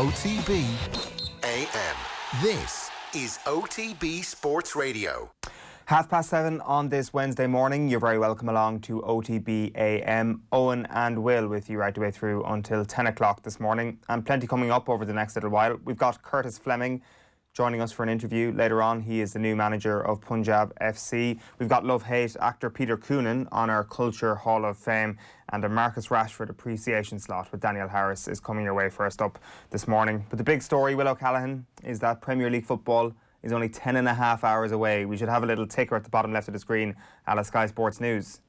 OTB AM. This is OTB Sports Radio. 7:30 on this Wednesday morning. You're very welcome along to OTB AM. Eoin and Will with you right the way through until 10 o'clock this morning. And plenty coming up over the next little while. We've got Curtis Fleming joining us for an interview later on. He is the new manager of Punjab FC. We've got love-hate actor Peter Coonan on our Culture Hall of Fame, and a Marcus Rashford appreciation slot with Daniel Harris is coming your way first up this morning. But the big story, Will O'Callaghan, is that Premier League football is only 10 and a half hours away. We should have a little ticker at the bottom left of the screen at Sky Sports News.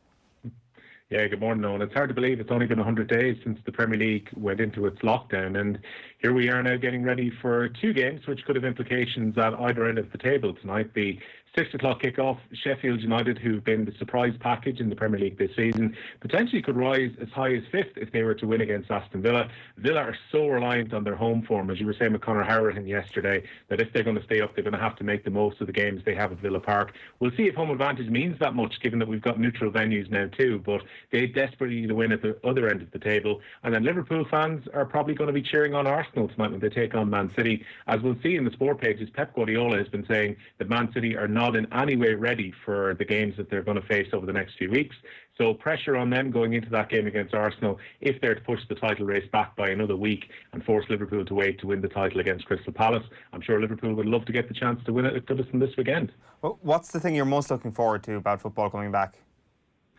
Yeah, good morning, Owen. It's hard to believe it's only been 100 days since the Premier League went into its lockdown, and here we are now getting ready for two games which could have implications at either end of the table tonight. The 6 o'clock kickoff, Sheffield United, who've been the surprise package in the Premier League this season, potentially could rise as high as fifth if they were to win against Aston Villa. Villa are so reliant on their home form, as you were saying with Conor Harrison yesterday, that if they're going to stay up, they're going to have to make the most of the games they have at Villa Park. We'll see if home advantage means that much, given that we've got neutral venues now too, but they desperately need to win at the other end of the table. And then Liverpool fans are probably going to be cheering on Arsenal tonight when they take on Man City. As we'll see in the sport pages, Pep Guardiola has been saying that Man City are not in any way ready for the games that they're going to face over the next few weeks. So pressure on them going into that game against Arsenal if they're to push the title race back by another week and force Liverpool to wait to win the title against Crystal Palace. I'm sure Liverpool would love to get the chance to win it at Goodison this weekend. Well, what's the thing you're most looking forward to about football coming back?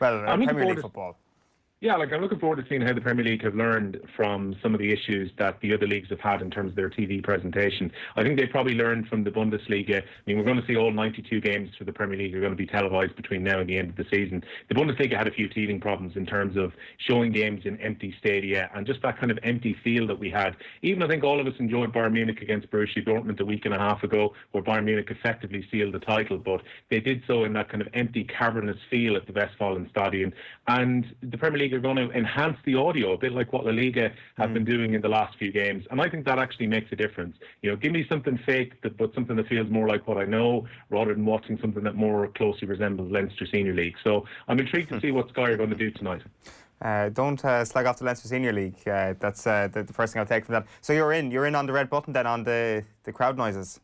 Well, Premier League football. Yeah, I'm looking forward to seeing how the Premier League have learned from some of the issues that the other leagues have had in terms of their TV presentation. I think they probably learned from the Bundesliga. I mean, we're going to see all 92 games for the Premier League are going to be televised between now and the end of the season. The Bundesliga had a few teething problems in terms of showing games in empty stadia and just that kind of empty feel that we had. Even I think all of us enjoyed Bayern Munich against Borussia Dortmund a week and a half ago, where Bayern Munich effectively sealed the title, but they did so in that kind of empty, cavernous feel at the Westfalenstadion. And the Premier League are going to enhance the audio, a bit like what La Liga have been doing in the last few games. And I think that actually makes a difference. You know, give me something fake, but something that feels more like what I know, rather than watching something that more closely resembles Leinster Senior League. So I'm intrigued to see what Sky are going to do tonight. Don't slag off the Leinster Senior League. That's the first thing I'll take from that. So you're in on the red button then on the crowd noises.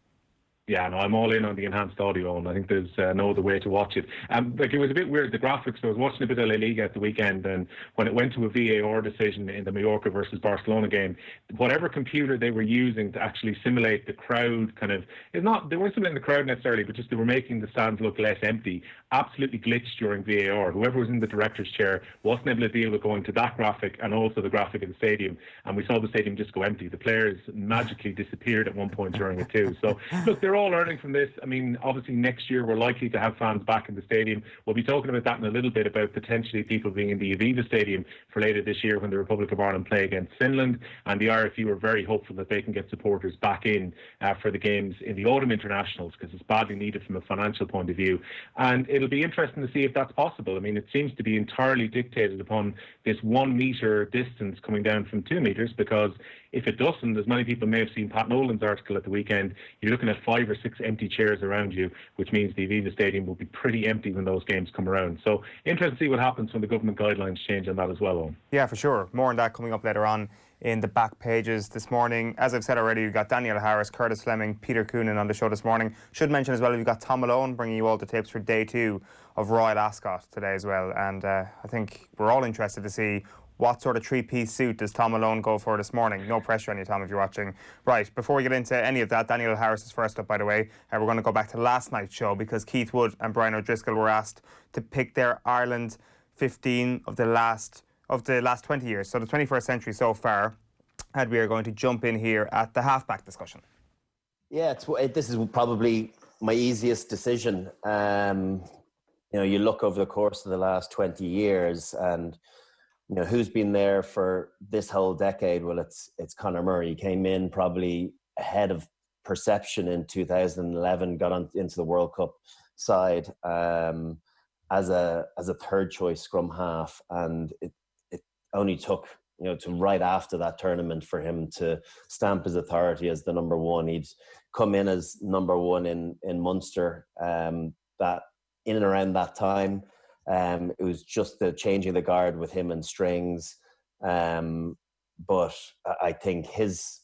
Yeah, no, I'm all in on the enhanced audio, and I think there's no other way to watch it. It was a bit weird, the graphics. I was watching a bit of La Liga at the weekend, and when it went to a VAR decision in the Mallorca versus Barcelona game, whatever computer they were using to actually simulate the crowd they weren't simulating the crowd necessarily, but just they were making the stands look less empty, absolutely glitched during VAR. Whoever was in the director's chair wasn't able to deal with going to that graphic and also the graphic of the stadium, and we saw the stadium just go empty. The players magically disappeared at one point during it too. So, look, they're all learning from this. I mean, obviously next year we're likely to have fans back in the stadium. We'll be talking about that in a little bit, about potentially people being in the Aviva Stadium for later this year when the Republic of Ireland play against Finland, and the RFU are very hopeful that they can get supporters back in for the games in the autumn internationals, because it's badly needed from a financial point of view. And it'll be interesting to see if that's possible. I mean, it seems to be entirely dictated upon this 1 metre distance coming down from 2 metres, because if it doesn't, as many people may have seen Pat Nolan's article at the weekend, you're looking at 5 or 6 empty chairs around you, which means the Aviva Stadium will be pretty empty when those games come around. So interesting to see what happens when the government guidelines change on that as well, Owen. Yeah, for sure. More on that coming up later on in the back pages this morning. As I've said already, we've got Daniel Harris, Curtis Fleming, Peter Coonan on the show this morning. Should mention as well, we've got Thom Malone bringing you all the tips for day 2 of Royal Ascot today as well. And I think we're all interested to see what sort of 3-piece suit does Thom Malone go for this morning. No pressure on you, Tom, if you're watching. Right, before we get into any of that, Daniel Harris is first up, by the way. We're going to go back to last night's show, because Keith Wood and Brian O'Driscoll were asked to pick their Ireland 15 of the last 20 years, so the 21st century so far. And we are going to jump in here at the halfback discussion. Yeah, this is probably my easiest decision. You look over the course of the last 20 years and who's been there for this whole decade? Well, it's Conor Murray. He came in probably ahead of perception in 2011, got into the World Cup side as a third choice scrum half, and it only took to right after that tournament for him to stamp his authority as the number one. He'd come in as number one in Munster. That in and around that time. It was just the changing the guard with him and Strings. But I think his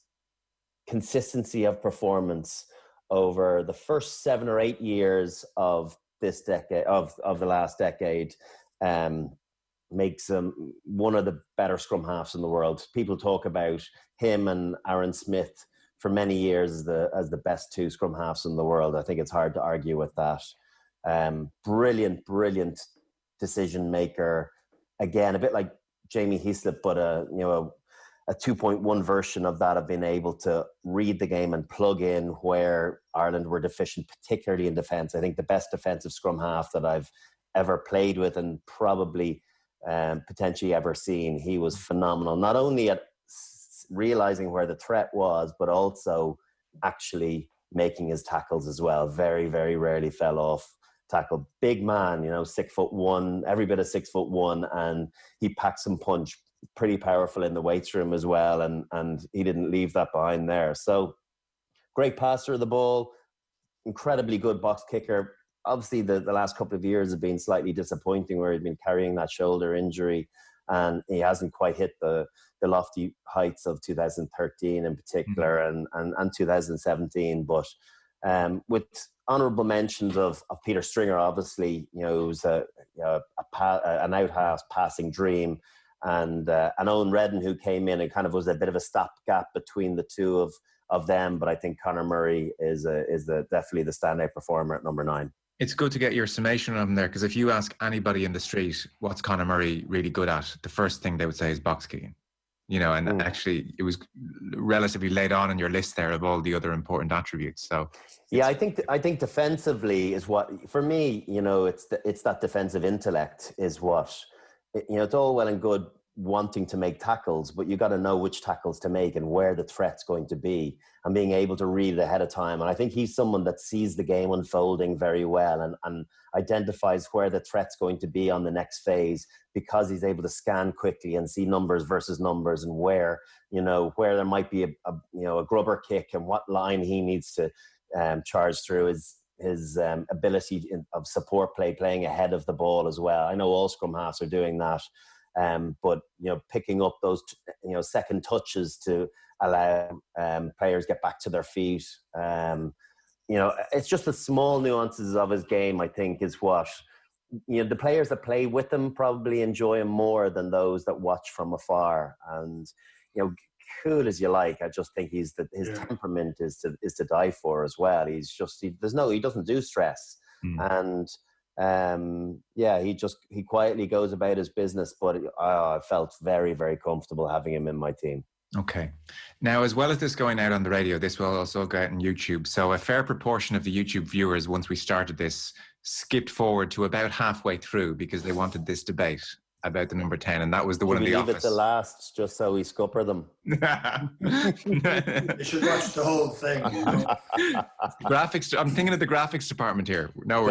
consistency of performance over the first 7 or 8 years of this decade, of the last decade, makes him one of the better scrum halves in the world. People talk about him and Aaron Smith for many years as the best 2 scrum halves in the world. I think it's hard to argue with that. Brilliant decision maker. Again, a bit like Jamie Heaslip, but a 2.1 version of that, of being able to read the game and plug in where Ireland were deficient, particularly in defence. I think the best defensive scrum half that I've ever played with, and probably potentially ever seen. He was phenomenal, not only at realising where the threat was, but also actually making his tackles as well. Very, very rarely fell off tackle. Big man, 6'1", every bit of 6'1", and he packs some punch. Pretty powerful in the weights room as well, and he didn't leave that behind there. So great passer of the ball, incredibly good box kicker. Obviously the last couple of years have been slightly disappointing, where he'd been carrying that shoulder injury and he hasn't quite hit the lofty heights of 2013 in particular, and 2017. But with honourable mentions of Peter Stringer, obviously, who's an out-half passing dream, and Owen Redden, who came in and kind of was a bit of a stopgap between the two of them. But I think Conor Murray is definitely the standout performer at number 9. It's good to get your summation of him there, because if you ask anybody in the street what's Conor Murray really good at, the first thing they would say is box kicking. Actually it was relatively late on in your list there of all the other important attributes. So yeah, I think defensively is what, for me, it's that defensive intellect is what, it's all well and good wanting to make tackles, but you got to know which tackles to make and where the threat's going to be, and being able to read it ahead of time. And I think he's someone that sees the game unfolding very well and identifies where the threat's going to be on the next phase, because he's able to scan quickly and see numbers versus numbers, and where there might be a grubber kick and what line he needs to charge through. His ability of support play, playing ahead of the ball as well. I know all scrum halves are doing that. But picking up those second touches to allow players get back to their feet. It's just the small nuances of his game, I think, is what the players that play with him probably enjoy him more than those that watch from afar. And cool as you like, I just think his temperament is to die for as well. He doesn't do stress. And he quietly goes about his business, but I felt very, very comfortable having him in my team. Okay. Now, as well as this going out on the radio, this will also go out on YouTube. So a fair proportion of the YouTube viewers, once we started this, skipped forward to about halfway through because they wanted this debate about the number 10, and that was the one in the office. Leave it to last just so we scupper them. You should watch the whole thing. Graphics. I'm thinking of the graphics department here. No,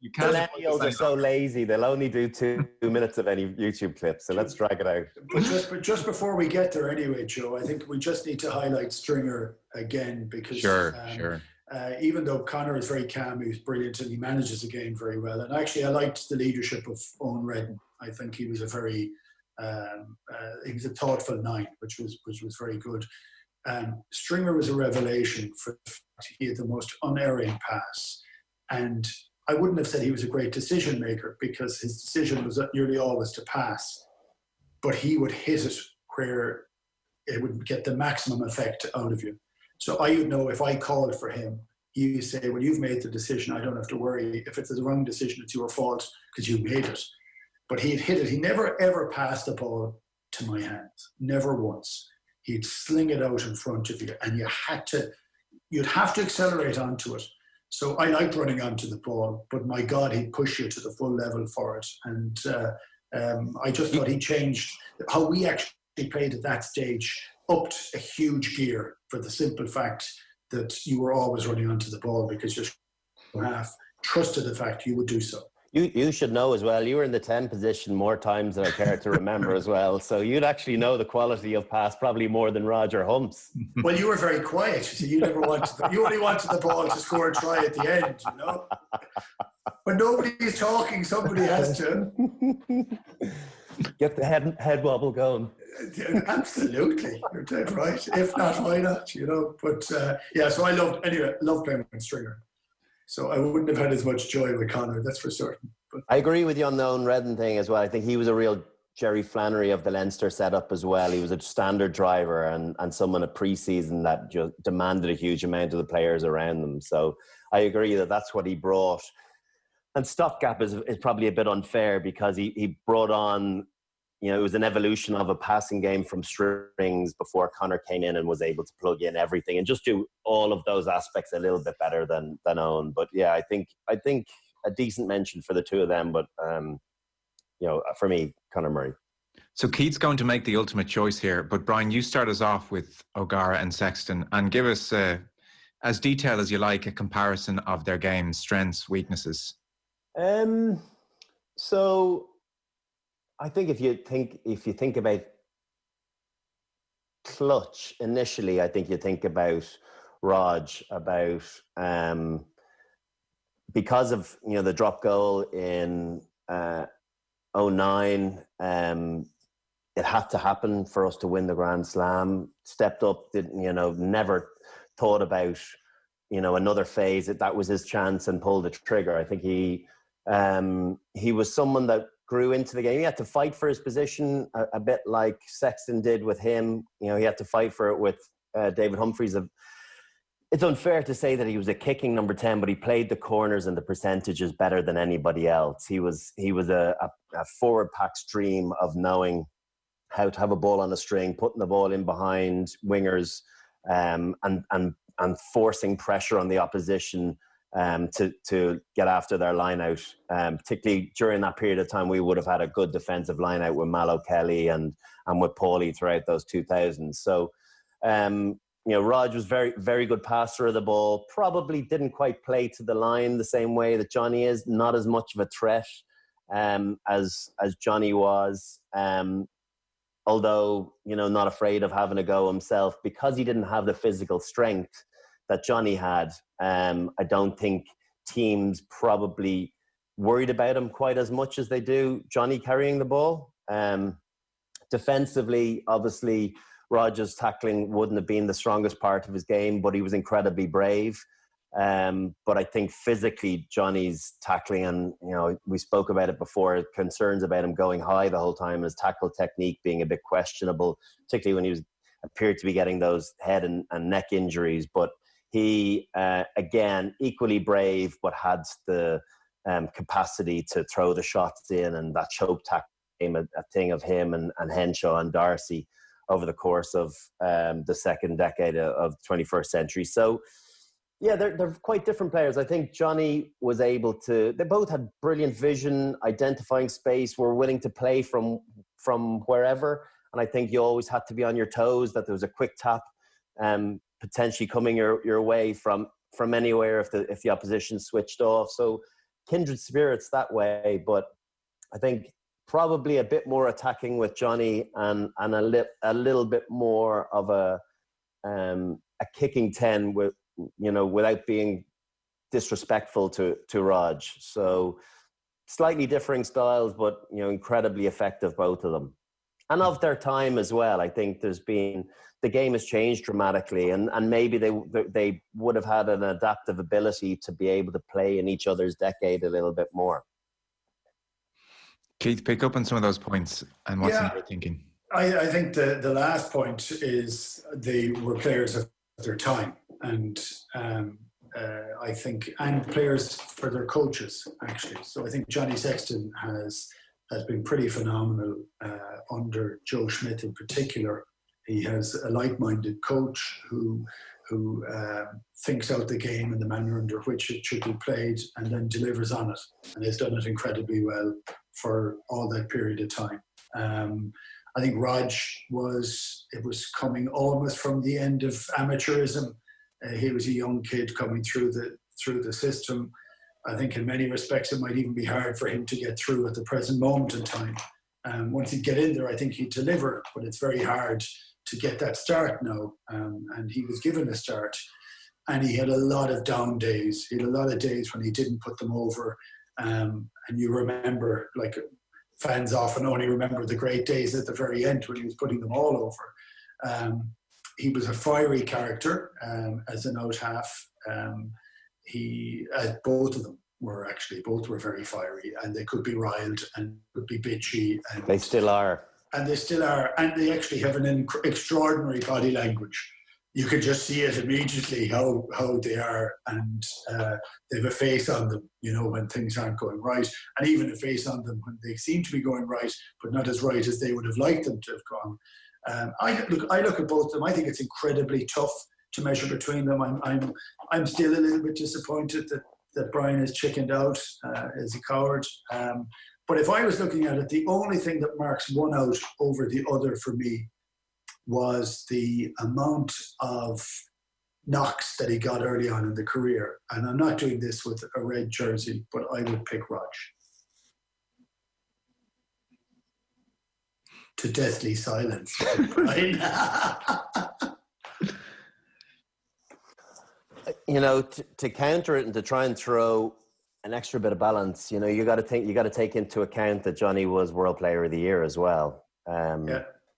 you can't. Millennials are so lazy; they'll only do 2 minutes of any YouTube clip. So let's drag it out. But just before we get there, anyway, Joe, I think we just need to highlight Stringer again, because sure. Even though Conor is very calm, he's brilliant and he manages the game very well. And actually, I liked the leadership of Owen Redden. I think he was a thoughtful 9, which was very good. Stringer was a revelation for the fact he had the most unerring pass. And I wouldn't have said he was a great decision maker, because his decision was nearly always to pass. But he would hit it where it would get the maximum effect out of you. So I would know if I called for him, he would say, well, you've made the decision. I don't have to worry. If it's the wrong decision, it's your fault because you made it. But he'd hit it. He never, ever passed the ball to my hands. Never once. He'd sling it out in front of you, and you'd have to accelerate onto it. So I liked running onto the ball, but my God, he'd push you to the full level for it. And I just thought he changed how we actually played at that stage, upped a huge gear, for the simple fact that you were always running onto the ball because your half trusted the fact you would do so. You should know as well, you were in the 10 position more times than I care to remember as well. So you'd actually know the quality of pass probably more than Roger Humps. Well, you were very quiet. So you only wanted the ball to score a try at the end, When nobody's talking, somebody has to. Get the head wobble going. Absolutely, you're dead right. If not, why not? But so I loved playing with Stringer. So I wouldn't have had as much joy with Conor, that's for certain. But I agree with you on the Owen Redden thing as well. I think he was a real Jerry Flannery of the Leinster setup as well. He was a standard driver and someone at pre-season that just demanded a huge amount of the players around them. So I agree that that's what he brought. And stopgap is probably a bit unfair because he brought on, it was an evolution of a passing game from strings before Conor came in and was able to plug in everything and just do all of those aspects a little bit better than Owen. But yeah, I think a decent mention for the two of them. But for me, Conor Murray. So Keith's going to make the ultimate choice here. But Brian, you start us off with O'Gara and Sexton and give us, as detailed as you like, a comparison of their games, strengths, weaknesses. So I think if you think about clutch initially, I think you think about Raj, about because of the drop goal in 2009, it had to happen for us to win the Grand Slam. Stepped up, never thought about another phase. That was his chance and pulled the trigger. I think he was someone that grew into the game. He had to fight for his position a bit like Sexton did with him. He had to fight for it with David Humphreys. It's unfair to say that he was a kicking number 10, but he played the corners and the percentages better than anybody else. He was a forward pack's dream of knowing how to have a ball on a string, putting the ball in behind wingers, and forcing pressure on the opposition to get after their line out. Particularly during that period of time, we would have had a good defensive line out with Mallow Kelly and with Paulie throughout those 2000s. So, Raj was very, very good passer of the ball. Probably didn't quite play to the line the same way that Johnny is. Not as much of a threat as Johnny was. Although, not afraid of having a go himself because he didn't have the physical strength that Johnny had. I don't think teams probably worried about him quite as much as they do Johnny carrying the ball. Defensively, obviously, Rogers' tackling wouldn't have been the strongest part of his game, but he was incredibly brave. But I think physically, Johnny's tackling, and we spoke about it before, concerns about him going high the whole time, his tackle technique being a bit questionable, particularly when he appeared to be getting those head and neck injuries. But he, again, equally brave, but had the capacity to throw the shots in, and that choke tackle became a thing of him and Henshaw and Darcy over the course of the second decade of the 21st century. So, yeah, they're quite different players. I think Johnny was able to, they both had brilliant vision, identifying space, were willing to play from wherever. And I think you always had to be on your toes, that there was a quick tap potentially coming your way from anywhere if the opposition switched off. So kindred spirits that way. But I think probably a bit more attacking with Johnny and a little bit more of a kicking 10 with, without being disrespectful to Raj. So slightly differing styles, but, incredibly effective, both of them. And of their time as well. I think the game has changed dramatically, and maybe they would have had an adaptive ability to be able to play in each other's decade a little bit more. Keith, pick up on some of those points and what's in your thinking. I think the last point is they were players of their time, and I think, and players for their coaches, actually. So I think Johnny Sexton has been pretty phenomenal under Joe Schmidt in particular. He has a like-minded coach who thinks out the game and the manner under which it should be played, and then delivers on it, and has done it incredibly well for all that period of time. I think Raj was coming almost from the end of amateurism. He was a young kid coming through the system. I think in many respects it might even be hard for him to get through at the present moment in time. Once he'd get in there, I think he'd deliver, but it's very hard to get that start now. And he was given a start, and he had a lot of down days. He had a lot of days when he didn't put them over. And you remember, like, fans often only remember the great days at the very end when he was putting them all over. He was a fiery character as an out half. Both of them both were very fiery, and they could be riled and could be bitchy. And they still are. And they still are. And they actually have an extraordinary body language. You can just see it immediately how they are, and they have a face on them, when things aren't going right, and even a face on them when they seem to be going right, but not as right as they would have liked them to have gone. I look at both of them. I think it's incredibly tough to measure between them. I'm still a little bit disappointed that Brian has chickened out as a coward. But if I was looking at it, the only thing that marks one out over the other for me was the amount of knocks that he got early on in the career. And I'm not doing this with a red jersey, but I would pick Rog. To deathly silence, Brian. To counter it and to try and throw an extra bit of balance, you got to take into account that Johnny was World Player of the Year as well.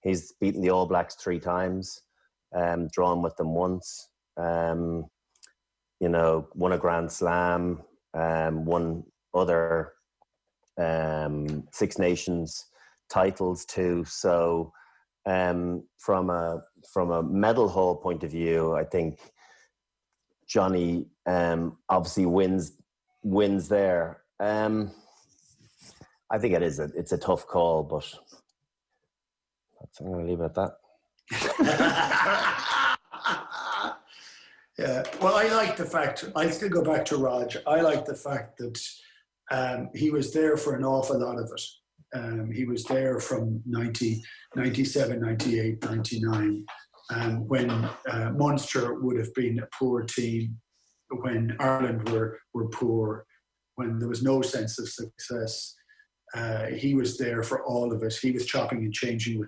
He's beaten the All Blacks 3 times, drawn with them once. Won a Grand Slam, won other Six Nations titles too. So, from a medal haul point of view, I think Johnny obviously wins there. I think it's a tough call, but I'm going to leave it at that. Yeah. Well, I like the fact. I still go back to Rog. I like the fact that he was there for an awful lot of it. He was there from 90, 97, 98, 99. When Munster would have been a poor team, when Ireland were poor, when there was no sense of success, he was there for all of it. He was chopping and changing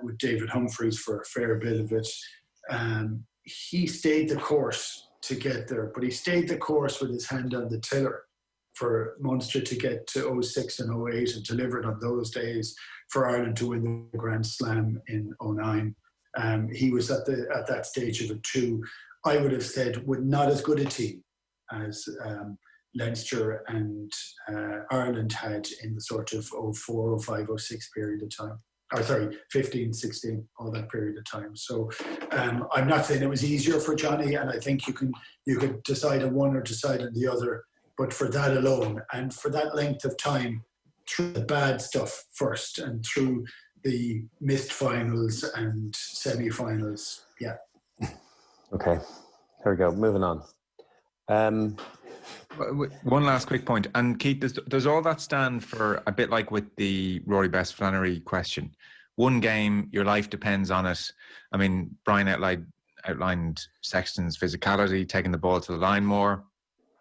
with David Humphreys for a fair bit of it. He stayed the course to get there, but he stayed the course with his hand on the tiller for Munster to get to 06 and 08 and delivered on those days, for Ireland to win the Grand Slam in 09. He was at that stage of it too. I would have said with not as good a team as Leinster and Ireland had in the sort of 04, 05, 06 period of time. 15, 16, all that period of time. So I'm not saying it was easier for Johnny, and I think you could decide on one or decide on the other. But for that alone, and for that length of time, through the bad stuff first, and through the missed finals and semi-finals, yeah. Okay, here we go. Moving on. One last quick point. And Keith, does all that stand for a bit like with the Rory Best Flannery question? One game, your life depends on it. I mean, Brian outlined Sexton's physicality, taking the ball to the line more.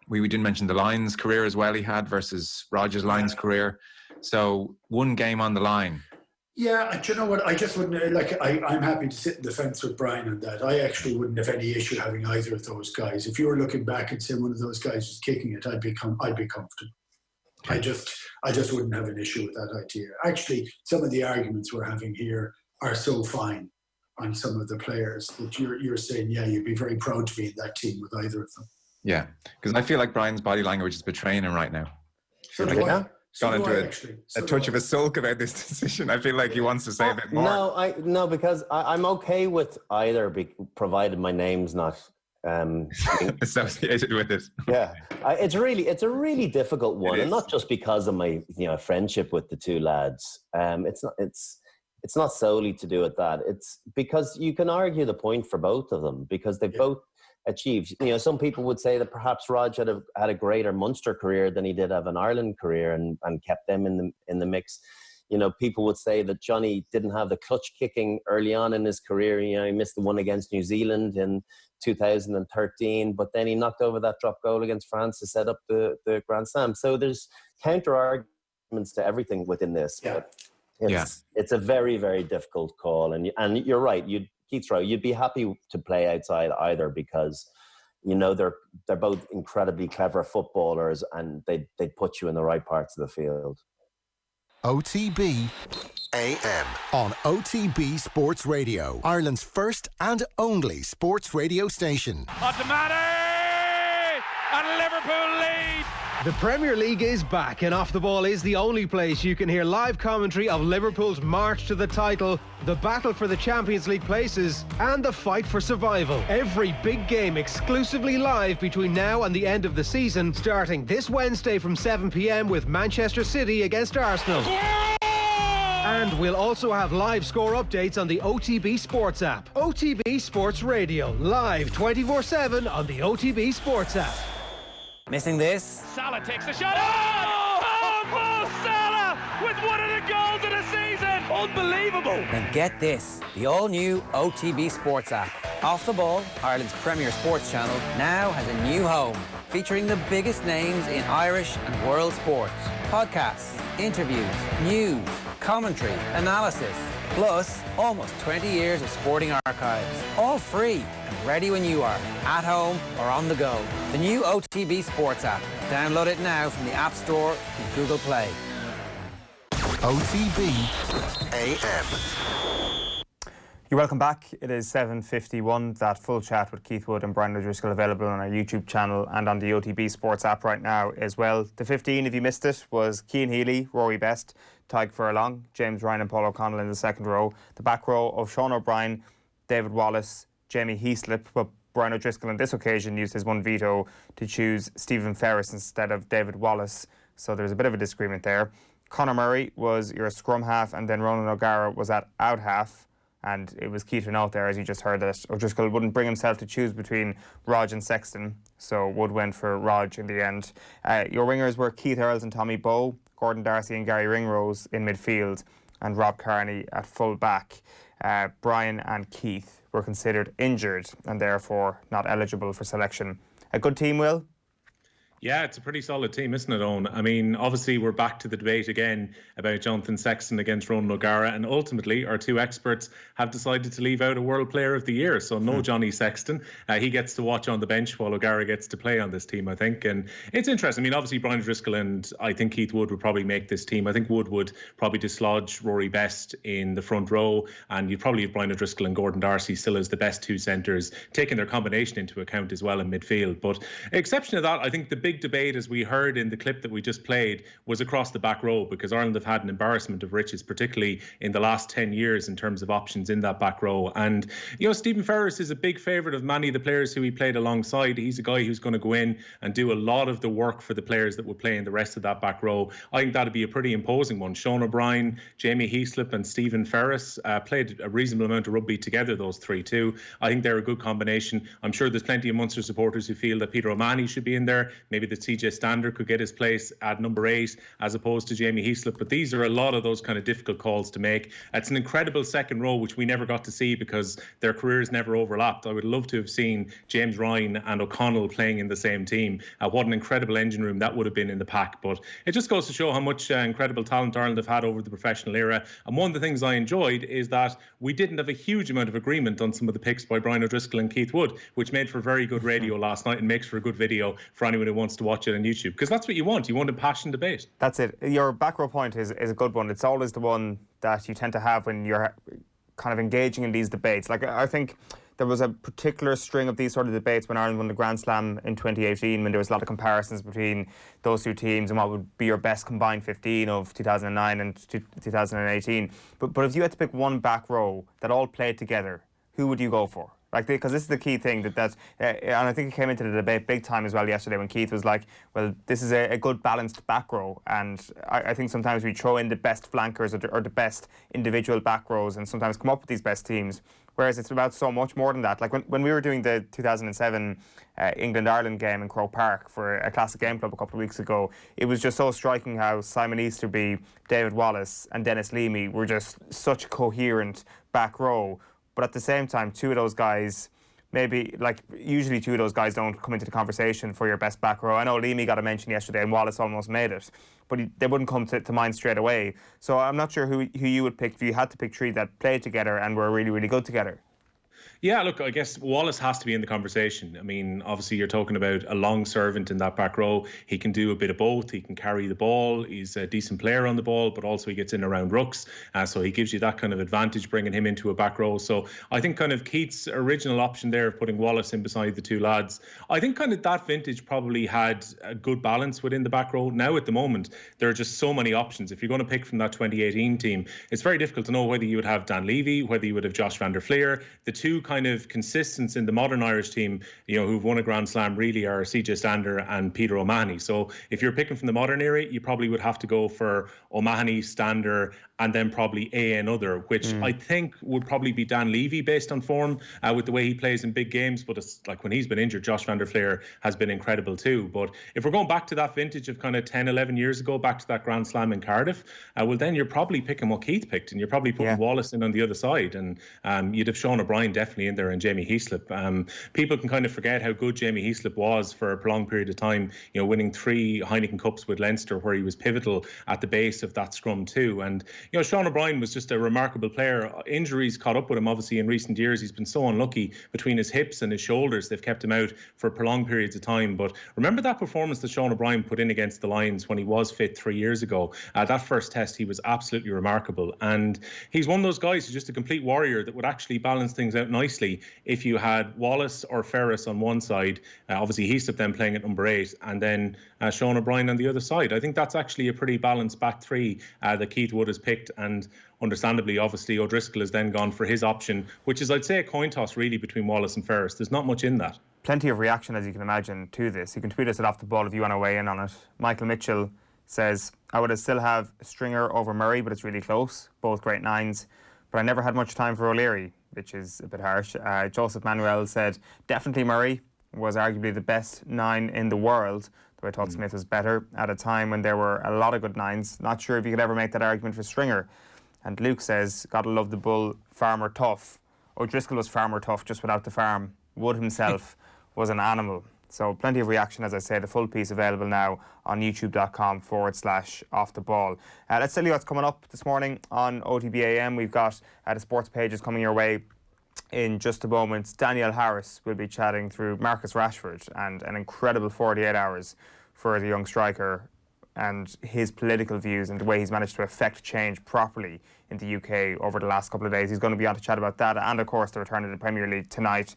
We didn't mention the Lions career as well he had versus Rogers' Lions career. So one game on the line. Yeah, do you know what? I just wouldn't, I'm happy to sit in the fence with Brian on that. I actually wouldn't have any issue having either of those guys. If you were looking back and saying one of those guys was kicking it, I'd be comfortable. I just wouldn't have an issue with that idea. Actually, some of the arguments we're having here are so fine on some of the players that you're saying, yeah, you'd be very proud to be in that team with either of them. Yeah, because I feel like Brian's body language is betraying him right now. So do I. Gone into a touch of a sulk about this decision. I feel like he wants to say a bit more. No, because I'm okay with either, provided my name's not associated with it. Yeah, it's a really difficult one, and not just because of my friendship with the two lads. It's not solely to do with that. It's because you can argue the point for both of them because they both achieved. Some people would say that perhaps Rog had a greater Munster career than he did have an Ireland career and kept them in the mix. People would say that Johnny didn't have the clutch kicking early on in his career. He missed the one against New Zealand in 2013, but then he knocked over that drop goal against France to set up the Grand Slam. So there's counter arguments to everything within this. Yeah. But it's a very, very difficult call, and you're right. You'd be happy to play outside either because, they're both incredibly clever footballers and they'd put you in the right parts of the field. OTB AM on OTB Sports Radio, Ireland's first and only sports radio station. And Liverpool lead. The Premier League is back, and Off the Ball is the only place you can hear live commentary of Liverpool's march to the title, the battle for the Champions League places, and the fight for survival. Every big game exclusively live between now and the end of the season, starting this Wednesday from 7 p.m. with Manchester City against Arsenal. And we'll also have live score updates on the OTB Sports app. OTB Sports Radio, live 24/7 on the OTB Sports app. Missing this? Salah takes the shot. Oh, Mo Salah with one of the goals of the season. Unbelievable. Then get this, the all-new OTB Sports app. Off the Ball, Ireland's premier sports channel, now has a new home, featuring the biggest names in Irish and world sports. Podcasts, interviews, news, commentary, analysis, plus almost 20 years of sporting archives. All free and ready when you are, at home or on the go. The new OTB Sports app. Download it now from the App Store and Google Play. OTB AM. You're welcome back. It is 7:51. That full chat with Keith Wood and Brian O'Driscoll available on our YouTube channel and on the OTB Sports app right now as well. The 15, if you missed it, was Cian Healy, Rory Best, Tadhg Furlong, James Ryan and Paul O'Connell in the second row. The back row of Sean O'Brien, David Wallace, Jamie Heaslip, but Brian O'Driscoll on this occasion used his one veto to choose Stephen Ferris instead of David Wallace. So there's a bit of a disagreement there. Conor Murray was your scrum half, and then Ronan O'Gara was at out half. And it was key to note there, as you just heard, that O'Driscoll wouldn't bring himself to choose between Rog and Sexton, so Wood went for Rog in the end. Your wingers were Keith Earls and Tommy Bowe, Gordon Darcy and Gary Ringrose in midfield, and Rob Kearney at full back. Brian and Keith were considered injured and therefore not eligible for selection. A good team, Will? Yeah, it's a pretty solid team, isn't it, Owen? I mean, obviously, we're back to the debate again about Jonathan Sexton against Ronan O'Gara, and ultimately, our two experts have decided to leave out a World Player of the Year. So, no Johnny Sexton. He gets to watch on the bench while O'Gara gets to play on this team, I think. And it's interesting. I mean, obviously, Brian O'Driscoll and I think Keith Wood would probably make this team. I think Wood would probably dislodge Rory Best in the front row, and you'd probably have Brian O'Driscoll and Gordon Darcy still as the best two centres, taking their combination into account as well in midfield. But exception to that, I think the big debate, as we heard in the clip that we just played, was across the back row, because Ireland have had an embarrassment of riches, particularly in the last 10 years in terms of options in that back row. And, you know, Stephen Ferris is a big favourite of many of the players who he played alongside. He's a guy who's going to go in and do a lot of the work for the players that would play in the rest of that back row. I think that'd be a pretty imposing one. Sean O'Brien, Jamie Heaslip and Stephen Ferris played a reasonable amount of rugby together, those three too. I think they're a good combination. I'm sure there's plenty of Munster supporters who feel that Peter O'Mahony should be in there. Maybe the TJ Stander could get his place at number 8 as opposed to Jamie Heaslip. But these are a lot of those kind of difficult calls to make. It's an incredible second row, which we never got to see because their careers never overlapped. I would love to have seen James Ryan and O'Connell playing in the same team. What an incredible engine room that would have been in the pack. But it just goes to show how much incredible talent Ireland have had over the professional era. And one of the things I enjoyed is that we didn't have a huge amount of agreement on some of the picks by Brian O'Driscoll and Keith Wood, which made for very good radio last night and makes for a good video for anyone who wants to watch it on YouTube. Because that's what you want. You want a passionate debate. That's it. Your back row point is a good one. It's always the one that you tend to have when you're kind of engaging in these debates. Like, I think there was a particular string of these sort of debates when Ireland won the Grand Slam in 2018, when there was a lot of comparisons between those two teams and what would be your best combined 15 of 2009 and 2018. But if you had to pick one back row that all played together, who would you go for? Like, because this is the key thing and I think it came into the debate big time as well yesterday when Keith was like, well, this is a good balanced back row, and I think sometimes we throw in the best flankers or the best individual back rows and sometimes come up with these best teams, whereas it's about so much more than that. Like when we were doing the 2007 England-Ireland game in Croke Park for a Classic Game Club a couple of weeks ago, it was just so striking how Simon Easterby, David Wallace and Dennis Leamy were just such a coherent back row. But at the same time, two of those guys, usually two of those guys don't come into the conversation for your best back row. I know Leamy got a mention yesterday and Wallace almost made it, but they wouldn't come to mind straight away. So I'm not sure who you would pick if you had to pick three that played together and were really, really good together. Yeah, look, I guess Wallace has to be in the conversation. I mean, obviously you're talking about a long servant in that back row. He can do a bit of both. He can carry the ball. He's a decent player on the ball, but also he gets in around rucks. So he gives you that kind of advantage bringing him into a back row. So I think kind of Keith's original option there of putting Wallace in beside the two lads, I think kind of that vintage probably had a good balance within the back row. Now at the moment, there are just so many options. If you're going to pick from that 2018 team, it's very difficult to know whether you would have Dan Levy, whether you would have Josh van der Fleer. The two kind of consistents in the modern Irish team, who've won a Grand Slam really are CJ Stander and Peter O'Mahony. So if you're picking from the modern era, you probably would have to go for O'Mahony, Stander, and then probably another, which I think would probably be Dan Levy based on form with the way he plays in big games. But it's like when he's been injured, Josh van der Fleer has been incredible too. But if we're going back to that vintage of kind of 10, 11 years ago, back to that Grand Slam in Cardiff, well, then you're probably picking what Keith picked, and you're probably putting Wallace in on the other side. And you'd have Sean O'Brien definitely in there and Jamie Heaslip. People can kind of forget how good Jamie Heaslip was for a prolonged period of time, winning 3 Heineken Cups with Leinster, where he was pivotal at the base of that scrum too. And Sean O'Brien was just a remarkable player. Injuries caught up with him, obviously, in recent years. He's been so unlucky between his hips and his shoulders. They've kept him out for prolonged periods of time. But remember that performance that Sean O'Brien put in against the Lions when he was fit 3 years ago. That first test, he was absolutely remarkable. And he's one of those guys who's just a complete warrior that would actually balance things out nicely if you had Wallace or Ferris on one side, obviously Heaslip then playing at number 8, and then Sean O'Brien on the other side. I think that's actually a pretty balanced back three that Keith Wood has picked. And understandably, obviously, O'Driscoll has then gone for his option, which is, I'd say, a coin toss really between Wallace and Ferris. There's not much in that. Plenty of reaction, as you can imagine, to this. You can tweet us at Off the Ball if you want to weigh in on it. Michael Mitchell says, I would still have Stringer over Murray, but it's really close. Both great nines. But I never had much time for O'Leary, which is a bit harsh. Joseph Manuel said, definitely Murray was arguably the best 9 in the world, though I thought Smith was better at a time when there were a lot of good 9s. Not sure if you could ever make that argument for Stringer. And Luke says, gotta love the bull, Farmer tough. O'Driscoll was Farmer tough just without the farm. Wood himself was an animal. So plenty of reaction, as I say. The full piece available now on youtube.com/off the ball. Let's tell you what's coming up this morning on OTB AM. We've got the sports pages coming your way in just a moment. Danielle Harris will be chatting through Marcus Rashford and an incredible 48 hours for the young striker and his political views and the way he's managed to affect change properly in the UK over the last couple of days. He's going to be on to chat about that and, of course, the return of the Premier League tonight.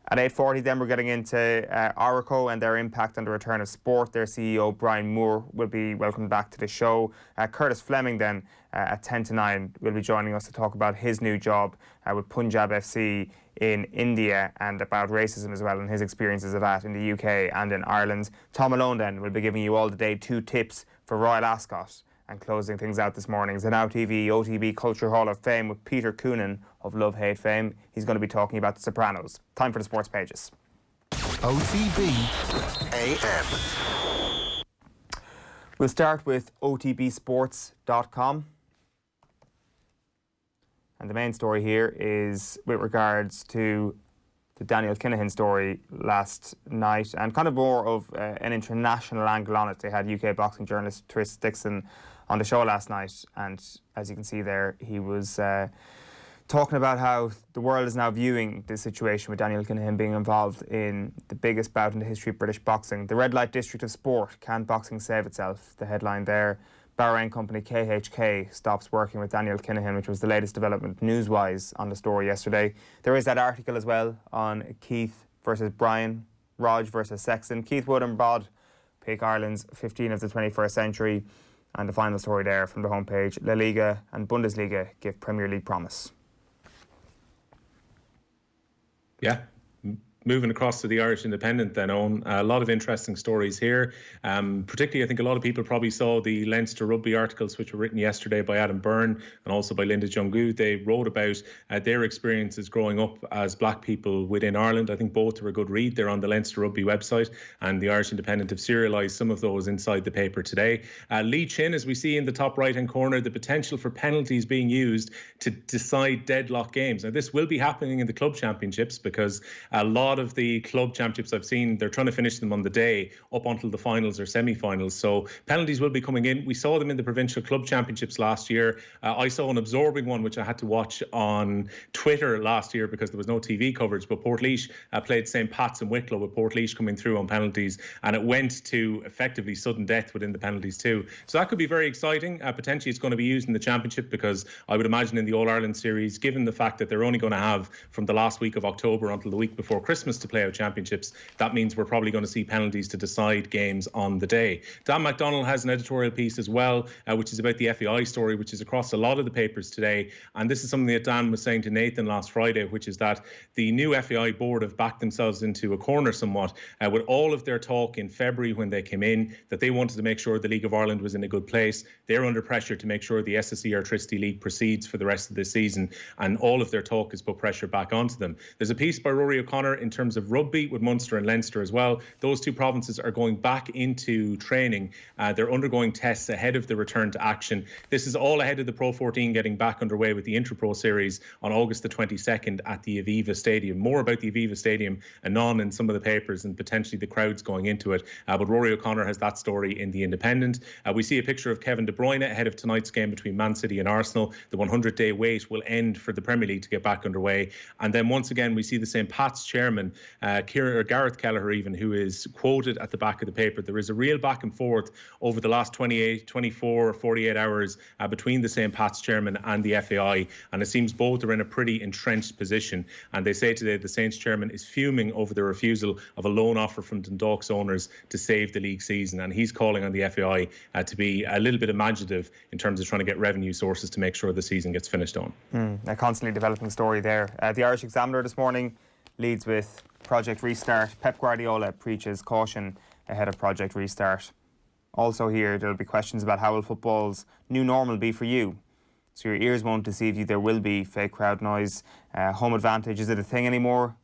At 8:40 then we're getting into Oracle and their impact on the return of sport. Their CEO Brian Moore will be welcomed back to the show. Curtis Fleming then at 10 to 9 will be joining us to talk about his new job with Punjab FC in India and about racism as well and his experiences of that in the UK and in Ireland. Thom Malone then will be giving you all the day 2 tips for Royal Ascot. And closing things out this morning is the Now TV OTB Culture Hall of Fame with Peter Coonan of Love Hate fame. He's going to be talking about The Sopranos. Time for the sports pages. OTB AM. We'll start with otbsports.com. And the main story here is with regards to the Daniel Kinahan story last night and kind of more of an international angle on it. They had UK boxing journalist Tris Dixon on the show last night, and as you can see there, he was talking about how the world is now viewing the situation with Daniel Kinahan being involved in the biggest bout in the history of British boxing. The red light district of sport, can boxing save itself? The headline there. Bahrain company KHK stops working with Daniel Kinahan, which was the latest development news-wise on the story yesterday. There is that article as well on Keith versus Brian, Rog versus Sexton. Keith Wood and Bod pick Ireland's 15 of the 21st century. And the final story there from the homepage, La Liga and Bundesliga give Premier League promise. Yeah. Moving across to the Irish Independent then, Eoin, a lot of interesting stories here. Particularly, I think a lot of people probably saw the Leinster Rugby articles which were written yesterday by Adam Byrne and also by Linda Jungu. They wrote about their experiences growing up as black people within Ireland. I think both are a good read. They're on the Leinster Rugby website, and the Irish Independent have serialised some of those inside the paper today. Lee Chin, as we see in the top right-hand corner, the potential for penalties being used to decide deadlock games. Now, this will be happening in the club championships because a lot lot of the club championships I've seen, they're trying to finish them on the day up until the finals or semi-finals. So penalties will be coming in. We saw them in the provincial club championships last year. I saw an absorbing one, which I had to watch on Twitter last year because there was no TV coverage. But Portlaoise played St. Pat's and Wicklow, with Portlaoise coming through on penalties. And it went to effectively sudden death within the penalties too. So that could be very exciting. Potentially it's going to be used in the championship, because I would imagine in the All-Ireland series, given the fact that they're only going to have from the last week of October until the week before Christmas to play out championships, that means we're probably going to see penalties to decide games on the day. Dan Mcdonnell has an editorial piece as well, which is about the FAI story, which is across a lot of the papers today. And this is something that Dan was saying to Nathan last Friday, which is that the new FAI board have backed themselves into a corner somewhat with all of their talk in February when they came in, that they wanted to make sure the League of Ireland was in a good place. They're under pressure to make sure the SSE Airtricity League proceeds for the rest of this season, and all of their talk has put pressure back onto them. There's a piece by Rory O'Connor in terms of rugby with Munster and Leinster as well. Those two provinces are going back into training. They're undergoing tests ahead of the return to action. This is all ahead of the Pro 14 getting back underway with the Intra-Pro series on August the 22nd at the Aviva Stadium. More about the Aviva Stadium anon in some of the papers and potentially the crowds going into it. But Rory O'Connor has that story in The Independent. We see a picture of Kevin De Bruyne ahead of tonight's game between Man City and Arsenal. The 100-day wait will end for the Premier League to get back underway. And then once again, we see the St. Pat's chairman, Gareth Kelleher even, who is quoted at the back of the paper. There is a real back and forth over the last 28, 24 or 48 hours between the St. Pat's chairman and the FAI. And it seems both are in a pretty entrenched position. And they say today the Saints chairman is fuming over the refusal of a loan offer from Dundalk's owners to save the league season. And he's calling on the FAI to be a little bit imaginative in terms of trying to get revenue sources to make sure the season gets finished on. A constantly developing story there. The Irish Examiner this morning leads with Project Restart. Pep Guardiola preaches caution ahead of Project Restart. Also here, there'll be questions about how will football's new normal be for you. So your ears won't deceive you. There will be fake crowd noise. Home advantage, is it a thing anymore?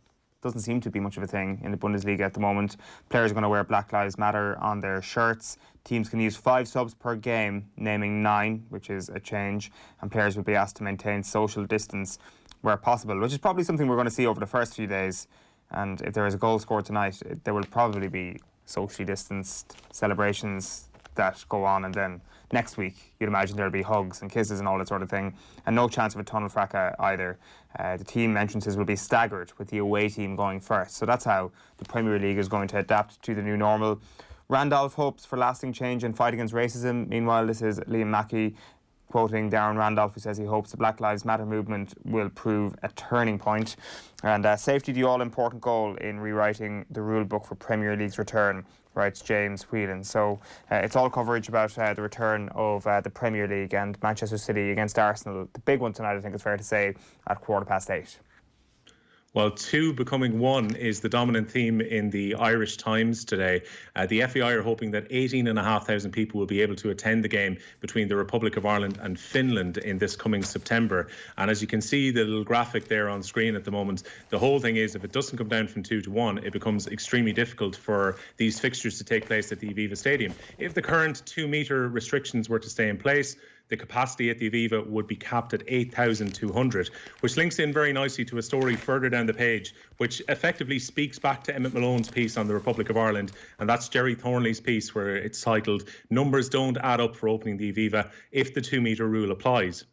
Doesn't seem to be much of a thing in the Bundesliga at the moment. Players are going to wear Black Lives Matter on their shirts. Teams can use 5 subs per game, naming 9, which is a change. And players will be asked to maintain social distance where possible, which is probably something we're going to see over the first few days. And if there is a goal scored tonight, there will probably be socially distanced celebrations that go on, and then next week you'd imagine there'll be hugs and kisses and all that sort of thing, and no chance of a tunnel fracas either. The team entrances will be staggered, with the away team going first. So that's how the Premier League is going to adapt to the new normal. Randolph hopes for lasting change and fight against racism. Meanwhile, this is Liam Mackey quoting Darren Randolph, who says he hopes the Black Lives Matter movement will prove a turning point. And safety, the all-important goal in rewriting the rule book for Premier League's return, writes James Whelan. So it's all coverage about the return of the Premier League and Manchester City against Arsenal. The big one tonight, I think it's fair to say, at 8:15. Well, 2 becoming 1 is the dominant theme in the Irish Times today. The FAI are hoping that 18,500 people will be able to attend the game between the Republic of Ireland and Finland in this coming September. And as you can see, the little graphic there on screen at the moment, the whole thing is, if it doesn't come down from 2 to 1, it becomes extremely difficult for these fixtures to take place at the Aviva Stadium. If the current 2-metre restrictions were to stay in place, the capacity at the Aviva would be capped at 8,200, which links in very nicely to a story further down the page, which effectively speaks back to Emmett Malone's piece on the Republic of Ireland. And that's Jerry Thornley's piece, where it's titled, "Numbers don't add up for opening the Aviva if the 2-metre rule applies."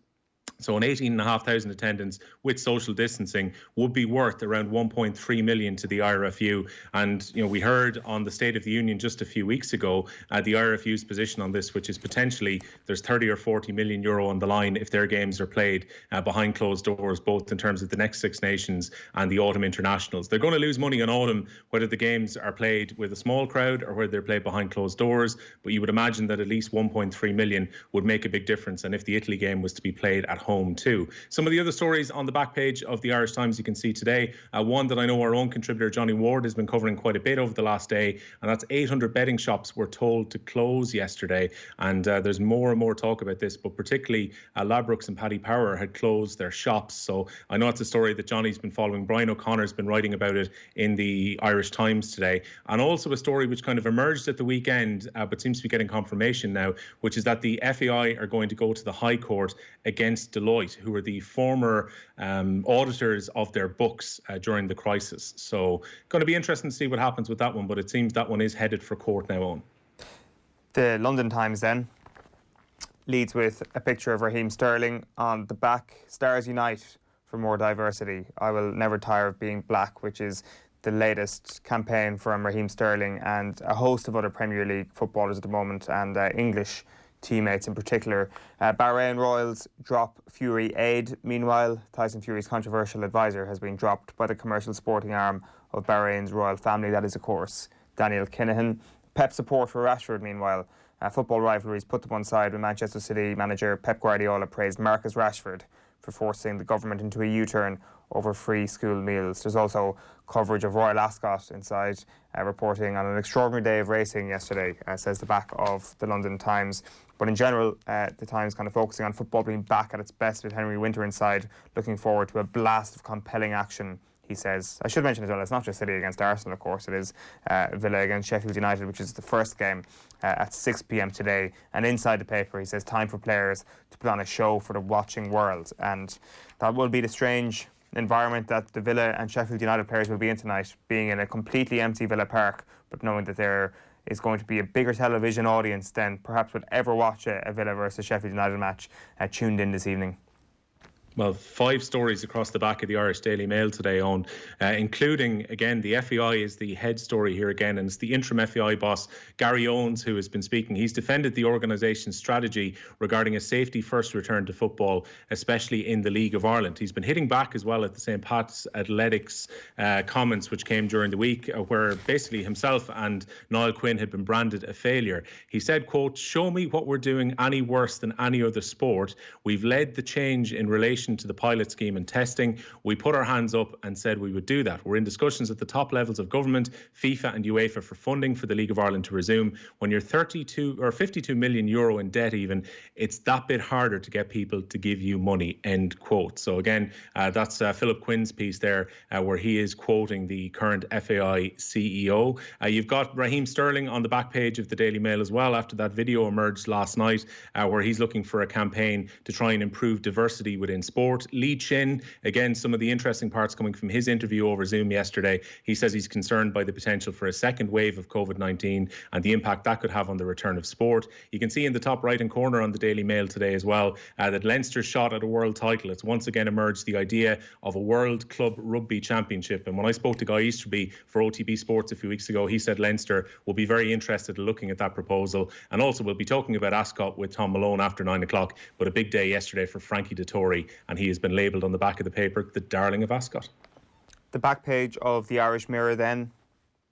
So an 18,500 attendance with social distancing would be worth around 1.3 million to the IRFU. And, you know, we heard on the State of the Union just a few weeks ago, the IRFU's position on this, which is potentially there's 30 or 40 million euro on the line if their games are played behind closed doors, both in terms of the next Six Nations and the Autumn Internationals. They're going to lose money in autumn, whether the games are played with a small crowd or whether they're played behind closed doors. But you would imagine that at least 1.3 million would make a big difference. And if the Italy game was to be played at home too. Some of the other stories on the back page of the Irish Times you can see today. One that I know our own contributor Johnny Ward has been covering quite a bit over the last day, and that's 800 betting shops were told to close yesterday. And there's more and more talk about this, but particularly Ladbrokes and Paddy Power had closed their shops. So I know it's a story that Johnny's been following. Brian O'Connor's been writing about it in the Irish Times today. And also a story which kind of emerged at the weekend, but seems to be getting confirmation now, which is that the FAI are going to go to the High Court against against Deloitte, who were the former auditors of their books during the crisis. So going to be interesting to see what happens with that one, but it seems that one is headed for court now on. The London Times then leads with a picture of Raheem Sterling on the back. Stars unite for more diversity. I will never tire of being black, which is the latest campaign from Raheem Sterling and a host of other Premier League footballers at the moment, and English teammates in particular. Bahrain Royals drop Fury aid. Meanwhile, Tyson Fury's controversial advisor has been dropped by the commercial sporting arm of Bahrain's royal family. That is, of course, Daniel Kinahan. Pep support for Rashford, meanwhile. Football rivalries put to one side when Manchester City manager Pep Guardiola praised Marcus Rashford for forcing the government into a U-turn over free school meals. There's also coverage of Royal Ascot inside, reporting on an extraordinary day of racing yesterday, says the back of the London Times. But in general, the Times kind of focusing on football being back at its best with Henry Winter inside, looking forward to a blast of compelling action, he says. I should mention as well, it's not just City against Arsenal, of course. It is Villa against Sheffield United, which is the first game at 6 p.m. today. And inside the paper, he says, time for players to put on a show for the watching world. And that will be the strange environment that the Villa and Sheffield United players will be in tonight, being in a completely empty Villa Park, but knowing that there is going to be a bigger television audience than perhaps would ever watch a Villa versus Sheffield United match tuned in this evening. Well, 5 stories across the back of the Irish Daily Mail today, Eoin, including, again, the FAI is the head story here again, and it's the interim FAI boss, Gary Owens, who has been speaking. He's defended the organisation's strategy regarding a safety-first return to football, especially in the League of Ireland. He's been hitting back as well at the St. Pat's Athletics comments, which came during the week, where basically himself and Niall Quinn had been branded a failure. He said, quote, "Show me what we're doing any worse than any other sport. We've led the change in relation to the pilot scheme and testing. We put our hands up and said we would do that. We're in discussions at the top levels of government, FIFA and UEFA for funding for the League of Ireland to resume. When you're 32 or 52 million euro in debt even, it's that bit harder to get people to give you money," end quote. So again, that's Philip Quinn's piece there, where he is quoting the current FAI CEO. You've got Raheem Sterling on the back page of the Daily Mail as well, after that video emerged last night, where he's looking for a campaign to try and improve diversity within sport. Lee Chin, again, some of the interesting parts coming from his interview over Zoom yesterday. He says he's concerned by the potential for a second wave of COVID-19 and the impact that could have on the return of sport. You can see in the top right-hand corner on the Daily Mail today as well that Leinster's shot at a world title. It's once again emerged the idea of a World Club Rugby Championship. And when I spoke to Guy Easterby for OTB Sports a few weeks ago, he said Leinster will be very interested in looking at that proposal. And also we'll be talking about Ascot with Thom Malone after 9 o'clock. But a big day yesterday for Frankie Dettori, and he has been labelled on the back of the paper the darling of Ascot. The back page of the Irish Mirror then.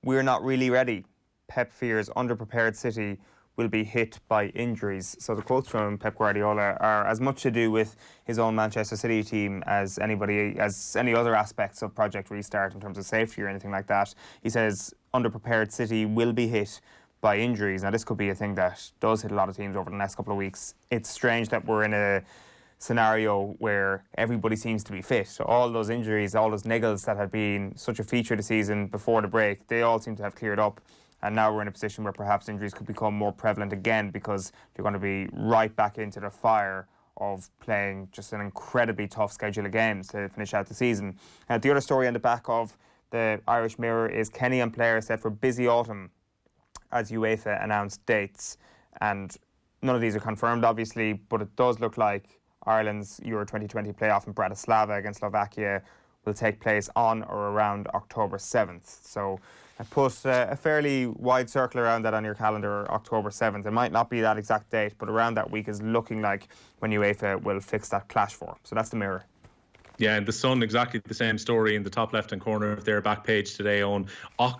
We're not really ready. Pep fears underprepared City will be hit by injuries. So the quotes from Pep Guardiola are as much to do with his own Manchester City team as any other aspects of Project Restart in terms of safety or anything like that. He says underprepared City will be hit by injuries. Now this could be a thing that does hit a lot of teams over the next couple of weeks. It's strange that we're in a scenario where everybody seems to be fit. So all those injuries, all those niggles that had been such a feature of the season before the break, they all seem to have cleared up. And now we're in a position where perhaps injuries could become more prevalent again because you're going to be right back into the fire of playing just an incredibly tough schedule of games to finish out the season. The other story on the back of the Irish Mirror is Kenny and players set for busy autumn as UEFA announced dates. And none of these are confirmed, obviously, but it does look like Ireland's Euro 2020 playoff in Bratislava against Slovakia will take place on or around October 7th. So I put a fairly wide circle around that on your calendar, October 7th. It might not be that exact date, but around that week is looking like when UEFA will fix that clash for. So that's the Mirror. Yeah, and the Sun, exactly the same story in the top left-hand corner of their back page today. On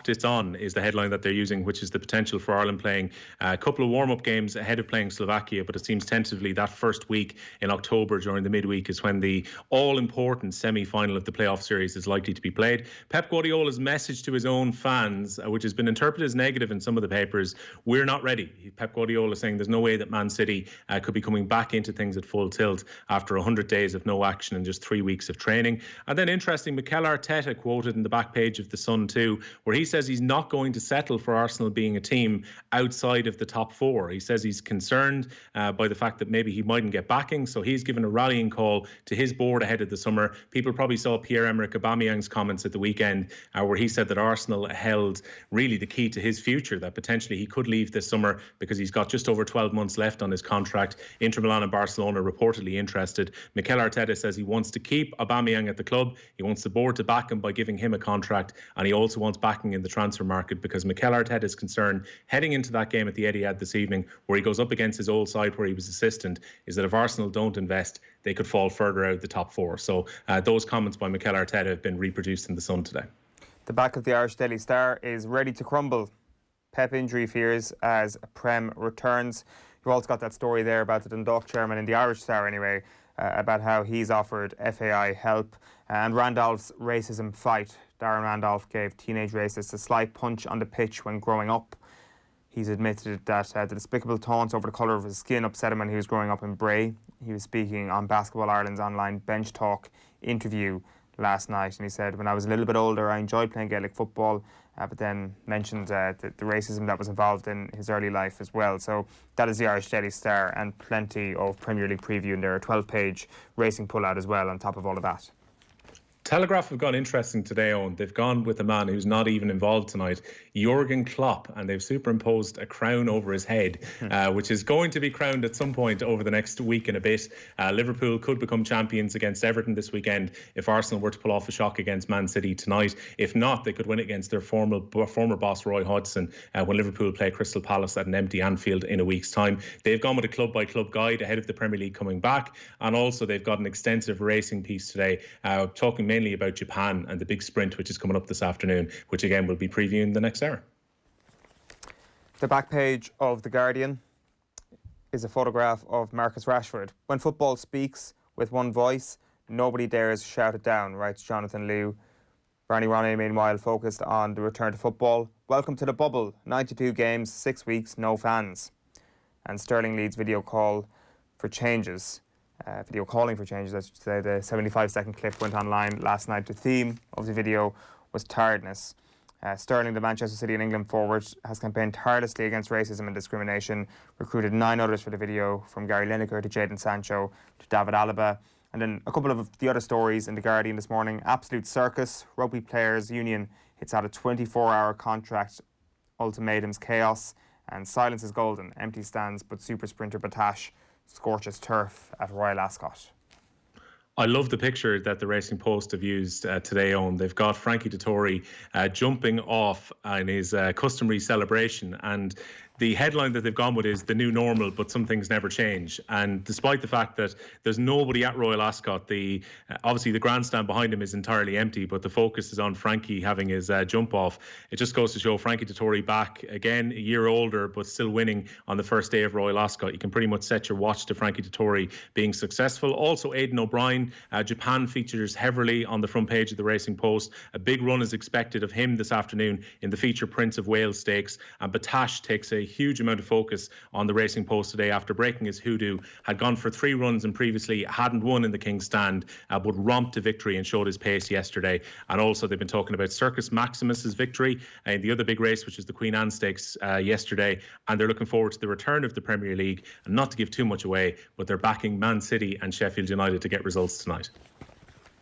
It's On is the headline that they're using, which is the potential for Ireland playing a couple of warm-up games ahead of playing Slovakia. But it seems tentatively that first week in October during the midweek is when the all-important semi-final of the playoff series is likely to be played. Pep Guardiola's message to his own fans, which has been interpreted as negative in some of the papers, we're not ready. Pep Guardiola saying there's no way that Man City could be coming back into things at full tilt after 100 days of no action and just 3 weeks weeks of training. And then interesting, Mikel Arteta quoted in the back page of The Sun too, where he says he's not going to settle for Arsenal being a team outside of the top four. He says he's concerned by the fact that maybe he mightn't get backing, so he's given a rallying call to his board ahead of the summer. People probably saw Pierre-Emerick Aubameyang's comments at the weekend where he said that Arsenal held really the key to his future, that potentially he could leave this summer because he's got just over 12 months left on his contract. Inter Milan and Barcelona reportedly interested. Mikel Arteta says he wants to keep Aubameyang at the club. He wants the board to back him by giving him a contract, and he also wants backing in the transfer market, because Mikel Arteta's concern heading into that game at the Etihad this evening, where he goes up against his old side where he was assistant, is that if Arsenal don't invest, they could fall further out of the top four. So those comments by Mikel Arteta have been reproduced in The Sun today. The back of the Irish Daily Star is ready to crumble. Pep injury fears as Prem returns. You've also got that story there about the Dundalk chairman in the Irish Star anyway, about how he's offered FAI help. And Randolph's racism fight. Darren Randolph gave teenage racists a slight punch on the pitch when growing up. He's admitted that the despicable taunts over the colour of his skin upset him when he was growing up in Bray. He was speaking on Basketball Ireland's online Bench Talk interview last night, and he said, when I was a little bit older, I enjoyed playing Gaelic football, but then mentioned the racism that was involved in his early life as well. So that is the Irish Daily Star, and plenty of Premier League preview in there, a 12-page racing pullout as well on top of all of that. Telegraph have gone interesting today, Owen. They've gone with a man who's not even involved tonight, Jurgen Klopp, and they've superimposed a crown over his head, which is going to be crowned at some point over the next week and a bit. Liverpool could become champions against Everton this weekend if Arsenal were to pull off a shock against Man City tonight. If not, they could win against their former boss Roy Hodgson when Liverpool play Crystal Palace at an empty Anfield in a week's time. They've gone with a club-by-club guide ahead of the Premier League coming back, and also they've got an extensive racing piece today, talking mainly about Japan and the big sprint which is coming up this afternoon, which again we'll be previewing the next hour. The back page of The Guardian is a photograph of Marcus Rashford. When football speaks with one voice, nobody dares shout it down, writes Jonathan Liu. Barney Ronay, meanwhile, focused on the return to football. Welcome to the bubble. 92 games, 6 weeks, no fans. And Sterling leads video calling for changes, I should say. The 75-second clip went online last night. The theme of the video was tiredness. Sterling, the Manchester City and England forward, has campaigned tirelessly against racism and discrimination, recruited 9 others for the video, from Gary Lineker to Jadon Sancho to David Alaba. And then a couple of the other stories in The Guardian this morning. Absolute circus. Rugby Players Union hits out a 24-hour contract. Ultimatums chaos. And silence is golden. Empty stands, but super sprinter Batash scorches turf at Royal Ascot. I love the picture that the Racing Post have used today on. They've got Frankie Dettori jumping off in his customary celebration, and the headline that they've gone with is "The New Normal, but some things never change." And despite the fact that there's nobody at Royal Ascot, obviously the grandstand behind him is entirely empty, but the focus is on Frankie having his jump off. It just goes to show Frankie Dettori back again, a year older, but still winning on the first day of Royal Ascot. You can pretty much set your watch to Frankie Dettori being successful. Also, Aidan O'Brien, Japan features heavily on the front page of the Racing Post. A big run is expected of him this afternoon in the feature Prince of Wales Stakes, and Batash takes a huge amount of focus on the Racing Post today after breaking his hoodoo. Had gone for 3 runs and previously hadn't won in the King's Stand, but romped to victory and showed his pace yesterday. And also they've been talking about Circus Maximus's victory in the other big race, which is the Queen Anne Stakes yesterday, and they're looking forward to the return of the Premier League. And not to give too much away, but they're backing Man City and Sheffield United to get results tonight.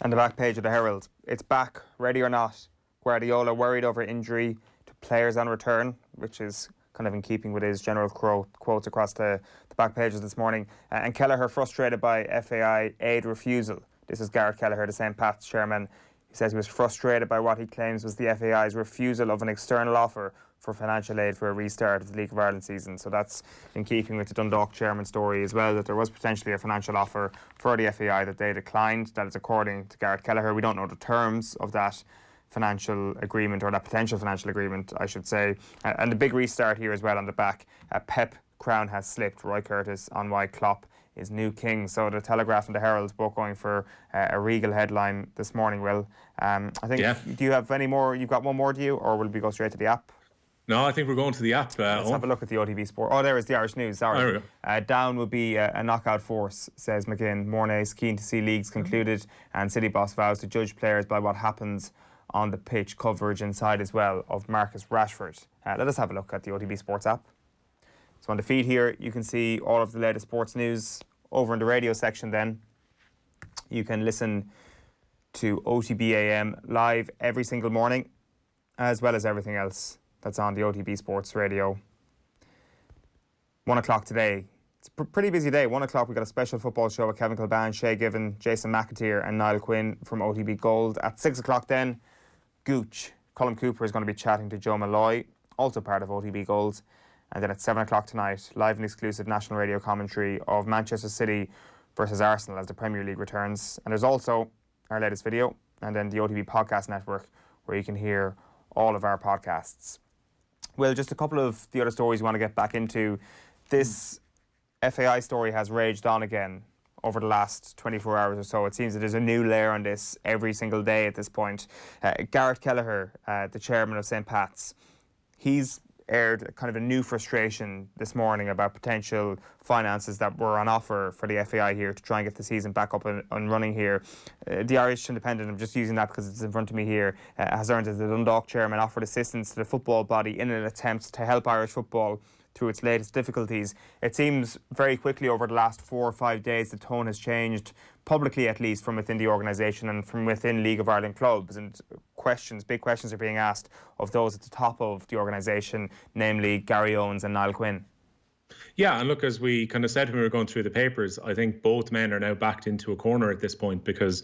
And the back page of the Herald. It's back, ready or not. Guardiola worried over injury to players on return, which is kind of in keeping with his general quotes across the back pages this morning. And Kelleher frustrated by FAI aid refusal. This is Gareth Kelleher, the St. Pat's chairman. He says he was frustrated by what he claims was the FAI's refusal of an external offer for financial aid for a restart of the League of Ireland season. So that's in keeping with the Dundalk chairman story as well, that there was potentially a financial offer for the FAI that they declined. That is according to Gareth Kelleher. We don't know the terms of that financial agreement, or that potential financial agreement, I should say. And the big restart here as well on the back. Pep crown has slipped. Roy Curtis on why Klopp is new king. So the Telegraph and the Herald both going for a regal headline this morning, Will. I think, Do you have any more? You've got one more, do you? Or will we go straight to the app? No, I think we're going to the app. Let's have a look at the OTB Sport. Oh, there is the Irish News. Sorry. There we go. Down will be a knockout force, says McGinn. Mornay's keen to see leagues concluded, and City boss vows to judge players by what happens on the pitch. Coverage inside as well of Marcus Rashford. Let us have a look at the OTB Sports app. So on the feed here, you can see all of the latest sports news. Over in the radio section then, you can listen to OTB AM live every single morning, as well as everything else that's on the OTB Sports Radio. 1 o'clock today. It's a pretty busy day. 1 o'clock, we've got a special football show with Kevin Kilban, Shay Given, Jason McAteer and Niall Quinn from OTB Gold. At 6 o'clock then, Gooch. Colm Cooper is going to be chatting to Joe Malloy, also part of OTB Gold. And then at 7 o'clock tonight, live and exclusive national radio commentary of Manchester City versus Arsenal as the Premier League returns. And there's also our latest video, and then the OTB Podcast Network, where you can hear all of our podcasts. Well, just a couple of the other stories we want to get back into. This FAI story has raged on again over the last 24 hours or so. It seems that there's a new layer on this every single day at this point. Garrett Kelleher, the chairman of St. Pat's, he's aired kind of a new frustration this morning about potential finances that were on offer for the FAI here to try and get the season back up and running here. The Irish Independent, I'm just using that because it's in front of me here, has learned that the Dundalk chairman offered assistance to the football body in an attempt to help Irish football through its latest difficulties. It seems very quickly over the last 4 or 5 days the tone has changed, publicly at least, from within the organisation and from within League of Ireland clubs, and big questions are being asked of those at the top of the organisation, namely Gary Owens and Niall Quinn. Yeah, and look, as we kind of said when we were going through the papers, I think both men are now backed into a corner at this point because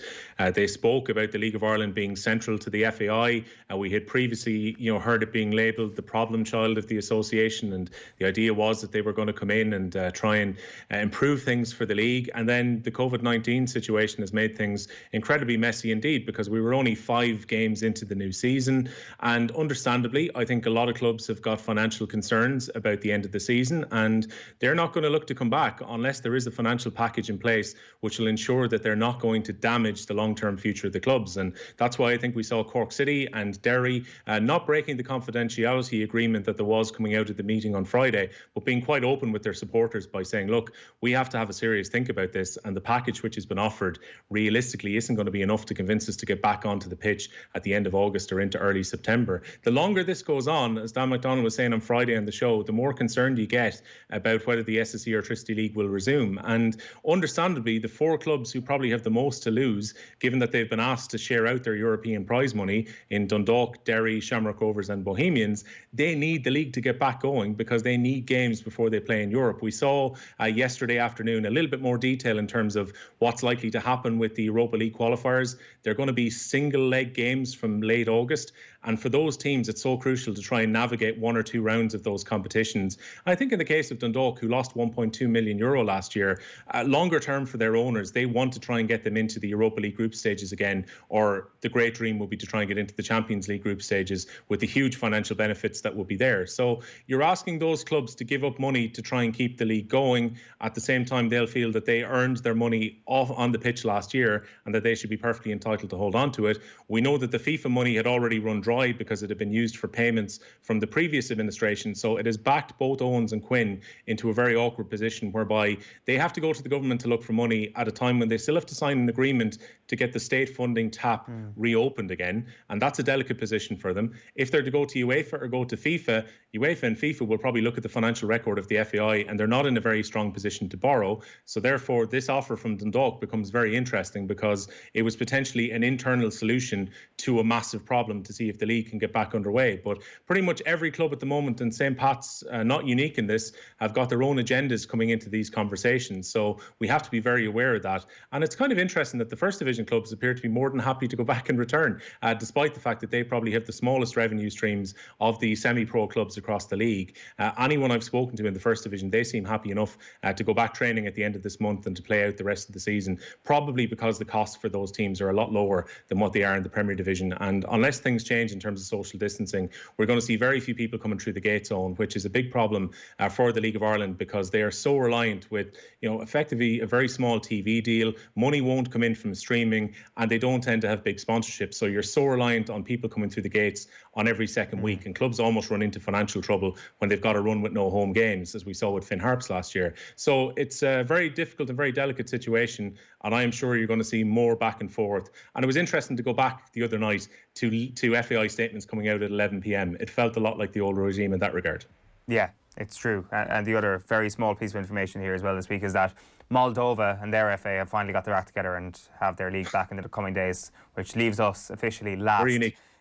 they spoke about the League of Ireland being central to the FAI. We had previously, heard it being labelled the problem child of the association, and the idea was that they were going to come in and try and improve things for the league. And then the COVID-19 situation has made things incredibly messy indeed, because we were only 5 games into the new season, and understandably, I think a lot of clubs have got financial concerns about the end of the season, and they're not going to look to come back unless there is a financial package in place which will ensure that they're not going to damage the long-term future of the clubs. And that's why I think we saw Cork City and Derry not breaking the confidentiality agreement that there was coming out of the meeting on Friday, but being quite open with their supporters by saying, look, we have to have a serious think about this, and the package which has been offered realistically isn't going to be enough to convince us to get back onto the pitch at the end of August or into early September. The longer this goes on, as Dan Mcdonnell was saying on Friday on the show, the more concerned you get about whether the SSE or Tricity League will resume. And understandably, the 4 clubs who probably have the most to lose, given that they've been asked to share out their European prize money in Dundalk, Derry, Shamrock Rovers and Bohemians, they need the league to get back going because they need games before they play in Europe. We saw yesterday afternoon a little bit more detail in terms of what's likely to happen with the Europa League qualifiers. They're going to be single leg games from late August. And for those teams, it's so crucial to try and navigate 1 or 2 rounds of those competitions. I think in the case of Dundalk, who lost €1.2 million last year, longer term for their owners, they want to try and get them into the Europa League group stages again, or the great dream will be to try and get into the Champions League group stages with the huge financial benefits that will be there. So you're asking those clubs to give up money to try and keep the league going. At the same time, they'll feel that they earned their money off on the pitch last year and that they should be perfectly entitled to hold on to it. We know that the FIFA money had already run dry because it had been used for payments from the previous administration. So it has backed both Owens and Quinn into a very awkward position whereby they have to go to the government to look for money at a time when they still have to sign an agreement to get the state funding tap reopened again. And that's a delicate position for them. If they're to go to UEFA or go to FIFA, UEFA and FIFA will probably look at the financial record of the FAI and they're not in a very strong position to borrow. So therefore, this offer from Dundalk becomes very interesting because it was potentially an internal solution to a massive problem to see if the league can get back underway. But pretty much every club at the moment, and St. Pat's not unique in this, have got their own agendas coming into these conversations. So we have to be very aware of that. And it's kind of interesting that the First Division clubs appear to be more than happy to go back and return, despite the fact that they probably have the smallest revenue streams of the semi-pro clubs across the league. Anyone I've spoken to in the First Division, they seem happy enough to go back training at the end of this month and to play out the rest of the season, probably because the costs for those teams are a lot lower than what they are in the Premier Division. And unless things change in terms of social distancing, we're going to see very few people coming through the gate zone, which is a big problem for the League of Ireland because they are so reliant with, effectively a very small TV deal. Money won't come in from streaming and they don't tend to have big sponsorships. So you're so reliant on people coming through the gates on every second week, and clubs almost run into financial trouble when they've got to run with no home games, as we saw with Finn Harps last year. So it's a very difficult and very delicate situation, and I am sure you're going to see more back and forth. And it was interesting to go back the other night to FAI statements coming out at 11 p.m. It felt a lot like the old regime in that regard. Yeah, it's true. And the other very small piece of information here as well this week is that Moldova and their FA have finally got their act together and have their league back in the coming days, which leaves us officially last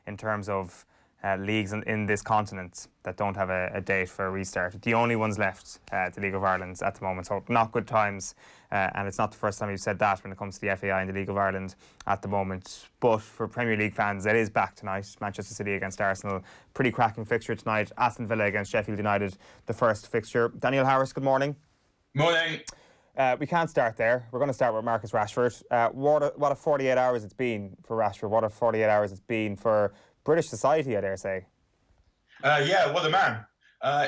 in terms of leagues in this continent that don't have a date for a restart. The only ones left, the League of Ireland at the moment, so not good times, and it's not the first time you've said that when it comes to the FAI and the League of Ireland at the moment. But for Premier League fans, it is back tonight. Manchester City against Arsenal, pretty cracking fixture tonight. Aston Villa against Sheffield United, the first fixture. Daniel Harris, good morning. Morning. We can't start there. We're going to start with Marcus Rashford. What a 48 hours it's been for Rashford. What a 48 hours it's been for British society, I dare say. Yeah, what a man.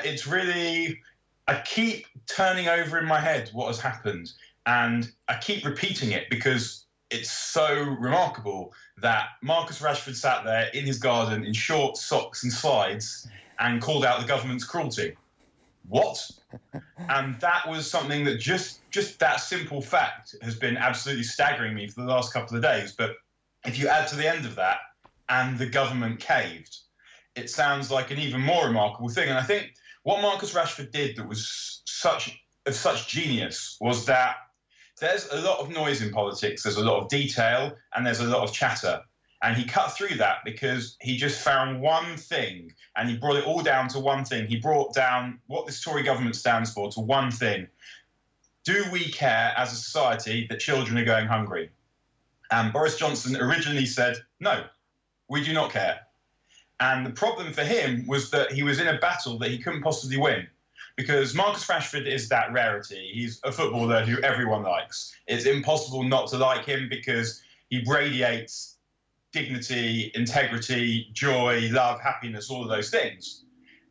It's really... I keep turning over in my head what has happened, and I keep repeating it because it's so remarkable that Marcus Rashford sat there in his garden in shorts, socks and slides and called out the government's cruelty. What? And that was something that just that simple fact has been absolutely staggering me for the last couple of days. But if you add to the end of that, and the government caved, it sounds like an even more remarkable thing. And I think what Marcus Rashford did that was such genius was that there's a lot of noise in politics, there's a lot of detail, and there's a lot of chatter. And he cut through that because he just found one thing, and he brought it all down to one thing. He brought down what this Tory government stands for to one thing. Do we care as a society that children are going hungry? And Boris Johnson originally said, no, we do not care. And the problem for him was that he was in a battle that he couldn't possibly win, because Marcus Rashford is that rarity. He's a footballer who everyone likes. It's impossible not to like him because he radiates dignity, integrity, joy, love, happiness, all of those things.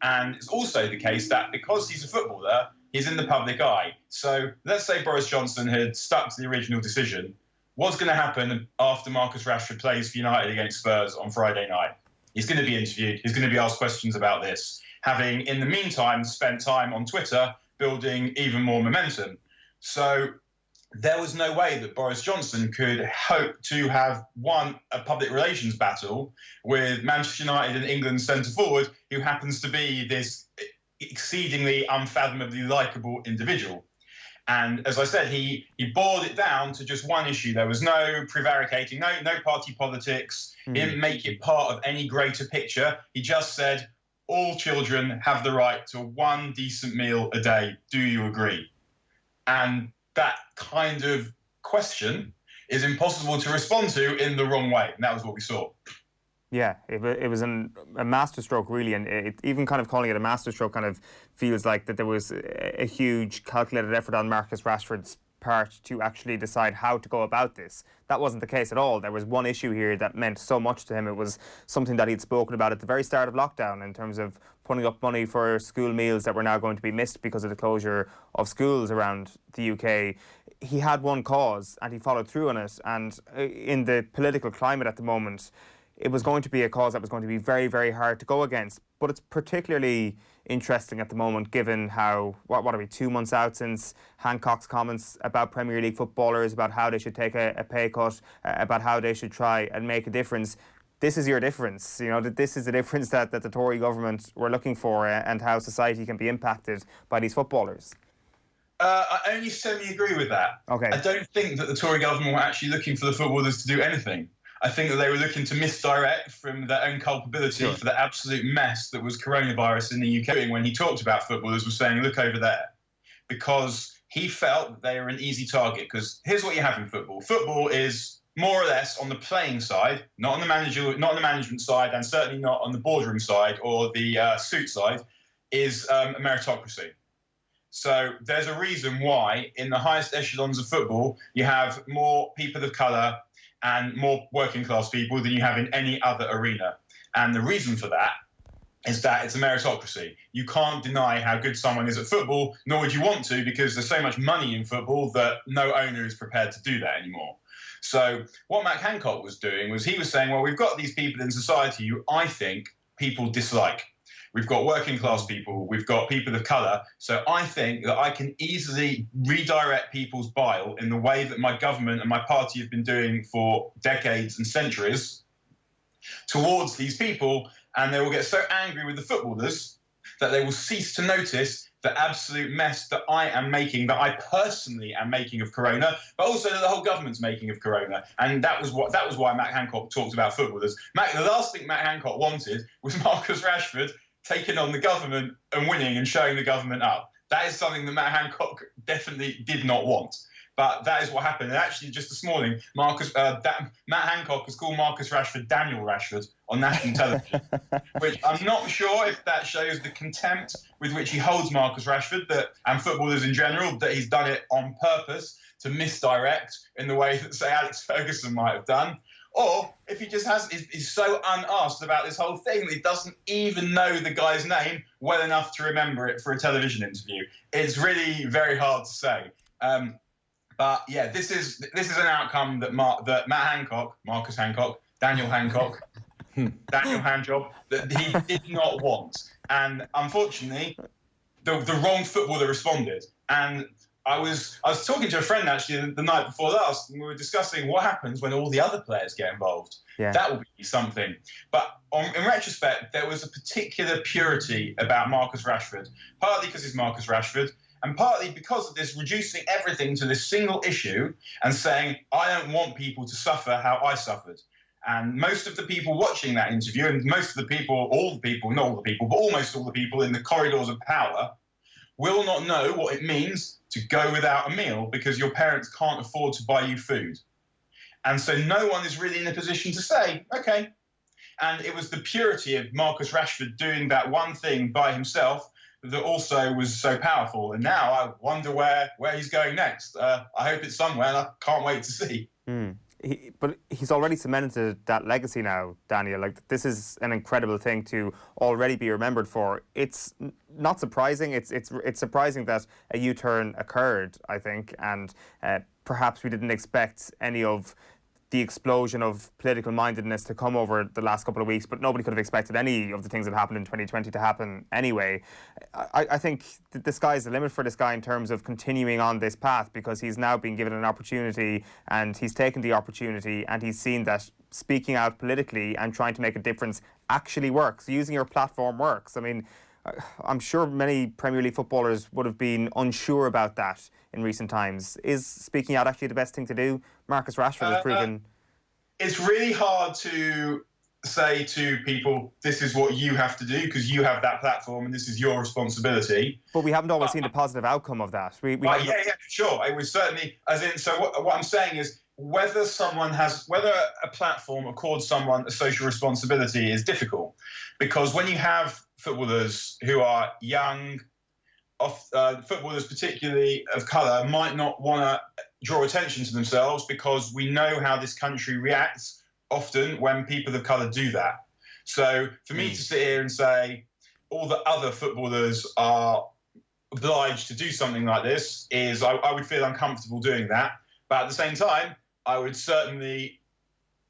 And it's also the case that because he's a footballer, he's in the public eye. So let's say Boris Johnson had stuck to the original decision. What's going to happen after Marcus Rashford plays for United against Spurs on Friday night? He's going to be interviewed. He's going to be asked questions about this, having in the meantime spent time on Twitter building even more momentum. So there was no way that Boris Johnson could hope to have won a public relations battle with Manchester United and England's centre-forward, who happens to be this exceedingly unfathomably likeable individual. And as I said, he boiled it down to just one issue. There was no prevaricating, no party politics. He didn't make it part of any greater picture. He just said, all children have the right to one decent meal a day. Do you agree? And that kind of question is impossible to respond to in the wrong way. And that was what we saw. Yeah, it was a masterstroke, really, and it, even kind of calling it a masterstroke kind of feels like that there was a huge calculated effort on Marcus Rashford's part to actually decide how to go about this. That wasn't the case at all. There was one issue here that meant so much to him. It was something that he'd spoken about at the very start of lockdown in terms of putting up money for school meals that were now going to be missed because of the closure of schools around the UK. He had one cause and he followed through on it. And in the political climate at the moment, it was going to be a cause that was going to be very, very hard to go against. But it's particularly interesting at the moment, given how, what are we, 2 months out since Hancock's comments about Premier League footballers, about how they should take a pay cut, about how they should try and make a difference. This is your difference. You know, this is the difference that the Tory government were looking for, and how society can be impacted by these footballers. I only semi-agree with that. Okay. I don't think that the Tory government were actually looking for the footballers to do anything. I think that they were looking to misdirect from their own culpability for the absolute mess that was coronavirus in the UK. When he talked about footballers, was saying, look over there, because he felt that they were an easy target. Because here's what you have in football. Football is more or less on the playing side, not on the management side, and certainly not on the boardroom side or the suit side, is a meritocracy. So there's a reason why in the highest echelons of football, you have more people of colour and more working class people than you have in any other arena. And the reason for that is that it's a meritocracy. You can't deny how good someone is at football, nor would you want to, because there's so much money in football that no owner is prepared to do that anymore. So what Matt Hancock was doing was he was saying, well, we've got these people in society who I think people dislike. We've got working class people, we've got people of colour. So I think that I can easily redirect people's bile in the way that my government and my party have been doing for decades and centuries towards these people, and they will get so angry with the footballers that they will cease to notice the absolute mess that I am making, that I personally am making of Corona, but also that the whole government's making of Corona. And that was why Matt Hancock talked about footballers. The last thing Matt Hancock wanted was Marcus Rashford taking on the government and winning and showing the government up. That is something that Matt Hancock definitely did not want. But that is what happened. And actually, just this morning, Matt Hancock has called Marcus Rashford Daniel Rashford on national television, which I'm not sure if that shows the contempt with which he holds Marcus Rashford and footballers in general, that he's done it on purpose to misdirect in the way that, say, Alex Ferguson might have done, or if he just is so unasked about this whole thing that he doesn't even know the guy's name well enough to remember it for a television interview. It's really very hard to say. But yeah, this is an outcome that Marcus Hancock, Daniel Hancock, Daniel Handjob, that he did not want. And unfortunately, the wrong footballer responded. And I was talking to a friend actually the night before last, and we were discussing what happens when all the other players get involved. Yeah. That will be something. But in retrospect, there was a particular purity about Marcus Rashford, partly because he's Marcus Rashford, and partly because of this reducing everything to this single issue and saying, I don't want people to suffer how I suffered. And most of the people watching that interview, and most of the people, all the people, not all the people, but almost all the people in the corridors of power, will not know what it means to go without a meal because your parents can't afford to buy you food. And so no one is really in a position to say, okay. And it was the purity of Marcus Rashford doing that one thing by himself that also was so powerful. And now I wonder where he's going next. I hope it's somewhere, and I can't wait to see. But he's already cemented that legacy now, Daniel. Like, this is an incredible thing to already be remembered for. It's not surprising. It's surprising that a U-turn occurred, I think, and perhaps we didn't expect any of the explosion of political mindedness to come over the last couple of weeks, but nobody could have expected any of the things that happened in 2020 to happen anyway. I think the sky's the limit for this guy in terms of continuing on this path, because he's now been given an opportunity and he's taken the opportunity and he's seen that speaking out politically and trying to make a difference actually works. Using your platform works. I mean, I'm sure many Premier League footballers would have been unsure about that in recent times. Is speaking out actually the best thing to do? Marcus Rashford has proven... It's really hard to say to people, this is what you have to do because you have that platform and this is your responsibility. But we haven't always seen the positive outcome of that. Yeah, sure. It was certainly, so what I'm saying is, whether a platform accords someone a social responsibility is difficult, because when you have footballers who are young, footballers particularly of colour, might not want to draw attention to themselves, because we know how this country reacts often when people of colour do that. So for me to sit here and say all the other footballers are obliged to do something like this is, I would feel uncomfortable doing that. But at the same time, I would certainly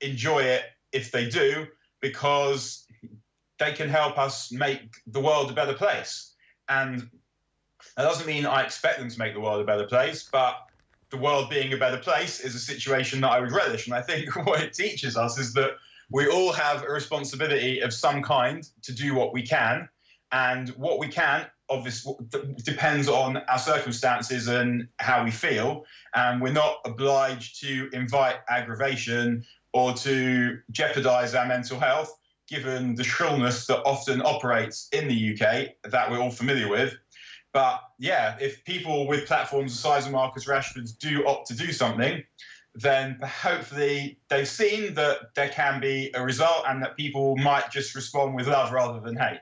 enjoy it if they do, because they can help us make the world a better place. And that doesn't mean I expect them to make the world a better place, but the world being a better place is a situation that I would relish. And I think what it teaches us is that we all have a responsibility of some kind to do what we can. And what we can, obviously, depends on our circumstances and how we feel. And we're not obliged to invite aggravation or to jeopardise our mental health, given the shrillness that often operates in the UK that we're all familiar with. But yeah, if people with platforms the size of Marcus Rashford's do opt to do something, then hopefully they've seen that there can be a result and that people might just respond with love rather than hate.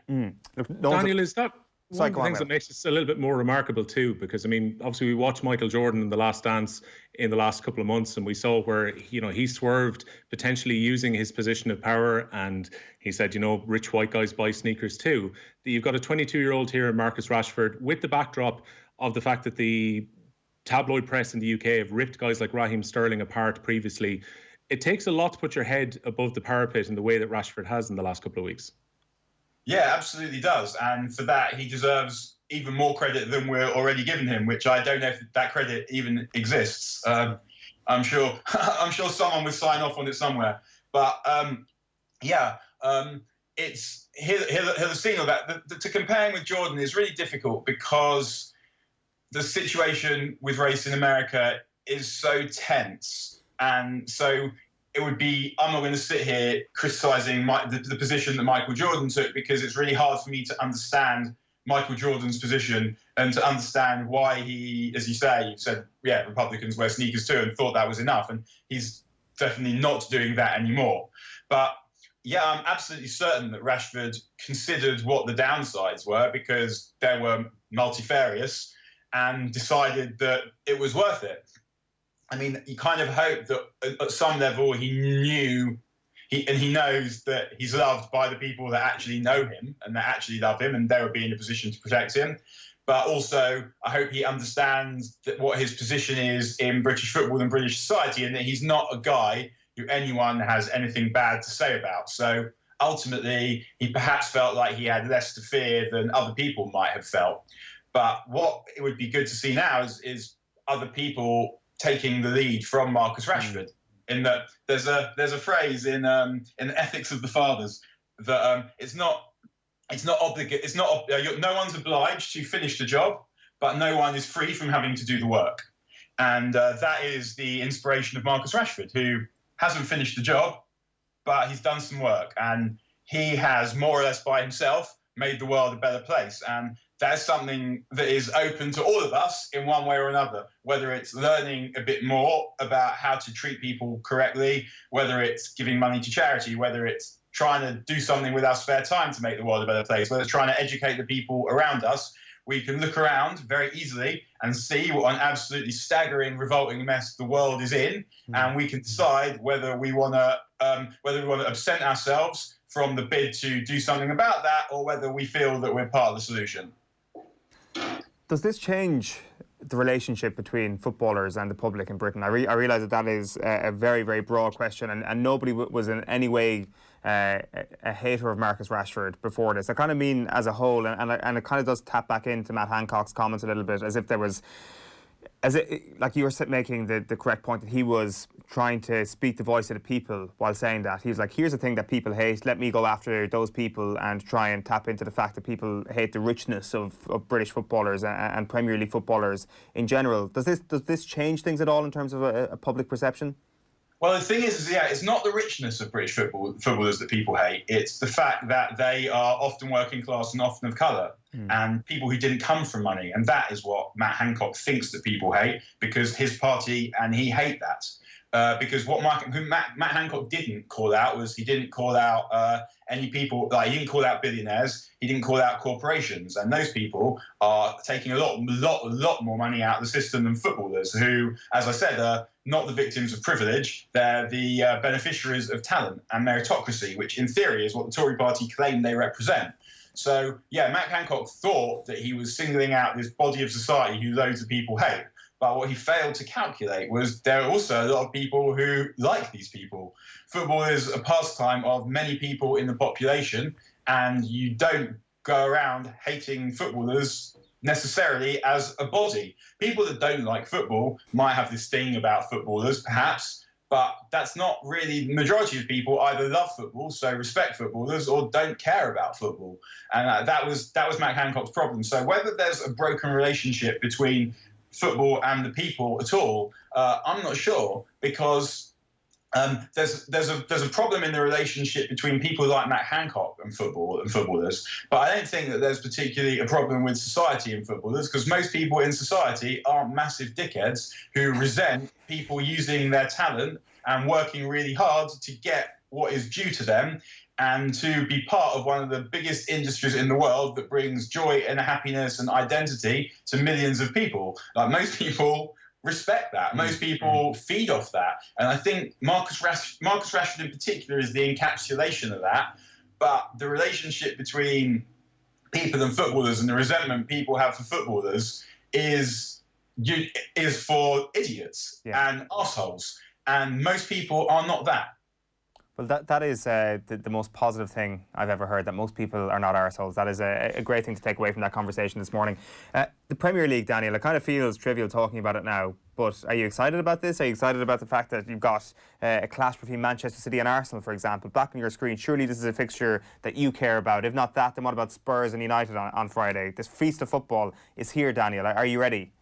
Daniel, is that one of the things that makes this a little bit more remarkable too? Because, I mean, obviously we watched Michael Jordan in The Last Dance in the last couple of months, and we saw where, he swerved, potentially using his position of power, and he said, rich white guys buy sneakers too. You've got a 22-year-old here, Marcus Rashford, with the backdrop of the fact that the tabloid press in the UK have ripped guys like Raheem Sterling apart previously. It takes a lot to put your head above the parapet in the way that Rashford has in the last couple of weeks. Yeah, absolutely does. And for that, he deserves even more credit than we're already giving him, which I don't know if that credit even exists. I'm sure I'm sure someone would sign off on it somewhere. But it's here's the scene of that. To compare him with Jordan is really difficult because the situation with race in America is so tense, and so it would be, I'm not going to sit here criticising the position that Michael Jordan took, because it's really hard for me to understand Michael Jordan's position and to understand why he, as you say, said, yeah, Republicans wear sneakers too, and thought that was enough. And he's definitely not doing that anymore. But yeah, I'm absolutely certain that Rashford considered what the downsides were, because they were multifarious, and decided that it was worth it. I mean, you kind of hope that at some level he knows that he's loved by the people that actually know him and that actually love him, and they would be in a position to protect him. But also, I hope he understands that what his position is in British football and British society, and that he's not a guy who anyone has anything bad to say about. So ultimately, he perhaps felt like he had less to fear than other people might have felt. But what it would be good to see now is other people taking the lead from Marcus Rashford. In that there's a phrase in the Ethics of the Fathers that no one's obliged to finish the job, but no one is free from having to do the work. And that is the inspiration of Marcus Rashford, who hasn't finished the job, but he's done some work, and he has more or less by himself made the world a better place. And that's something that is open to all of us in one way or another, whether it's learning a bit more about how to treat people correctly, whether it's giving money to charity, whether it's trying to do something with our spare time to make the world a better place, whether it's trying to educate the people around us. We can look around very easily and see what an absolutely staggering, revolting mess the world is in, and we can decide whether we want to absent ourselves from the bid to do something about that, or whether we feel that we're part of the solution. Does this change the relationship between footballers and the public in Britain? I realise that is a very, very broad question, and nobody was in any way a hater of Marcus Rashford before this. I kind of mean as a whole, and it kind of does tap back into Matt Hancock's comments a little bit, as if there was, like you were making the correct point, that he was trying to speak the voice of the people while saying that. He was like, here's the thing that people hate, let me go after those people and try and tap into the fact that people hate the richness of British footballers and Premier League footballers in general. Does this change things at all in terms of a public perception? Well, the thing is, it's not the richness of British footballers that people hate. It's the fact that they are often working class and often of colour, and people who didn't come from money. And that is what Matt Hancock thinks that people hate, because his party and he hate that. Because what Matt Hancock didn't call out was, he didn't call out any people, like he didn't call out billionaires, he didn't call out corporations, and those people are taking a lot more money out of the system than footballers, who, as I said, are not the victims of privilege, they're the beneficiaries of talent and meritocracy, which in theory is what the Tory party claim they represent. So yeah, Matt Hancock thought that he was singling out this body of society who loads of people hate. But what he failed to calculate was there are also a lot of people who like these people. Football is a pastime of many people in the population, and you don't go around hating footballers necessarily as a body. People that don't like football might have this thing about footballers, perhaps, but that's not really the majority of people. Either love football, so respect footballers, or don't care about football. And that was Matt Hancock's problem. So whether there's a broken relationship between football and the people at all, I'm not sure, because there's a problem in the relationship between people like Matt Hancock and football and footballers, but I don't think that there's particularly a problem with society and footballers, because most people in society aren't massive dickheads who resent people using their talent and working really hard to get what is due to them, and to be part of one of the biggest industries in the world that brings joy and happiness and identity to millions of people. Like, most people respect that. Most people feed off that. And I think Marcus Rashford in particular is the encapsulation of that. But the relationship between people and footballers, and the resentment people have for footballers, is for idiots and arseholes. And most people are not that. Well, that is the most positive thing I've ever heard, that most people are not arseholes. That is a great thing to take away from that conversation this morning. The Premier League, Daniel, it kind of feels trivial talking about it now, but are you excited about this? Are you excited about the fact that you've got a clash between Manchester City and Arsenal, for example, back on your screen? Surely this is a fixture that you care about. If not that, then what about Spurs and United on Friday? This feast of football is here, Daniel. Are you ready?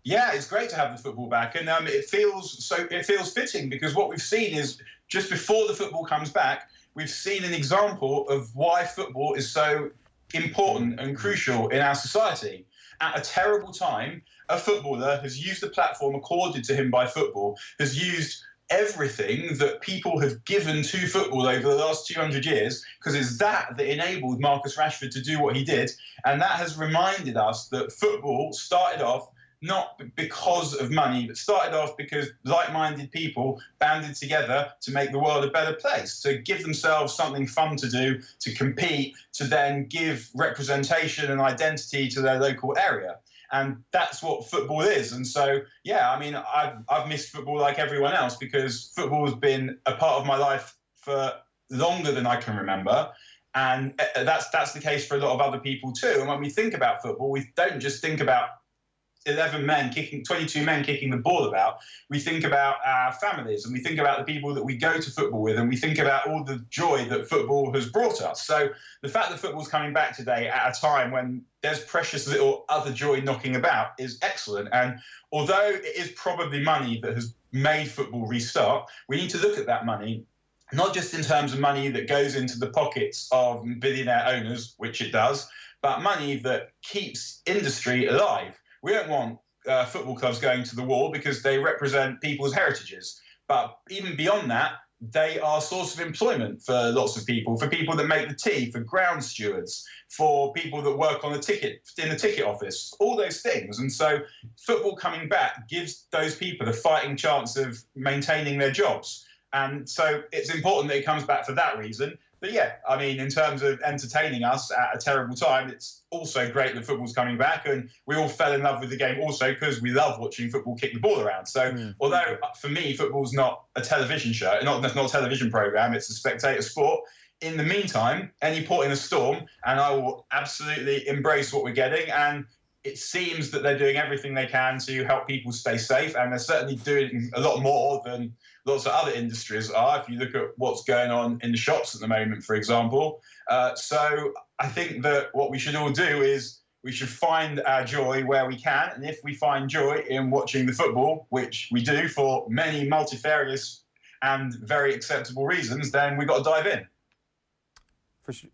Yeah, it's great to have the football back, and it feels fitting, because what we've seen is, just before the football comes back, we've seen an example of why football is so important and crucial in our society. At a terrible time, a footballer has used the platform accorded to him by football, has used everything that people have given to football over the last 200 years, because it's that enabled Marcus Rashford to do what he did, and that has reminded us that football started off not because of money, but started off because like-minded people banded together to make the world a better place, to give themselves something fun to do, to compete, to then give representation and identity to their local area. And that's what football is. And so, yeah, I mean, I've missed football like everyone else, because football has been a part of my life for longer than I can remember. And that's the case for a lot of other people too. And when we think about football, we don't just think about 22 men kicking the ball about. We think about our families, and we think about the people that we go to football with, and we think about all the joy that football has brought us. So the fact that football's coming back today at a time when there's precious little other joy knocking about is excellent. And although it is probably money that has made football restart, we need to look at that money not just in terms of money that goes into the pockets of billionaire owners, which it does, but money that keeps industry alive. We don't want football clubs going to the wall, because they represent people's heritages. But even beyond that, they are a source of employment for lots of people, for people that make the tea, for ground stewards, for people that work on in the ticket office, all those things. And so football coming back gives those people a fighting chance of maintaining their jobs. And so it's important that it comes back for that reason. But yeah, I mean, in terms of entertaining us at a terrible time, it's also great that football's coming back, and we all fell in love with the game also because we love watching football kick the ball around. So although for me, football's not a television show, not a television programme, it's a spectator sport. In the meantime, any port in a storm, and I will absolutely embrace what we're getting. And it seems that they're doing everything they can to help people stay safe, and they're certainly doing a lot more than lots of other industries are, if you look at what's going on in the shops at the moment, for example. So I think that what we should all do is we should find our joy where we can, and if we find joy in watching the football, which we do for many multifarious and very acceptable reasons, then we've got to dive in.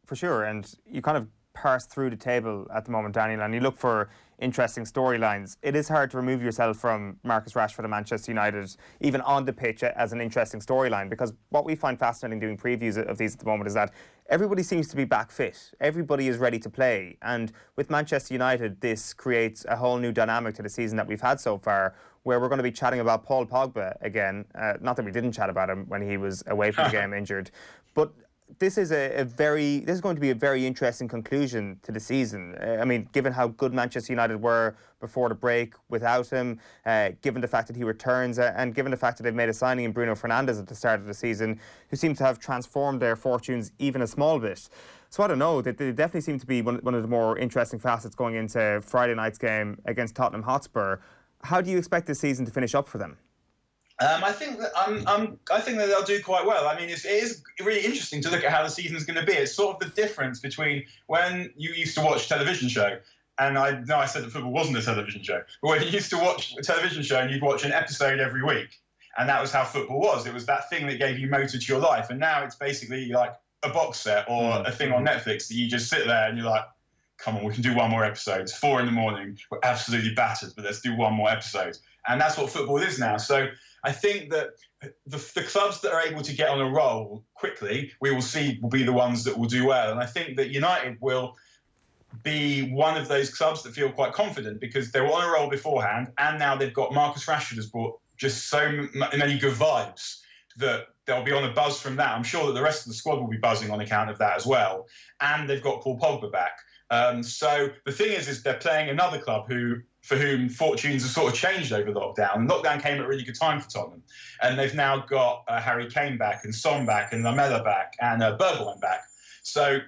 For sure, and you kind of parse through the table at the moment, Daniel, and you look for interesting storylines. It is hard to remove yourself from Marcus Rashford and Manchester United, even on the pitch, as an interesting storyline, because what we find fascinating doing previews of these at the moment is that everybody seems to be back fit. Everybody is ready to play. And with Manchester United, this creates a whole new dynamic to the season that we've had so far, where we're going to be chatting about Paul Pogba again. Not that we didn't chat about him when he was away from the game injured, but this is going to be a very interesting conclusion to the season. I mean, given how good Manchester United were before the break without him, given the fact that he returns, and given the fact that they've made a signing in Bruno Fernandes at the start of the season, who seems to have transformed their fortunes even a small bit. So I don't know, they definitely seem to be one of the more interesting facets going into Friday night's game against Tottenham Hotspur. How do you expect this season to finish up for them? I think that they'll do quite well. I mean, it is really interesting to look at how the season's going to be. It's sort of the difference between when you used to watch a television show, and I know I said that football wasn't a television show, but when you used to watch a television show and you'd watch an episode every week, and that was how football was. It was that thing that gave you motor to your life, and now it's basically like a box set or a thing on Netflix that you just sit there and you're like, come on, we can do one more episode. It's 4 a.m. We're absolutely battered, but let's do one more episode. And that's what football is now. So I think that the clubs that are able to get on a roll quickly, we will see, will be the ones that will do well. And I think that United will be one of those clubs that feel quite confident, because they were on a roll beforehand, and now they've got Marcus Rashford has brought just so many good vibes that they'll be on a buzz from that. I'm sure that the rest of the squad will be buzzing on account of that as well. And they've got Paul Pogba back. So the thing is they're playing another club who for whom fortunes have sort of changed over lockdown. And lockdown came at a really good time for Tottenham. And they've now got Harry Kane back and Son back and Lamela back and Bergwijn back. So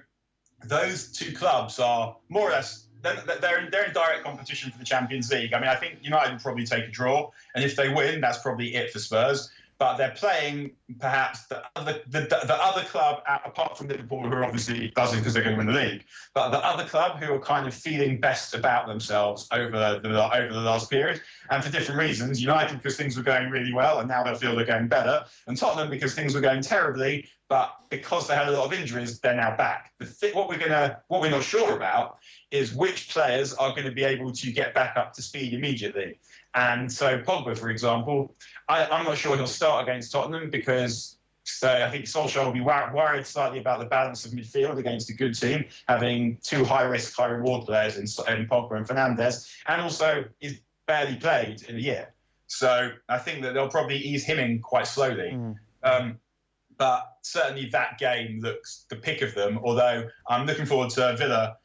those two clubs are more or less, they're in direct competition for the Champions League. I mean, I think United will probably take a draw. And if they win, that's probably it for Spurs. But they're playing perhaps the other club, apart from Liverpool, who are obviously buzzing because they're going to win the league, but the other club who are kind of feeling best about themselves over the last period, and for different reasons. United because things were going really well, and now they feel they're going better, and Tottenham because things were going terribly, but because they had a lot of injuries, they're now back. What we're not sure about is which players are going to be able to get back up to speed immediately. And so Pogba, for example, I'm not sure he'll start against Tottenham because I think Solskjaer will be worried slightly about the balance of midfield against a good team, having two high-risk, high-reward players in Pogba and Fernandes, and also he's barely played in a year. So I think that they'll probably ease him in quite slowly. But certainly that game looks the pick of them, although I'm looking forward to Villa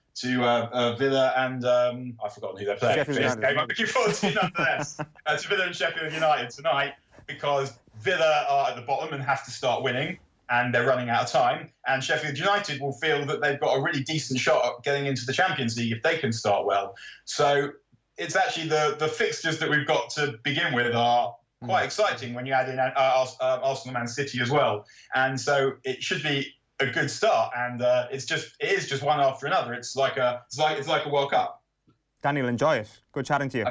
and I've forgotten who they're playing. I'm looking forward to nonetheless to Villa and Sheffield United tonight, because Villa are at the bottom and have to start winning, and they're running out of time. And Sheffield United will feel that they've got a really decent shot at getting into the Champions League if they can start well. So it's actually the fixtures that we've got to begin with are quite exciting when you add in Arsenal, Man City as well. And so it should be a good start, and it is just one after another. It's like a World Cup. Daniel, enjoy it. Good chatting to you.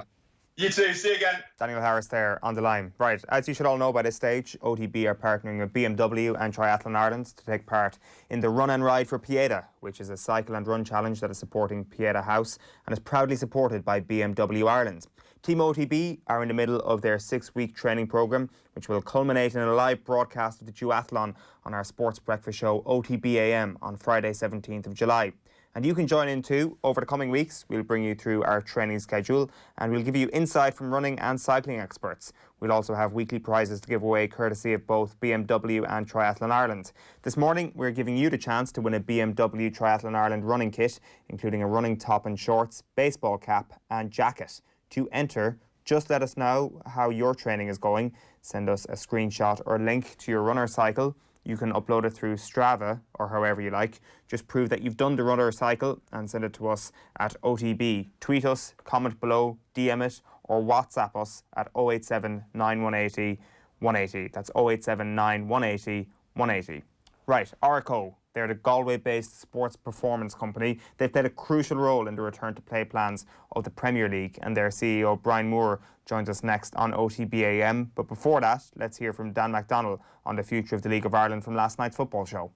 You too. See you again. Daniel Harris there on the line. Right, as you should all know by this stage, OTB are partnering with BMW and Triathlon Ireland to take part in the Run and Ride for Pieta, which is a cycle and run challenge that is supporting Pieta House and is proudly supported by BMW Ireland. Team OTB are in the middle of their 6-week training programme, which will culminate in a live broadcast of the duathlon on our sports breakfast show OTB AM on Friday 17th of July. And you can join in too. Over the coming weeks, we'll bring you through our training schedule and we'll give you insight from running and cycling experts. We'll also have weekly prizes to give away courtesy of both BMW and Triathlon Ireland. This morning, we're giving you the chance to win a BMW Triathlon Ireland running kit, including a running top and shorts, baseball cap and jacket. To enter, just let us know how your training is going. Send us a screenshot or link to your run or cycle. You can upload it through Strava or however you like. Just prove that you've done the run or cycle and send it to us at OTB. Tweet us, comment below, DM it or WhatsApp us at 087 9180 180. That's 087 9180 180. Right, Oracle. They're the Galway-based sports performance company. They've played a crucial role in the return-to-play plans of the Premier League, and their CEO, Brian Moore, joins us next on OTB AM. But before that, let's hear from Dan Mcdonnell on the future of the League of Ireland from last night's football show.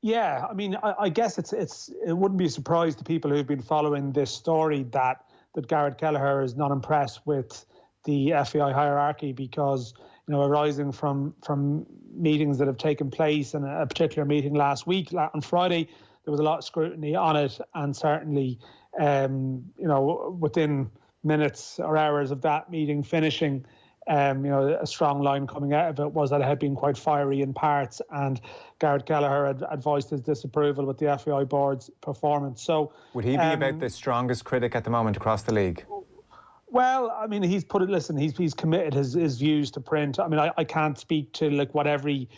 Yeah, I mean, I guess it wouldn't be a surprise to people who've been following this story that Garrett Kelleher is not impressed with the FAI hierarchy, because arising from meetings that have taken place, and a particular meeting last week on Friday, there was a lot of scrutiny on it, and certainly, within minutes or hours of that meeting finishing, a strong line coming out of it was that it had been quite fiery in parts, and Garrett Kelleher had voiced his disapproval with the FAI board's performance. So, would he be about the strongest critic at the moment across the league? Well, I mean, he's committed his views to print. I mean, I can't speak to what every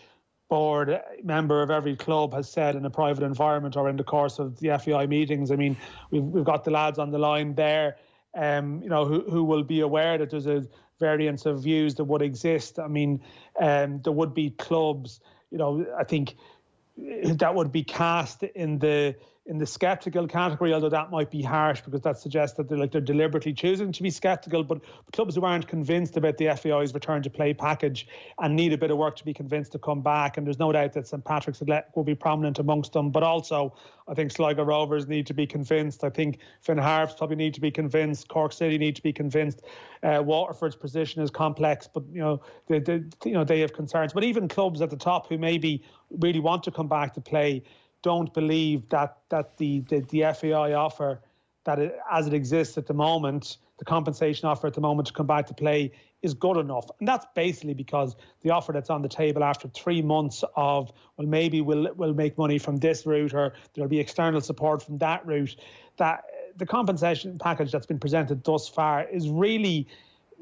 board member of every club has said in a private environment or in the course of the FAI meetings. I mean, we've got the lads on the line there, who will be aware that there's a variance of views that would exist. I mean, there would be clubs, I think that would be cast in the sceptical category, although that might be harsh because that suggests that they're deliberately choosing to be sceptical. But clubs who aren't convinced about the FAI's return to play package and need a bit of work to be convinced to come back, and there's no doubt that St Patrick's will be prominent amongst them. But also, I think Sligo Rovers need to be convinced. I think Finn Harps probably need to be convinced. Cork City need to be convinced. Waterford's position is complex, but they have concerns. But even clubs at the top who maybe really want to come back to play don't believe that the FAI offer as it exists at the moment, the compensation offer at the moment to come back to play, is good enough. And that's basically because the offer that's on the table after 3 months of, well, maybe we'll make money from this route, or there'll be external support from that route, that the compensation package that's been presented thus far is really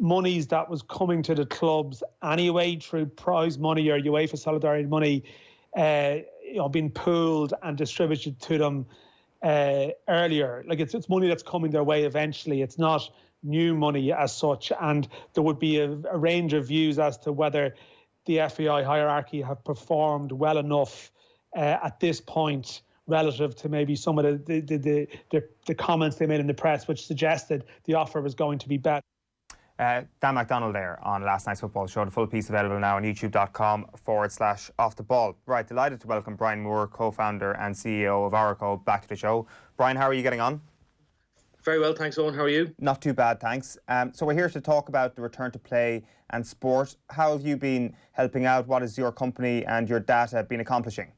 monies that was coming to the clubs anyway through prize money or UEFA solidarity money, being pooled and distributed to them earlier. Like it's money that's coming their way eventually. It's not new money as such, and there would be a range of views as to whether the FAI hierarchy have performed well enough at this point relative to maybe some of the comments they made in the press, which suggested the offer was going to be better. Dan Mcdonnell there on last night's football show. The full piece available now on youtube.com/offtheball. Right, delighted to welcome Brian Moore, co-founder and CEO of Oracle, back to the show. Brian, how are you getting on? Very well, thanks, Owen. How are you? Not too bad, thanks. So we're here to talk about the return to play and sport. How have you been helping out? What has your company and your data been accomplishing?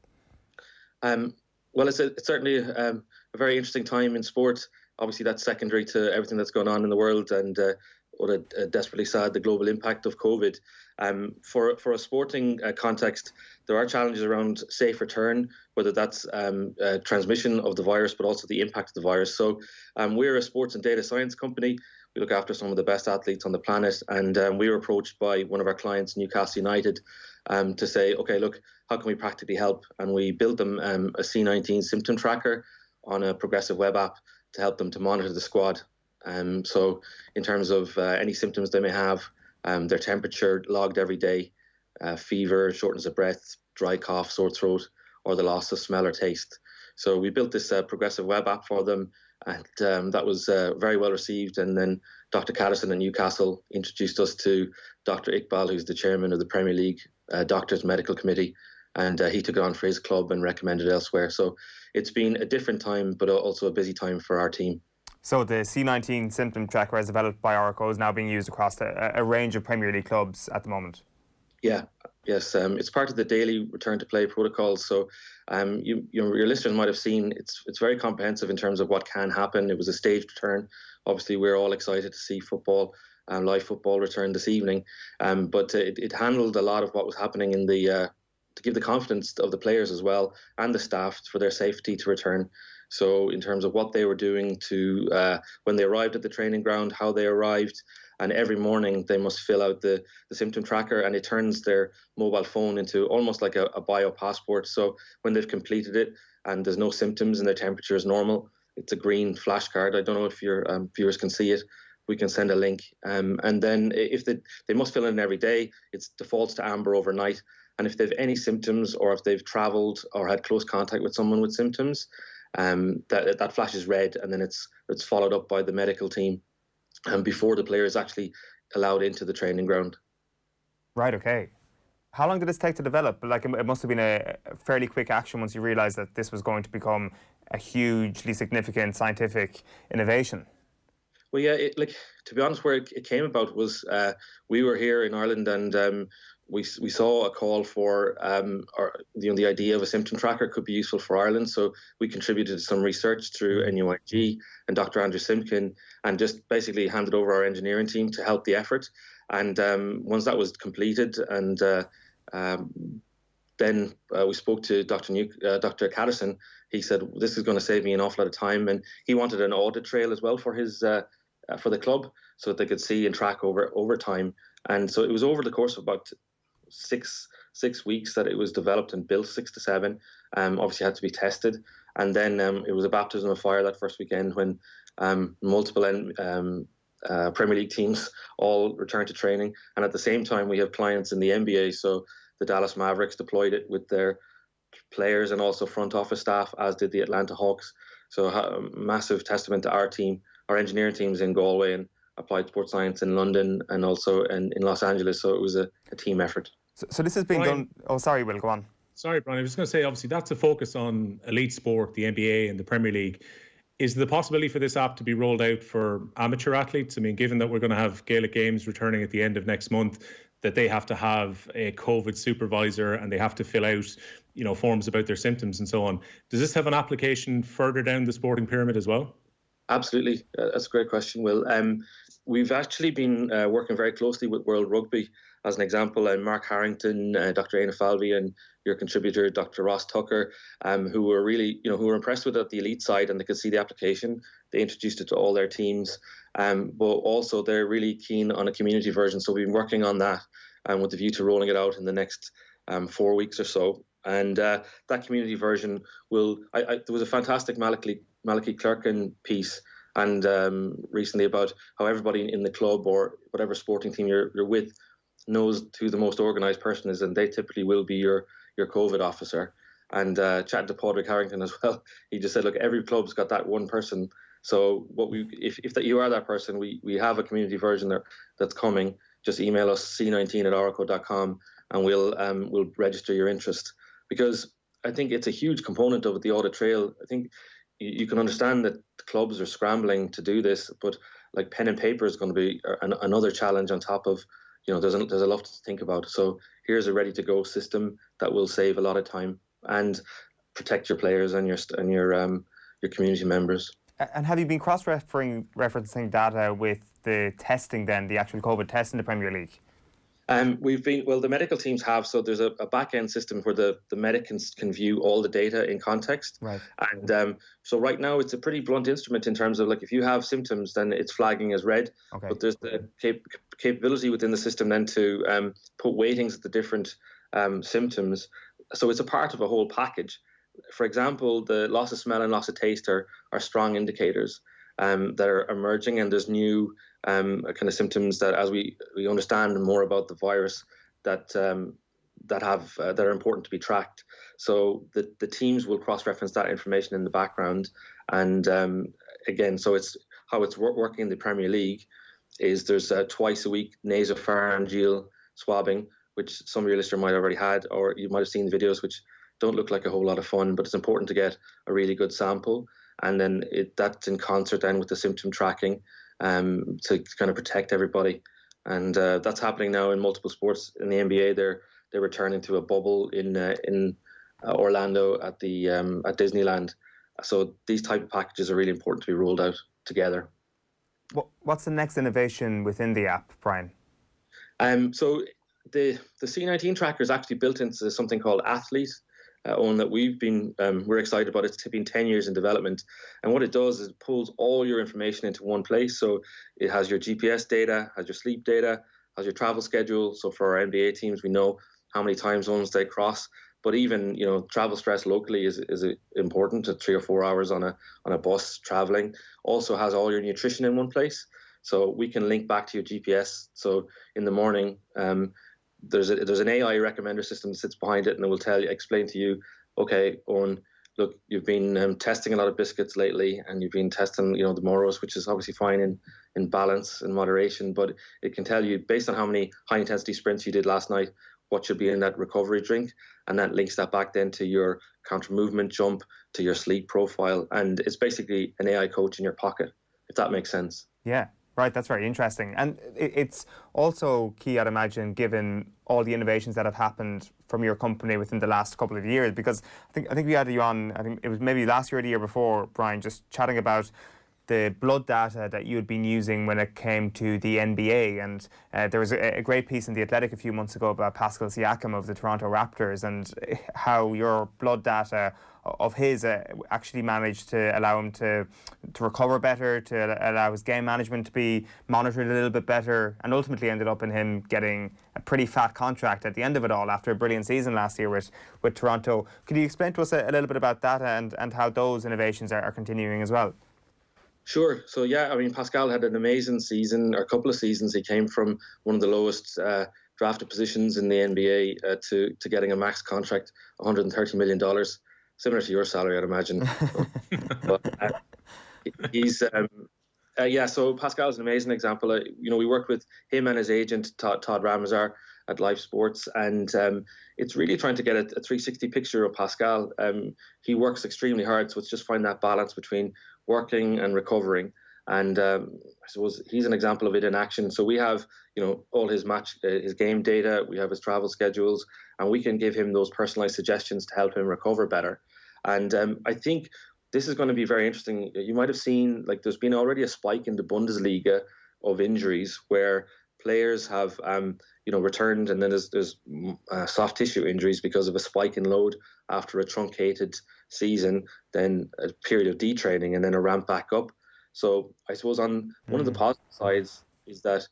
Well, it's certainly a very interesting time in sport. Obviously, that's secondary to everything that's going on in the world, and what a desperately sad the global impact of COVID. For a sporting context, there are challenges around safe return, whether that's transmission of the virus, but also the impact of the virus. So we're a sports and data science company. We look after some of the best athletes on the planet, and we were approached by one of our clients, Newcastle United, to say, okay, look, how can we practically help? And we built them a C19 symptom tracker on a progressive web app to help them to monitor the squad. So in terms of any symptoms they may have, their temperature logged every day, fever, shortness of breath, dry cough, sore throat, or the loss of smell or taste. So we built this progressive web app for them, and that was very well received. And then Dr. Catterson at Newcastle introduced us to Dr. Iqbal, who's the chairman of the Premier League Doctors Medical Committee, and he took it on for his club and recommended elsewhere. So it's been a different time, but also a busy time for our team. So the C19 symptom tracker, as developed by Oracle, is now being used across a range of Premier League clubs at the moment. Yes. It's part of the daily return to play protocols. So your listeners might have seen it's very comprehensive in terms of what can happen. It was a staged return. Obviously, we're all excited to see football, live football return this evening. But it handled a lot of what was happening in to give the confidence of the players as well and the staff for their safety to return. So in terms of what they were doing to when they arrived at the training ground, how they arrived, and every morning they must fill out the symptom tracker, and it turns their mobile phone into almost like a bio passport. So when they've completed it and there's no symptoms and their temperature is normal, it's a green flashcard. I don't know if your viewers can see it. We can send a link. And then if they must fill in every day, it defaults to amber overnight. And if they've any symptoms, or if they've travelled or had close contact with someone with symptoms, that flashes red, and then it's followed up by the medical team, and before the player is actually allowed into the training ground. Right. Okay. How long did this take to develop? Like, it must have been a fairly quick action once you realised that this was going to become a hugely significant scientific innovation. Well, yeah. To be honest, where it came about was we were here in Ireland, and we saw a call for the idea of a symptom tracker could be useful for Ireland. So we contributed some research through NUIG and Dr. Andrew Simkin, and just basically handed over our engineering team to help the effort. And once that was completed, and then we spoke to Dr. Catterson. He said, this is going to save me an awful lot of time, and he wanted an audit trail as well for his for the club, so that they could see and track over time. And so it was over the course of about six weeks that it was developed and built, 6 to 7. Obviously had to be tested, and then it was a baptism of fire that first weekend when multiple Premier League teams all returned to training, and at the same time we have clients in the NBA. So the Dallas Mavericks deployed it with their players and also front office staff, as did the Atlanta Hawks. So a massive testament to our team, our engineering teams in Galway and Applied Sports Science in London, and also in Los Angeles. So it was a team effort. So this has been done. Oh, sorry, Will, go on. Sorry, Brian. I was just going to say, obviously, that's a focus on elite sport, the NBA and the Premier League. Is there the possibility for this app to be rolled out for amateur athletes? I mean, given that we're going to have Gaelic Games returning at the end of next month, that they have to have a COVID supervisor and they have to fill out, forms about their symptoms and so on. Does this have an application further down the sporting pyramid as well? Absolutely. That's a great question, Will. we've actually been working very closely with World Rugby. As an example, Mark Harrington, Dr. Aina Falvey, and your contributor, Dr. Ross Tucker, who were really, who were impressed with it at the elite side, and they could see the application. They introduced it to all their teams, but also they're really keen on a community version. So we've been working on that, with the view to rolling it out in the next 4 weeks or so. And that community version will. There was a fantastic Malachy Clerkin piece, and recently about how everybody in the club or whatever sporting team you're with knows who the most organised person is, and they typically will be your COVID officer. And chatting to Padraig Harrington as well, he just said, look, every club's got that one person. So if that you are that person, we have a community version that's coming. Just email us c19@oracle.com, and we'll register your interest, because I think it's a huge component of the audit trail. I think you can understand that the clubs are scrambling to do this, but like pen and paper is going to be another challenge on top of, there's a lot to think about. So here's a ready-to-go system that will save a lot of time and protect your players and your community members. And have you been cross-referencing data with the testing then, the actual COVID test in the Premier League? The medical teams have, so there's a back-end system where the medic can view all the data in context. Right. And so right now it's a pretty blunt instrument in terms of, like, if you have symptoms, then it's flagging as red. Okay. But there's the capability within the system then to put weightings at the different symptoms. So it's a part of a whole package. For example, the loss of smell and loss of taste are strong indicators that are emerging, and there's new kind of symptoms that, as we understand more about the virus, that are important to be tracked. So the teams will cross-reference that information in the background, and again, so it's how it's working in the Premier League is there's twice a week nasopharyngeal swabbing, which some of your listeners might have already had, or you might have seen the videos, which don't look like a whole lot of fun, but it's important to get a really good sample. And then that's in concert then with the symptom tracking to kind of protect everybody. And that's happening now in multiple sports. In the NBA, they're returning to a bubble in Orlando at Disneyland. So these type of packages are really important to be rolled out together. What's the next innovation within the app, Brian? So the C19 tracker is actually built into something called Athlete, Owen, that we're excited about. It's been 10 years in development, and what it does is it pulls all your information into one place. So it has your GPS data, has your sleep data, has your travel schedule. So for our NBA teams, we know how many time zones they cross. But even travel stress locally is important. To 3 or 4 hours on a bus traveling. Also has all your nutrition in one place, so we can link back to your GPS. So in the morning, there's an AI recommender system that sits behind it, and it will explain to you, okay, Owen, look, you've been testing a lot of biscuits lately, and you've been testing, the Moros, which is obviously fine in balance and moderation, but it can tell you based on how many high intensity sprints you did last night, what should be in that recovery drink, and that links that back then to your counter movement jump, to your sleep profile, and it's basically an AI coach in your pocket, if that makes sense. Yeah. Right, that's very interesting. And it's also key, I'd imagine, given all the innovations that have happened from your company within the last couple of years, because I think we had you on, I think it was maybe last year or the year before, Brian, just chatting about the blood data that you had been using when it came to the NBA. And there was a great piece in The Athletic a few months ago about Pascal Siakam of the Toronto Raptors, and how your blood data of his actually managed to allow him to recover better, to allow his game management to be monitored a little bit better, and ultimately ended up in him getting a pretty fat contract at the end of it all after a brilliant season last year with Toronto. Could you explain to us a little bit about that and how those innovations are continuing as well? Sure. So yeah, I mean, Pascal had an amazing season, or a couple of seasons. He came from one of the lowest drafted positions in the NBA to getting a max contract, $130 million. Similar to your salary, I'd imagine. But he's, so Pascal's an amazing example. We worked with him and his agent, Todd Ramazar, at Live Sports, and it's really trying to get a 360 picture of Pascal. He works extremely hard, so it's just finding that balance between working and recovering. And I suppose he's an example of it in action. So we have, all his game data, we have his travel schedules, and we can give him those personalized suggestions to help him recover better. And I think this is going to be very interesting. You might have seen, there's been already a spike in the Bundesliga of injuries where players have returned, and then there's soft tissue injuries because of a spike in load after a truncated season, then a period of detraining, and then a ramp back up. So I suppose on one of the positive sides is that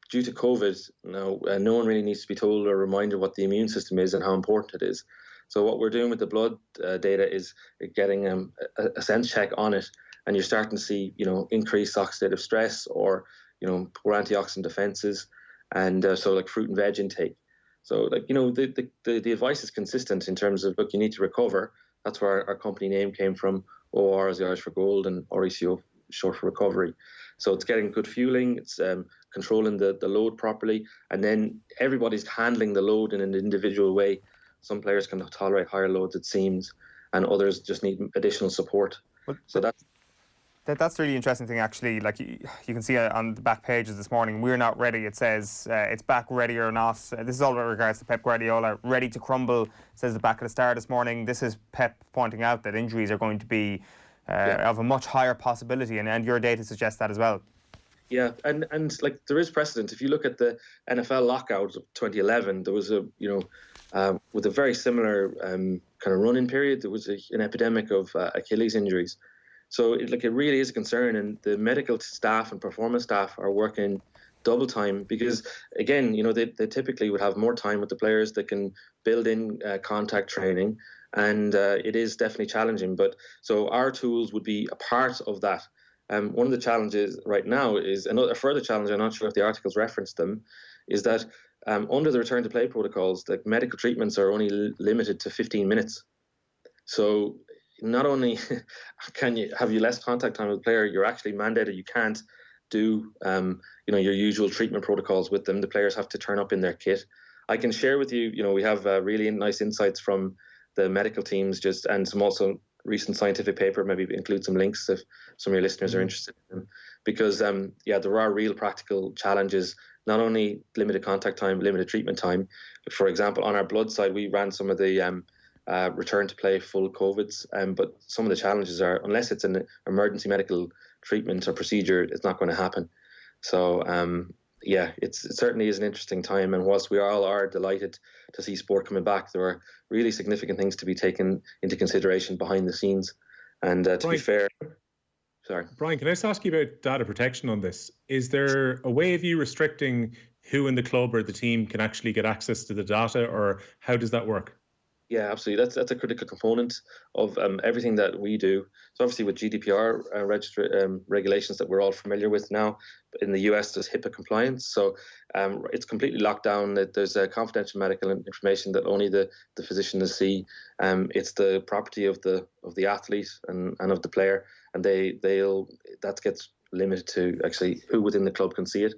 due to COVID, no one really needs to be told or reminded what the immune system is and how important it is. So what we're doing with the blood data is getting a sense check on it, and you're starting to see, increased oxidative stress or, poor antioxidant defenses, and so like fruit and veg intake. So the advice is consistent in terms of, look, you need to recover. That's where our company name came from. OR is the Irish for gold, and RECO short for recovery. So it's getting good fueling, it's controlling the load properly, and then everybody's handling the load in an individual way. Some players can tolerate higher loads, it seems, and others just need additional support. So that's the really interesting thing, actually. Like you can see on the back pages this morning, we're not ready. It says it's back, ready or not. This is all with regards to Pep Guardiola. Ready to crumble, says the back at the Star this morning. This is Pep pointing out that injuries are going to be of a much higher possibility, and your data suggests that as well. Yeah, and like there is precedent. If you look at the NFL lockout of 2011, there was with a very similar kind of run-in period, there was an epidemic of Achilles injuries. So it really is a concern, and the medical staff and performance staff are working double time because, again, they typically would have more time with the players. They can build in contact training, and it is definitely challenging. But so our tools would be a part of that. One of the challenges right now is a further challenge. I'm not sure if the articles referenced them, is that under the return to play protocols, the medical treatments are only limited to 15 minutes. So not only have you less contact time with the player, you're actually mandated. You can't do your usual treatment protocols with them. The players have to turn up in their kit. I can share with you, we have really nice insights from the medical teams, and some also recent scientific paper, maybe include some links if some of your listeners are interested in them. Because there are real practical challenges, not only limited contact time, limited treatment time. For example, on our blood side, we ran some of the return to play full COVIDs, but some of the challenges are, unless it's an emergency medical treatment or procedure, it's not going to happen. So it certainly is an interesting time, and whilst we all are delighted to see sport coming back, there are really significant things to be taken into consideration behind the scenes. And to be fair, sorry, Brian, can I just ask you about data protection on this? Is there a way of you restricting who in the club or the team can actually get access to the data, or how does that work? Yeah, absolutely. That's a critical component of everything that we do. So obviously with GDPR regulations that we're all familiar with now, in the US there's HIPAA compliance. So it's completely locked down. There's confidential medical information that only the physician will see. It's the property of the athlete and of the player, and that gets limited to actually who within the club can see it.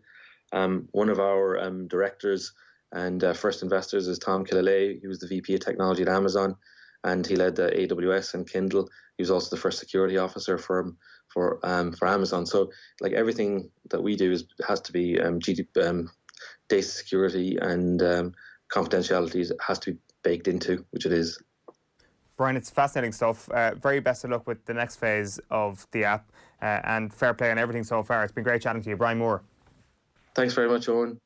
One of our directors and first investors is Thom. He was the VP of technology at Amazon, and he led the AWS and Kindle. He was also the first security officer for Amazon. So like everything that we do has to be data security and confidentiality has to be baked into, which it is. Brian, it's fascinating stuff. Very best of luck with the next phase of the app, and fair play on everything so far. It's been great chatting to you, Brian Moore. Thanks very much, Eoin.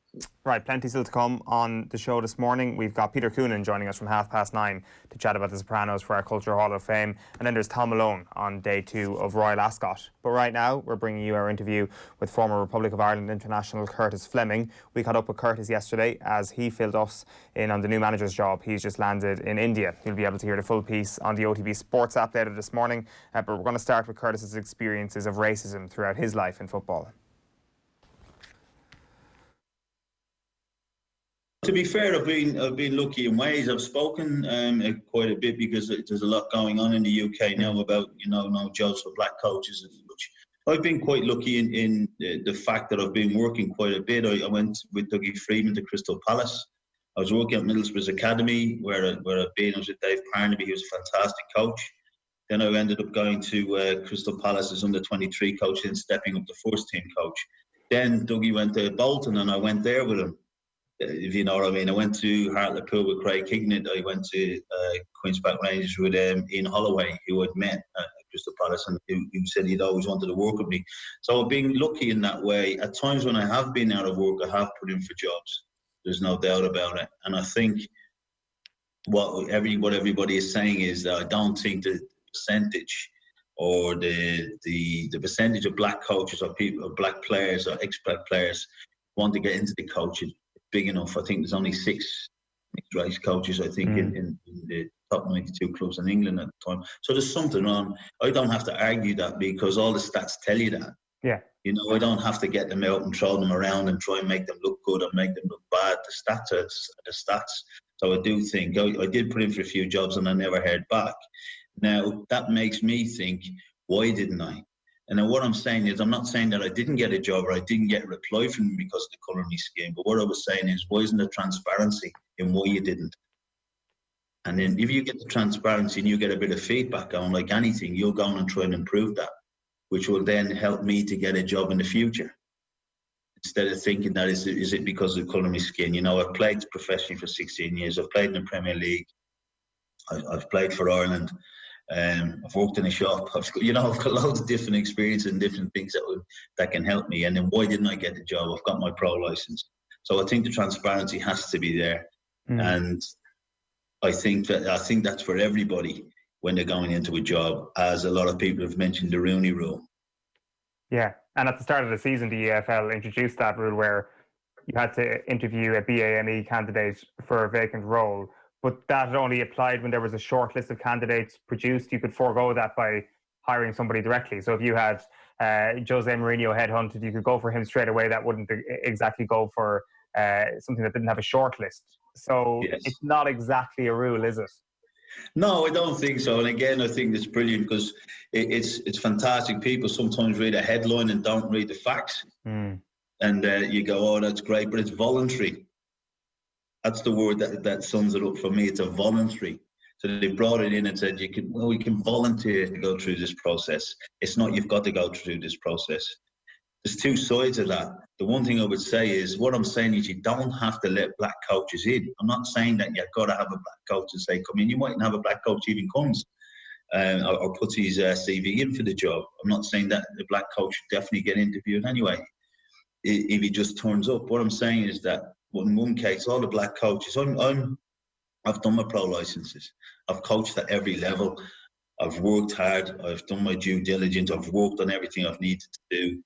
Right, plenty still to come on the show this morning. We've got Peter Coonan joining us from 9:30 to chat about the Sopranos for our Cultural Hall of Fame. And then there's Thom Malone on day 2 of Royal Ascot. But right now, we're bringing you our interview with former Republic of Ireland international Curtis Fleming. We caught up with Curtis yesterday as he filled us in on the new manager's job. He's just landed in India. You'll be able to hear the full piece on the OTB Sports app later this morning. But we're going to start with Curtis's experiences of racism throughout his life in football. To be fair, I've been lucky in ways. I've spoken quite a bit because there's a lot going on in the UK now about no jobs for black coaches and such. I've been quite lucky in the fact that I've been working quite a bit. I went with Dougie Freedman to Crystal Palace. I was working at Middlesbrough's Academy where I've been. I was with Dave Parnaby. He was a fantastic coach. Then I ended up going to Crystal Palace as under-23 coach and stepping up to first team coach. Then Dougie went to Bolton and I went there with him. If you know what I mean. I went to Hartlepool with Craig Hignett. I went to Queen's Park Rangers with Ian Holloway, who I'd met at Crystal Palace, and who said he'd always wanted to work with me. So I've been lucky in that way. At times when I have been out of work, I have put in for jobs. There's no doubt about it. And I think what everybody is saying is that I don't think the percentage or the percentage of black coaches or people, or black players or ex-black players want to get into the coaching big enough. I think there's only 6 mixed race coaches, I think, in the top 92 clubs in England at the time. So there's something wrong. I don't have to argue that because all the stats tell you that. Yeah. You know, I don't have to get them out and throw them around and try and make them look good or make them look bad. The stats are the stats. So I do think I did put in for a few jobs and I never heard back. Now, that makes me think, why didn't I? And then what I'm saying is, I'm not saying that I didn't get a job or I didn't get a reply from them because of the colour of my skin. But what I was saying is, why isn't there transparency in why you didn't? And then if you get the transparency and you get a bit of feedback on, like anything, you'll go on and try and improve that, which will then help me to get a job in the future. Instead of thinking that is it because of the colour of my skin? You know, I've played professionally for 16 years. I've played in the Premier League. I've played for Ireland. I've worked in a shop. I've got loads of different experiences and different things that can help me. And then why didn't I get the job? I've got my pro license. So I think the transparency has to be there. And I think that's for everybody when they're going into a job, as a lot of people have mentioned the Rooney Rule. Yeah, and at the start of the season, the EFL introduced that rule where you had to interview a BAME candidate for a vacant role, but that only applied when there was a short list of candidates produced. You could forego that by hiring somebody directly. So if you had Jose Mourinho headhunted, you could go for him straight away. That wouldn't exactly go for something that didn't have a short list. So It's not exactly a rule, is it? No, I don't think so. And again, I think it's brilliant because it's fantastic. People sometimes read a headline and don't read the facts. And you go, oh, that's great, but it's voluntary. That's the word that sums it up for me. It's a voluntary. So they brought it in and said, we can volunteer to go through this process. It's not you've got to go through this process. There's 2 sides of that. The one thing I would say is, what I'm saying is you don't have to let black coaches in. I'm not saying that you've got to have a black coach and say, come in. You mightn't have a black coach even comes or puts his CV in for the job. I'm not saying that the black coach should definitely get interviewed anyway if he just turns up. What I'm saying is that in one case, all the black coaches, I've done my pro licenses. I've coached at every level. I've worked hard. I've done my due diligence. I've worked on everything I've needed to do.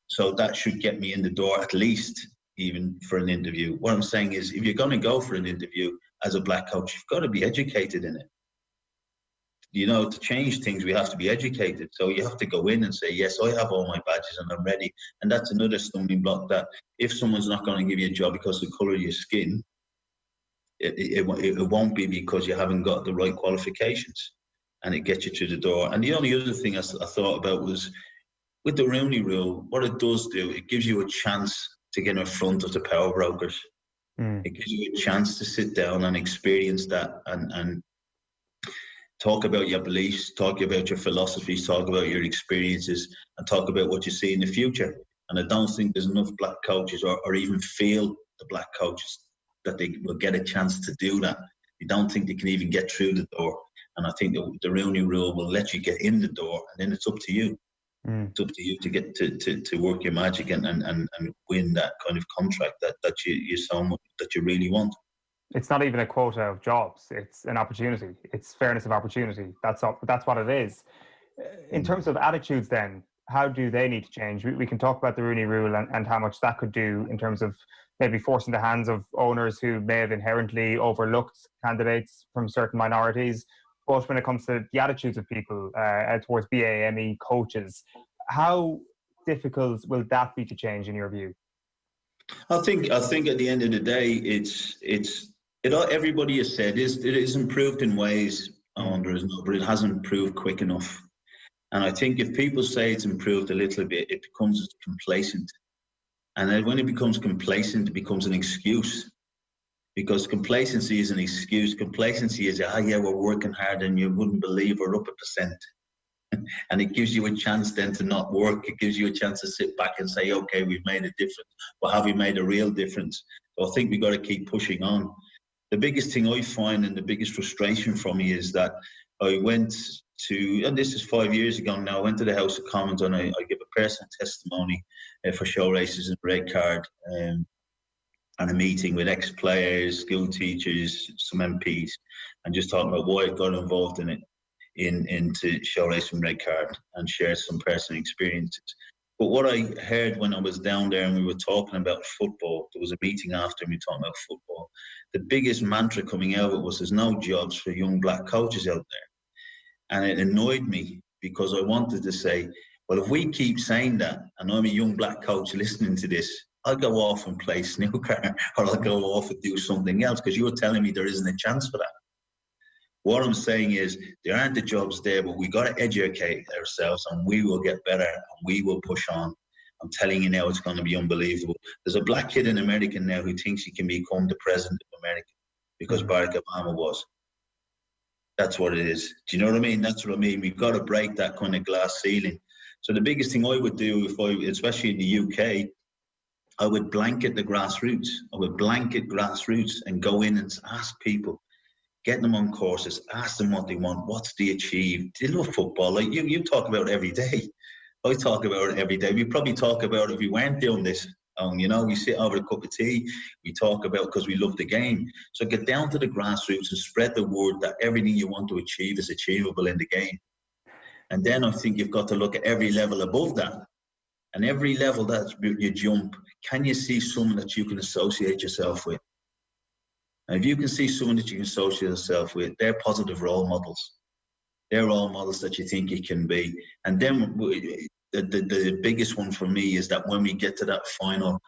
So that should get me in the door, at least even for an interview. What I'm saying is, if you're going to go for an interview as a black coach, you've got to be educated in it. You know, to change things, we have to be educated. So you have to go in and say, yes, I have all my badges and I'm ready. And that's another stumbling block, that if someone's not going to give you a job because of the colour of your skin, it won't be because you haven't got the right qualifications, and it gets you through the door. And the only other thing I thought about was, with the Rooney Rule, what it does do, it gives you a chance to get in front of the power brokers. It gives you a chance to sit down and experience that and talk about your beliefs, talk about your philosophies, talk about your experiences, and talk about what you see in the future. And I don't think there's enough black coaches or even feel the black coaches that they will get a chance to do that. They don't think they can even get through the door. And I think the Rooney Rule will let you get in the door, and then it's up to you. It's up to you to get to work your magic and win that kind of contract that you really want. It's not even a quota of jobs. It's an opportunity. It's fairness of opportunity. That's what it is. In terms of attitudes then, how do they need to change? We can talk about the Rooney Rule and how much that could do in terms of maybe forcing the hands of owners who may have inherently overlooked candidates from certain minorities. But when it comes to the attitudes of people towards BAME coaches, how difficult will that be to change in your view? I think at the end of the day, everybody has said it is improved in ways, but it hasn't improved quick enough. And I think if people say it's improved a little bit, it becomes complacent. And then when it becomes complacent, it becomes an excuse. Because complacency is an excuse. Complacency is, we're working hard and you wouldn't believe we're up 1%. And it gives you a chance then to not work. It gives you a chance to sit back and say, okay, we've made a difference. But have we made a real difference? So I think we've got to keep pushing on. The biggest thing I find and the biggest frustration for me is that I went to, and this is 5 years ago now, I went to the House of Commons and I gave a personal testimony for show races and red card, and a meeting with ex-players, school teachers, some MPs, and just talking about why I got involved in it, into show racing red card, and share some personal experiences. But what I heard when I was down there and we were talking about football, there was a meeting after and we were talking about football. The biggest mantra coming out of it was there's no jobs for young black coaches out there. And it annoyed me because I wanted to say, well, if we keep saying that, and I'm a young black coach listening to this, I'll go off and play snooker, or I'll go off and do something else, because you're telling me there isn't a chance for that. What I'm saying is there aren't the jobs there, but we got to educate ourselves and we will get better and we will push on. I'm telling you now, it's going to be unbelievable. There's a black kid in America now who thinks he can become the president of America because Barack Obama was. That's what it is. Do you know what I mean? That's what I mean. We've got to break that kind of glass ceiling. So the biggest thing I would do, especially in the UK, I would blanket the grassroots. I would blanket grassroots and go in and ask people, get them on courses, ask them what they want, what's they achieve. They love football. Like you talk about it every day. I talk about it every day. We probably talk about it if we weren't doing this. We sit over a cup of tea, we talk about because we love the game. So get down to the grassroots and spread the word that everything you want to achieve is achievable in the game. And then I think you've got to look at every level above that. And every level that you jump, can you see someone that you can associate yourself with? And if you can see someone that you can associate yourself with, they're positive role models. They're role models that you think you can be. And then the biggest one for me is that when we get to that final,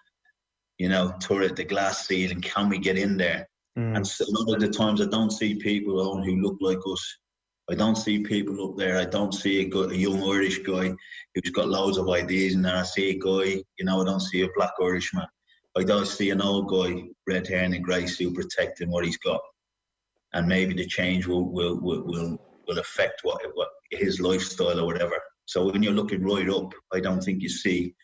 turret, the glass ceiling, can we get in there? And so a lot of the times I don't see people who look like us. I don't see people up there. I don't see a young Irish guy who's got loads of ideas in there. I see a guy, I don't see a black Irishman. I don't see an old guy, red hair and a grey suit, protecting what he's got. And maybe the change will affect what his lifestyle or whatever. So when you're looking right up, I don't think you see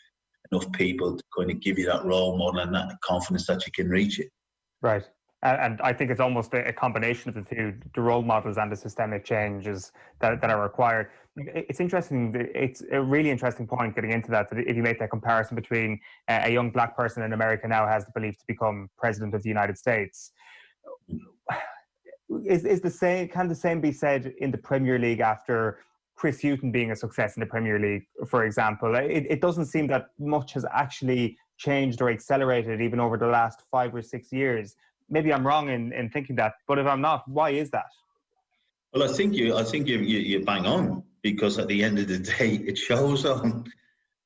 enough people to kind of give you that role model and that confidence that you can reach it. Right. And I think it's almost a combination of the two, the role models and the systemic changes that are required. It's interesting. It's a really interesting point getting into that if you make that comparison between a young black person in America now has the belief to become president of the United States. Is the same? Can the same be said in the Premier League after Chris Hughton being a success in the Premier League, for example? It doesn't seem that much has actually changed or accelerated even over the last 5 or 6 years. Maybe I'm wrong in thinking that, but if I'm not, why is that? Well, I think you bang on, because at the end of the day, it shows on.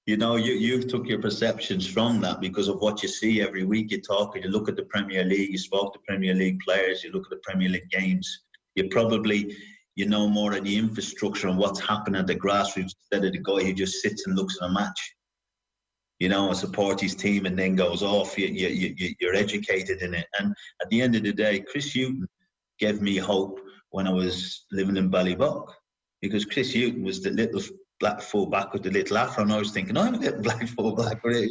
You took your perceptions from that because of what you see every week. You look at the Premier League, you spoke to Premier League players, you look at the Premier League games. You probably, more of the infrastructure and what's happening at the grassroots instead of the guy who just sits and looks at a match. And support his team and then goes off. You're educated in it. And at the end of the day, Chris Hughton gave me hope when I was living in Ballybock, because Chris Hughton was the little black full-back with the little afro, and I was thinking, I'm a little black full-back with a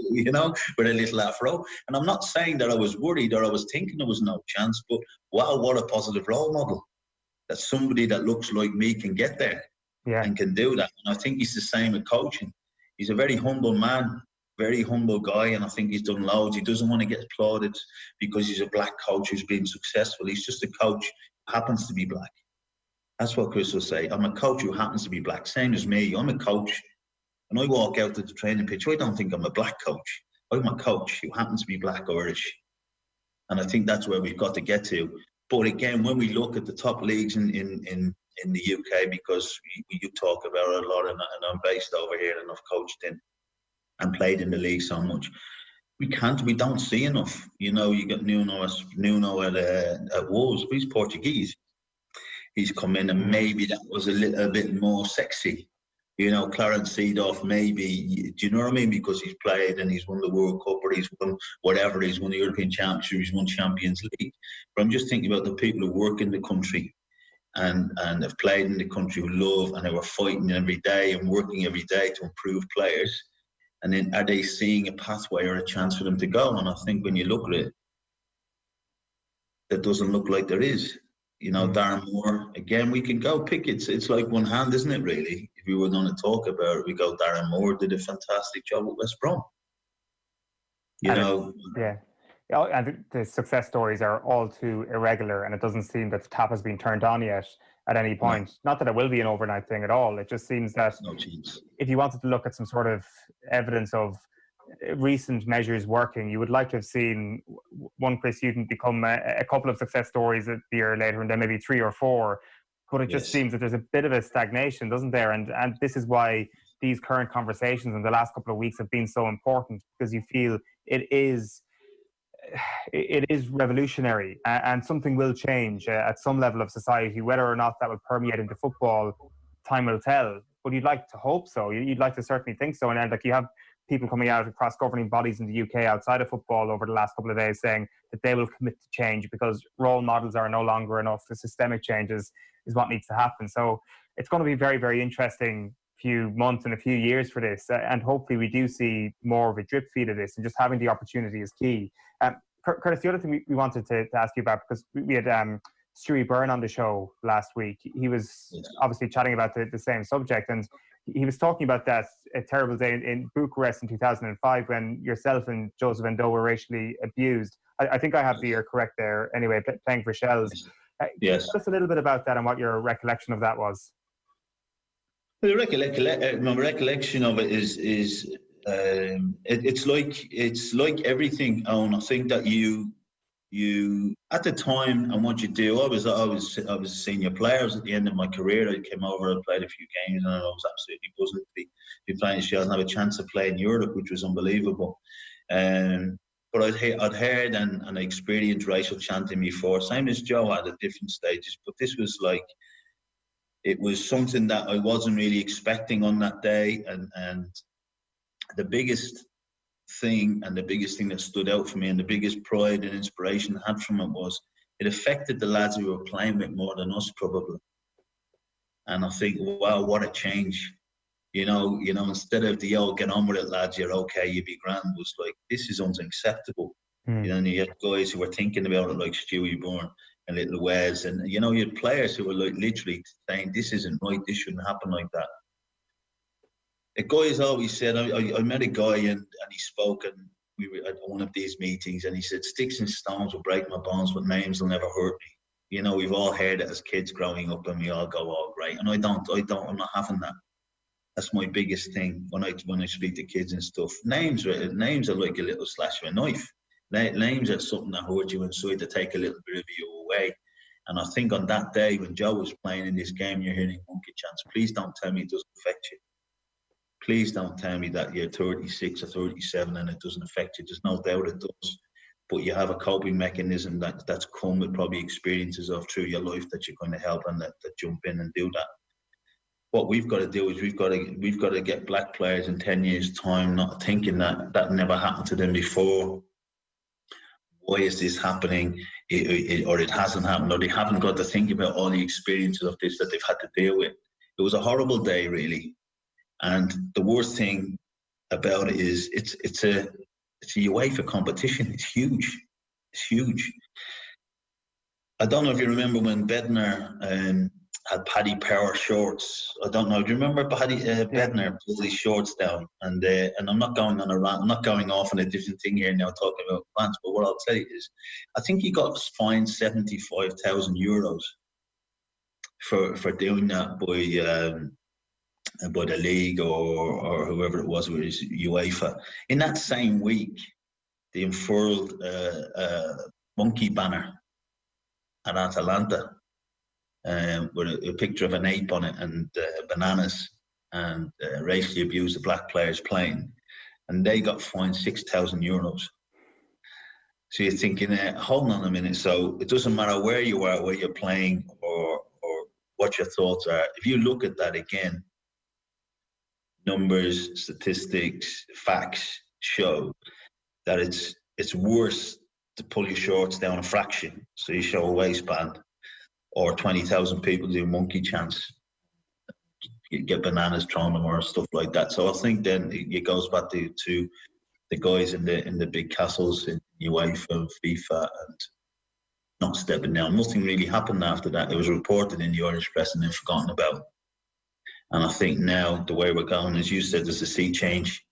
little afro. And I'm not saying that I was worried or I was thinking there was no chance, but wow, what a positive role model, that somebody that looks like me can get there and can do that. And I think he's the same with coaching. He's a very humble man, very humble guy, and I think he's done loads. He doesn't want to get applauded because he's a black coach who's been successful. He's just a coach who happens to be black. That's what Chris will say. I'm a coach who happens to be black, same as me. I'm a coach. When I walk out to the training pitch, I don't think I'm a black coach. I'm a coach who happens to be black Irish. And I think that's where we've got to get to. But again, when we look at the top leagues in the UK, because you talk about it a lot, and I'm based over here and I've coached in and played in the league so much, we don't see enough. You got Nuno at Wolves, but he's Portuguese. He's come in, and maybe that was a little bit more sexy. Clarence Seedorf, maybe, do you know what I mean? Because he's played and he's won the World Cup, or he's won whatever, he's won the European Championship, he's won Champions League. But I'm just thinking about the people who work in the country and have played in the country, who love and who are fighting every day and working every day to improve players. And then are they seeing a pathway or a chance for them to go? And I think when you look at it, that doesn't look like there is. Darren Moore. Again, we can go pick it. It's like one hand, isn't it, really? If we were going to talk about it, we go Darren Moore did a fantastic job at West Brom. And the success stories are all too irregular, and it doesn't seem that the tap has been turned on yet at any point. No. Not that it will be an overnight thing at all. It just seems that if you wanted to look at some sort of evidence of recent measures working, you would like to have seen one Chris Hughton become a couple of success stories a year later, and then maybe 3 or 4. But it just seems that there's a bit of a stagnation, doesn't there? And this is why these current conversations in the last couple of weeks have been so important, because you feel it is revolutionary, and something will change at some level of society. Whether or not that will permeate into football, time will tell. But you'd like to hope so. You'd like to certainly think so. And then, like, you have people coming out across governing bodies in the UK outside of football over the last couple of days saying that they will commit to change because role models are no longer enough. The systemic changes is what needs to happen. So it's going to be very, very interesting few months and a few years for this, and hopefully we do see more of a drip feed of this, and just having the opportunity is key. Curtis, the other thing we wanted to ask you about, because we had Stewie Byrne on the show last week. He was obviously chatting about the same subject, and he was talking about that a terrible day in Bucharest in 2005 when yourself and Joseph Endo were racially abused. I think I have the year correct there anyway, playing for Shells. Yes. Tell us a little bit about that and what your recollection of that was. The my recollection of it is it's like everything, Owen. I think that you at the time, and what you do, I was a senior player. I was at the end of my career. I came over and played a few games, and I was absolutely buzzing to be playing Shells and have a chance to play in Europe, which was unbelievable. But I'd heard and experienced racial chanting before, same as Joe had at different stages. But this was like, it was something that I wasn't really expecting on that day, and the biggest thing that stood out for me, and the biggest pride and inspiration I had from it, was it affected the lads we were playing with more than us probably. And I think, wow, what a change. You know, instead of the old get on with it, lads, you're okay, you be grand, was like, this is unacceptable. And you had guys who were thinking about it, like Stewie Byrne and Little Wes, and you had players who were like literally saying, this isn't right, this shouldn't happen like that. A guy has always said, I met a guy and he spoke, and we were at one of these meetings, and he said, sticks and stones will break my bones, but names will never hurt me. We've all heard it as kids growing up, and we all go, oh, great. And I'm not having that. That's my biggest thing when I speak to kids and stuff. Names are like a little slash of a knife. Names are something that hurt you inside, to take a little bit of you away. And I think on that day when Joe was playing in this game, you're hearing monkey chants. Please don't tell me it doesn't affect you. Please don't tell me that you're 36 or 37 and it doesn't affect you. There's no doubt it does. But you have a coping mechanism that's come with probably experiences of through your life that you're going to help and that jump in and do that. What we've got to do is we've got to get black players in 10 years' time not thinking that never happened to them before. Why is this happening? Or it hasn't happened, or they haven't got to think about all the experiences of this that they've had to deal with. It was a horrible day, really. And the worst thing about it is it's a UEFA competition. It's huge. It's huge. I don't know if you remember when Bednar had Paddy Power shorts. I don't know. Do you remember Paddy Bednar pulled his shorts down? And I'm not going on a rant. I'm not going off on a different thing here now, talking about fans. But what I'll tell you is, I think he got fined €75,000 for doing that by the league or whoever it was, with his UEFA. In that same week, they unfurled a monkey banner at Atalanta. With a picture of an ape on it and bananas, and racially abused the black players playing, and they got fined €6,000. So you're thinking, hold on a minute. So it doesn't matter where you are, where you're playing, or what your thoughts are. If you look at that again, numbers, statistics, facts show that it's worse to pull your shorts down a fraction, so you show a waistband, or 20,000 people do monkey chants, get bananas thrown them or stuff like that. So I think then it goes back to the guys in the big castles in UEFA and FIFA and not stepping down. Nothing really happened after that. It was reported in the Irish press and then forgotten about. And I think now the way we're going, as you said, there's a sea change.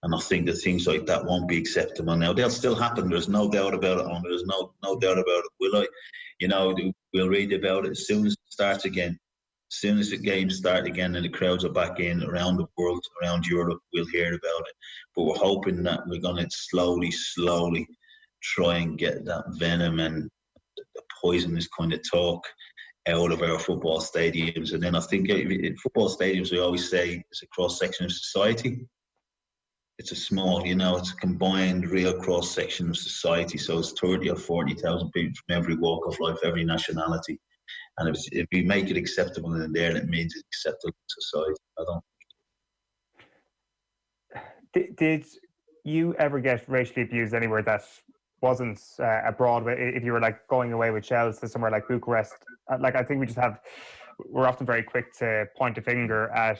And I think that things like that won't be acceptable now. They'll still happen. There's no doubt about it. There's no doubt about it. We'll read about it as soon as it starts again. As soon as the games start again and the crowds are back in around the world, around Europe, we'll hear about it. But we're hoping that we're going to slowly try and get that venom and the poisonous kind of talk out of our football stadiums. And then I think in football stadiums, we always say it's a cross-section of society. It's a small, it's a combined real cross-section of society. So it's 30 or 40,000 people from every walk of life, every nationality. And if we make it acceptable in there, it means it's acceptable in society. Did you ever get racially abused anywhere that wasn't abroad? If you were like going away with shells to somewhere like Bucharest, like I think we're often very quick to point a finger at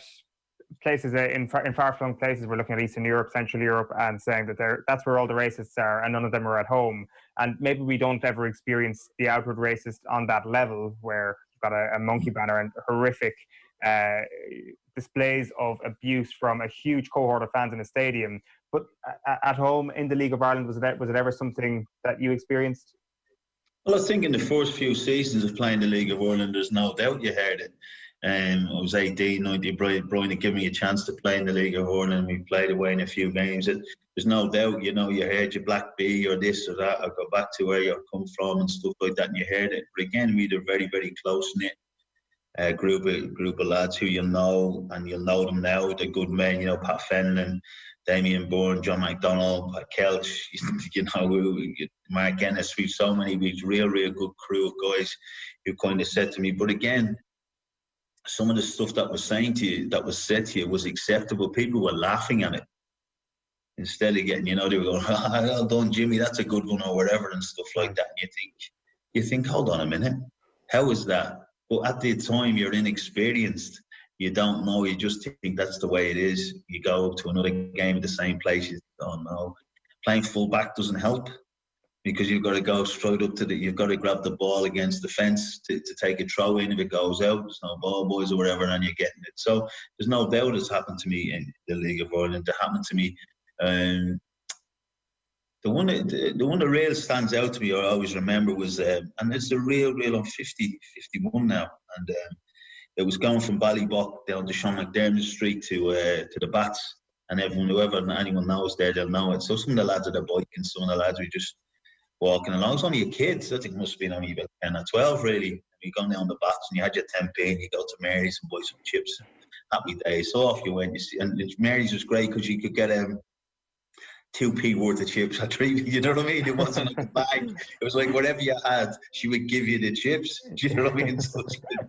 places in far-flung places. We're looking at Eastern Europe, Central Europe, and saying that that's where all the racists are, and none of them are at home. And maybe we don't ever experience the outward racist on that level, where you've got a monkey banner and horrific displays of abuse from a huge cohort of fans in a stadium. But at home in the League of Ireland, was it ever something that you experienced? Well, I think in the first few seasons of playing the League of Ireland, there's no doubt you heard it. I was 18, 19, Brian had given me a chance to play in the League of Ireland. We played away in a few games. There's no doubt, you heard your black bee or this or that, or go back to where you come from and stuff like that, and you heard it. But again, we had a very, very close-knit group of lads who you'll know, and you'll know them now. They're good men, Pat Fenlon, Damien Bourne, John Mcdonnell, Pat Kelch, Mark Ennis. We've so many, we've real good crew of guys who kind of said to me, but again, some of the stuff that was said to you was acceptable. People were laughing at it instead of getting, they were going, "Well done, Jimmy, that's a good one," or whatever and stuff like that. And you think, hold on a minute, how is that? But at the time, you're inexperienced. You don't know. You just think that's the way it is. You go to another game at the same place. You don't know. Playing full back doesn't help, because you've got to go straight up to you've got to grab the ball against the fence to take a throw in. If it goes out, there's no ball boys or whatever, and you're getting it. So there's no doubt it's happened to me in the League of Ireland. It happened to me. The one that really stands out to me, I always remember, was, and it's the real, I'm 51 now, and it was going from Ballybock down to Sean McDermott Street to the Bats, and anyone knows there, they'll know it. So some of the lads are biking, some of the lads were just walking along. It was only a kid, so I think it must have been only about 10 or 12 really. You go down the Bats and you had your 10p and you go to Mary's and buy some chips. Happy days. So off you went. And Mary's was great because you could get 2p worth of chips or 3, you know what I mean? It wasn't like a bag. It was like whatever you had, she would give you the chips. Do you know what I mean? So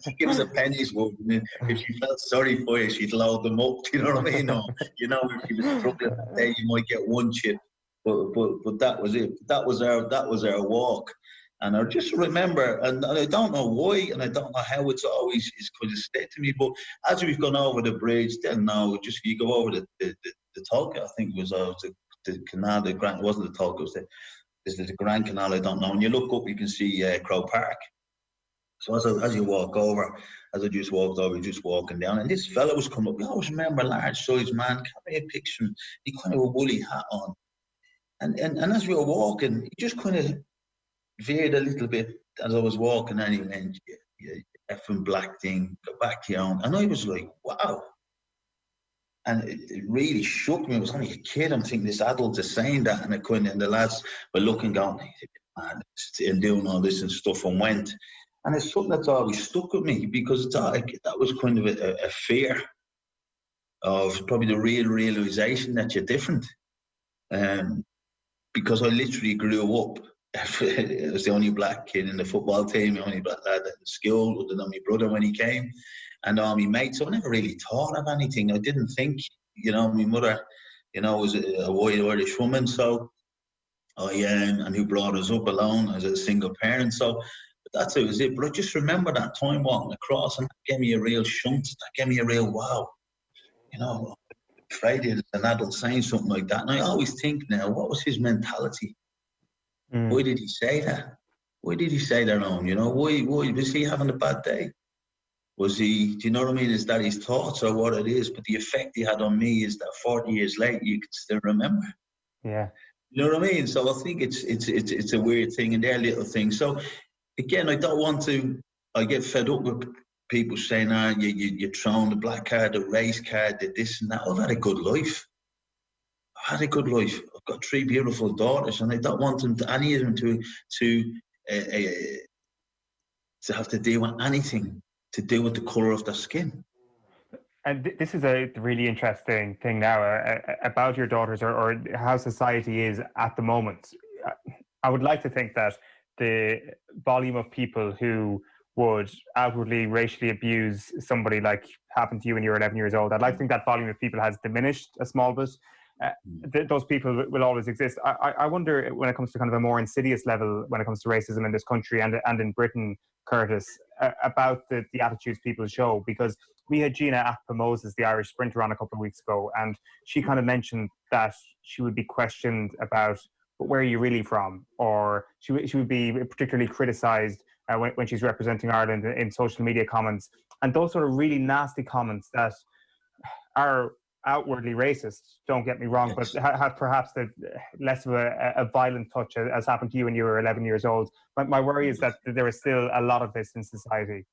she'd give us a penny's worth. And if she felt sorry for you, she'd load them up. Do you know what I mean? Or, if she was struggling that day, you might get one chip. But that was it. That was our walk. And I just remember, and I don't know why, and I don't know how it's kind of stayed to me. But as we've gone over the bridge, then now just you go over the Tolka, I think it was the canal, the Grand. It wasn't the Tolka, it was the Grand Canal. I don't know. And you look up, you can see Crow Park. So as you walk over, as I just walked over, just walking down, and this fella was coming up. I always remember a large-sized man, carrying a picture. He kind of a woolly hat on. And as we were walking, he just kind of veered a little bit as I was walking, and he went, "You effing black thing, go back to your own." And I was like, wow. And it really shook me. I was only a kid. I'm thinking this adult is saying that, and the lads were looking, going, "Man," and doing all this and stuff, and went. And it's something that's always stuck with me, because that was kind of a fear of probably the realization that you're different. Because I literally grew up as the only black kid in the football team, the only black lad at the school, other than my brother when he came, and all my mates. So I never really thought of anything. I didn't think, my mother, was a white Irish woman, so and who brought us up alone as a single parent. So that's it. But I just remember that time walking across, and that gave me a real shunt. That gave me a real wow. Friday as an adult saying something like that, and I always think now, what was his mentality? Why did he say that? why did he say that on? You know, why was he having a bad day? Was he, do you know what I mean? Is that his thoughts or what it is? But the effect he had on me is that 40 years later, you can still remember. Yeah. You know what I mean? So I think it's a weird thing, and they're little things. So again, I don't want to, I get fed up with people saying, you're throwing the black card, the race card, the this and that. I've had a good life. I've got 3 beautiful daughters, and I don't want them to, any of them to have to deal with anything to do with the colour of their skin. And this is a really interesting thing now about your daughters or how society is at the moment. I would like to think that the volume of people who would outwardly racially abuse somebody like happened to you when you were 11 years old, I'd like to think that volume of people has diminished a small bit. Those people will always exist. I wonder, when it comes to kind of a more insidious level, when it comes to racism in this country and in Britain, Curtis, about the attitudes people show, because we had Gina Appa-Moses, the Irish sprinter, on a couple of weeks ago, and she kind of mentioned that she would be questioned about, but where are you really from? Or she would be particularly criticised when she's representing Ireland in social media comments. And those sort of really nasty comments that are outwardly racist, don't get me wrong, but have perhaps less of a violent touch as happened to you when you were 11 years old. My worry is that there is still a lot of this in society.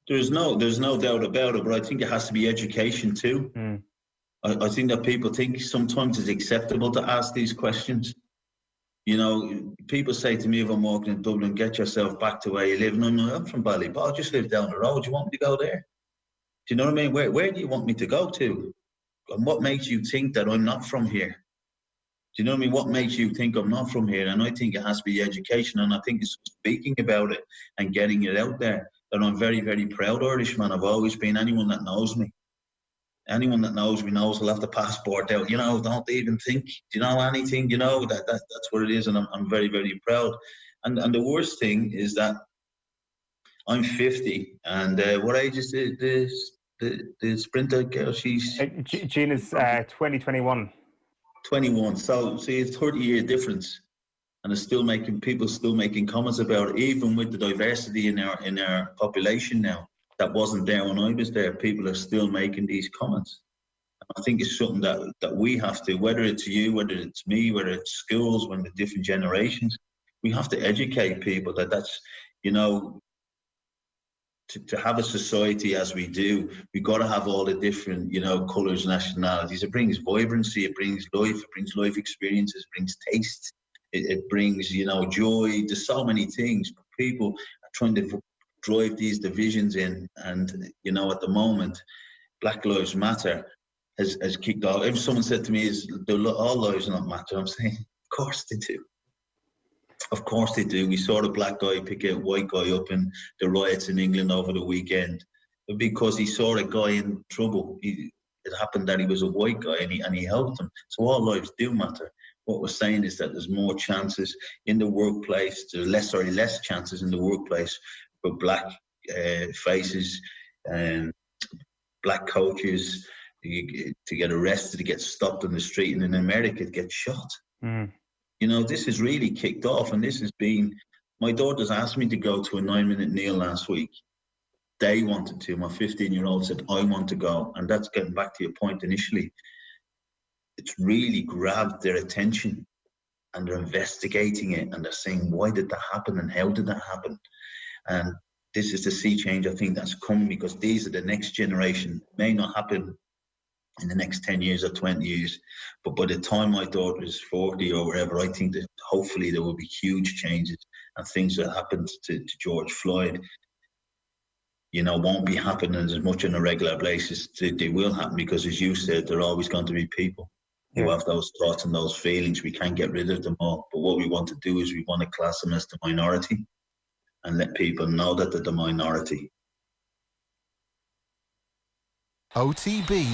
There's no doubt about it, but I think it has to be education too. I think that people think sometimes it's acceptable to ask these questions. You know, people say to me if I'm walking in Dublin, get yourself back to where you live. And I'm from Ballyball, I just live down the road. Do you want me to go there? Do you know what I mean? Where do you want me to go to? And what makes you think that I'm not from here? Do you know what I mean? What makes you think I'm not from here? And I think it has to be education, and I think it's speaking about it and getting it out there. That I'm very, very proud Irishman. I've always been. Anyone that knows me knows I'll have the passport out. You know, don't even think. Do you know anything? You know that's what it is, and I'm very, very proud. And the worst thing is that I'm 50, and what age is the sprinter girl? She's Gina's 2021. 21. So see, it's 30-year difference, and it's people still making comments about it, even with the diversity in our population now that wasn't there when I was there. People are still making these comments. I think it's something that we have to, whether it's you, whether it's me, whether it's schools, when the different generations, we have to educate people that's, you know, to have a society as we do, we've got to have all the different, you know, colours, nationalities. It brings vibrancy, it brings life experiences, it brings taste, it brings, you know, joy. There's so many things. People are trying to drive these divisions in, and, you know, at the moment, Black Lives Matter has kicked off. If someone said to me, all lives not matter, I'm saying, of course they do. Of course they do. We saw the black guy pick a white guy up in the riots in England over the weekend because he saw a guy in trouble. It happened that he was a white guy and he helped him. So all lives do matter. What we're saying is that there's more chances in the workplace, there's less chances in the workplace for black faces and black coaches to get arrested, to get stopped on the street, and in America to get shot. You know, this has really kicked off, and this has been, my daughters asked me to go to a 9-minute kneel last week. They wanted to. My 15-year-old said, I want to go. And that's getting back to your point initially. It's really grabbed their attention, and they're investigating it, and they're saying, why did that happen and how did that happen? And this is the sea change, I think, that's coming, because these are the next generation. It may not happen in the next 10 years or 20 years, but by the time my daughter is 40 or wherever, I think that hopefully there will be huge changes, and things that happened to George Floyd, you know, won't be happening as much on a regular basis. They will happen, because, as you said, there are always going to be people who have those thoughts and those feelings. We can't get rid of them all, but what we want to do is we want to class them as the minority and let people know that they're the minority. OTB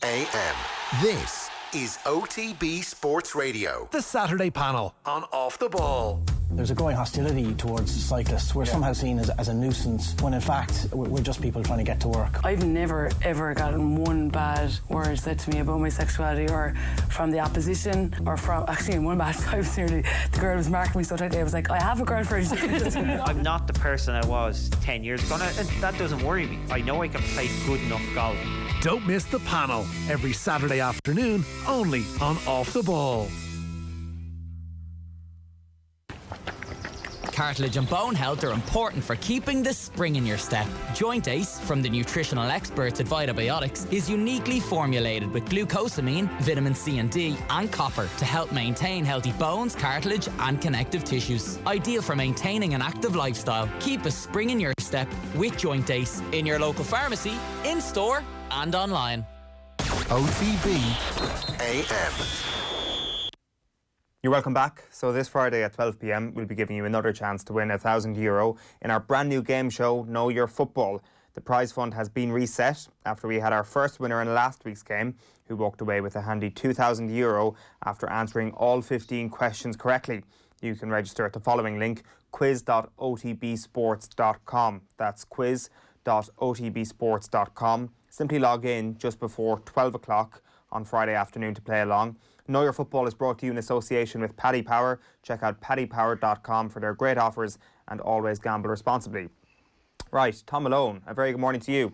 AM. This is OTB Sports Radio. The Saturday panel on Off the Ball. There's a growing hostility towards cyclists. We're somehow seen as a nuisance, when in fact we're just people trying to get to work. I've never ever gotten one bad word said to me about my sexuality, or from the opposition, or from, actually in one bad time, the girl was marking me so tightly, I was like, I have a girlfriend. I'm not the person I was 10 years ago, and that doesn't worry me. I know I can play good enough golf. Don't miss The Panel, every Saturday afternoon, only on Off the Ball. Cartilage and bone health are important for keeping the spring in your step. Joint Ace, from the nutritional experts at Vitabiotics, is uniquely formulated with glucosamine, vitamin C and D, and copper to help maintain healthy bones, cartilage, and connective tissues. Ideal for maintaining an active lifestyle. Keep a spring in your step with Joint Ace in your local pharmacy, in store, and online. OTB AM. You're welcome back. So this Friday at 12 p.m, we'll be giving you another chance to win €1,000 in our brand new game show, Know Your Football. The prize fund has been reset after we had our first winner in last week's game, who walked away with a handy €2,000 after answering all 15 questions correctly. You can register at the following link, quiz.otbsports.com. That's quiz.otbsports.com. Simply log in just before 12 o'clock on Friday afternoon to play along. Know Your Football is brought to you in association with Paddy Power. Check out paddypower.com for their great offers, and always gamble responsibly. Right, Thom Malone, a very good morning to you.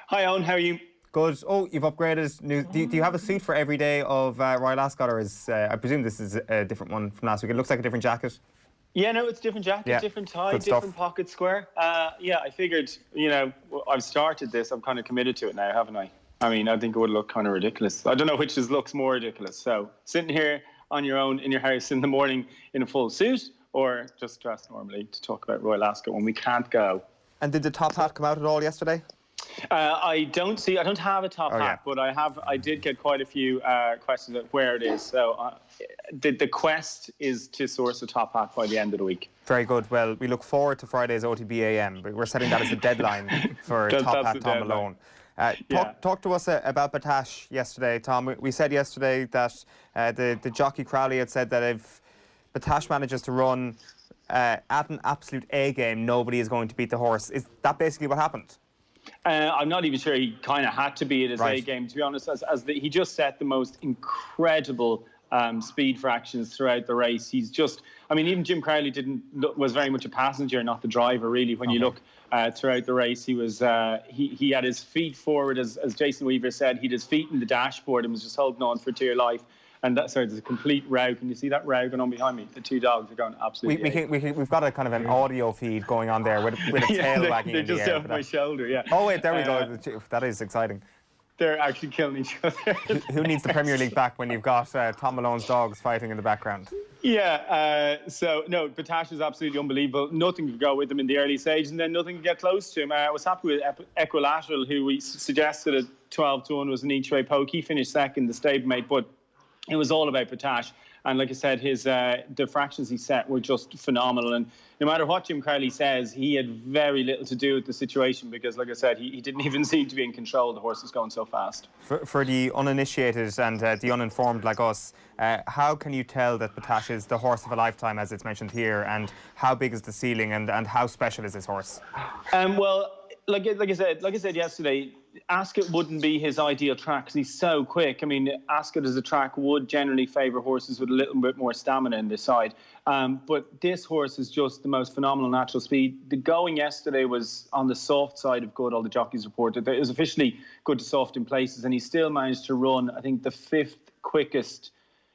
Hi Owen, how are you? Good. Oh, you've upgraded. Do you have a suit for every day of Royal Ascot, or is I presume this is a different one from last week? It looks like a different jacket. Yeah, no, it's different jacket, different tie, different pocket square. Yeah, I figured, I've started this. I'm kind of committed to it now, haven't I? I mean, I think it would look kind of ridiculous. I don't know which looks more ridiculous. So, sitting here on your own in your house in the morning in a full suit, or just dressed normally to talk about Royal Ascot when we can't go. And did the top hat come out at all yesterday? I don't have a top hat, but I did get quite a few questions about where it is. So the quest is to source a top hat by the end of the week. Very good. Well, we look forward to Friday's OTB AM, but we're setting that as the deadline for top hat Thom Malone. Talk to us about Batash yesterday, Thom. We said yesterday that the jockey Crowley had said that if Batash manages to run at an absolute A game, nobody is going to beat the horse. Is that basically what happened? I'm not even sure he kind of had to be at his A game, to be honest, he just set the most incredible speed fractions throughout the race. He's just, I mean, even Jim Crowley was very much a passenger, not the driver, really. When you look throughout the race, he was he had his feet forward, as Jason Weaver said. He had his feet in the dashboard and was just holding on for dear life. And there's a complete row. Can you see that row going on behind me? The two dogs are going absolutely. We've got a kind of an audio feed going on there with a tail wagging in the air. They're just over my shoulder, yeah. Oh wait, there we go. That is exciting. They're actually killing each other. Who needs the Premier League back when you've got Thom Malone's dogs fighting in the background? Yeah, so no, Batash is absolutely unbelievable. Nothing could go with him in the early stage, and then nothing could get close to him. I was happy with Equilateral, who we suggested at 12-1 was an each-way poke. He finished second, the stablemate, but it was all about Batash. And like I said, his the fractions he set were just phenomenal. And no matter what Jim Crowley says, he had very little to do with the situation because, like I said, he didn't even seem to be in control. The horse was going so fast. For the uninitiated and the uninformed like us, how can you tell that Batash is the horse of a lifetime, as it's mentioned here, and how big is the ceiling, and how special is this horse? Well, like I said yesterday, Ascot wouldn't be his ideal track because he's so quick. I mean, Ascot as a track would generally favour horses with a little bit more stamina in this side. But this horse is just the most phenomenal natural speed. The going yesterday was on the soft side of good, all the jockeys reported. It was officially good to soft in places, and he still managed to run, I think, the 5th quickest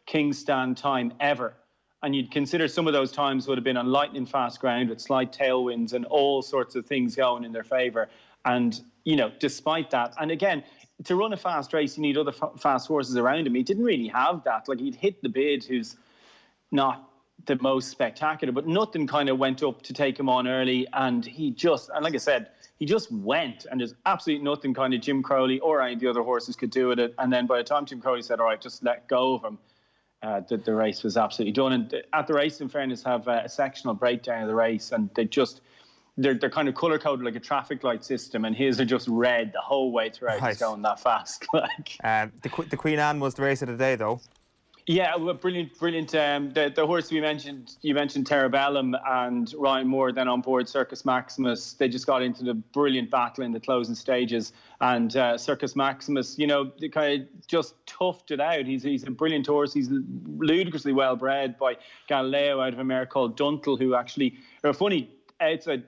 King's Stand time ever. And you'd consider some of those times would have been on lightning fast ground with slight tailwinds and all sorts of things going in their favour. And, you know, despite that, and again, to run a fast race, you need other fast horses around him. He didn't really have that. Like, he'd hit the bid, who's not the most spectacular, but nothing kind of went up to take him on early. And and like I said, he just went, and there's absolutely nothing kind of Jim Crowley or any of the other horses could do with it. And then by the time Jim Crowley said, all right, just let go of him, the race was absolutely done. And at the race, in fairness, have a sectional breakdown of the race, and they're kind of colour-coded like a traffic light system, and his are just red the whole way throughout. Right. He's going that fast. The Queen Anne was the race of the day, though. Yeah, well, brilliant. The horse you mentioned Terabellum and Ryan Moore then on board Circus Maximus. They just got into the brilliant battle in the closing stages, and Circus Maximus, they kind of just toughed it out. He's a brilliant horse. He's ludicrously well bred by Galileo out of a mare called Duntle, who actually are funny. It's a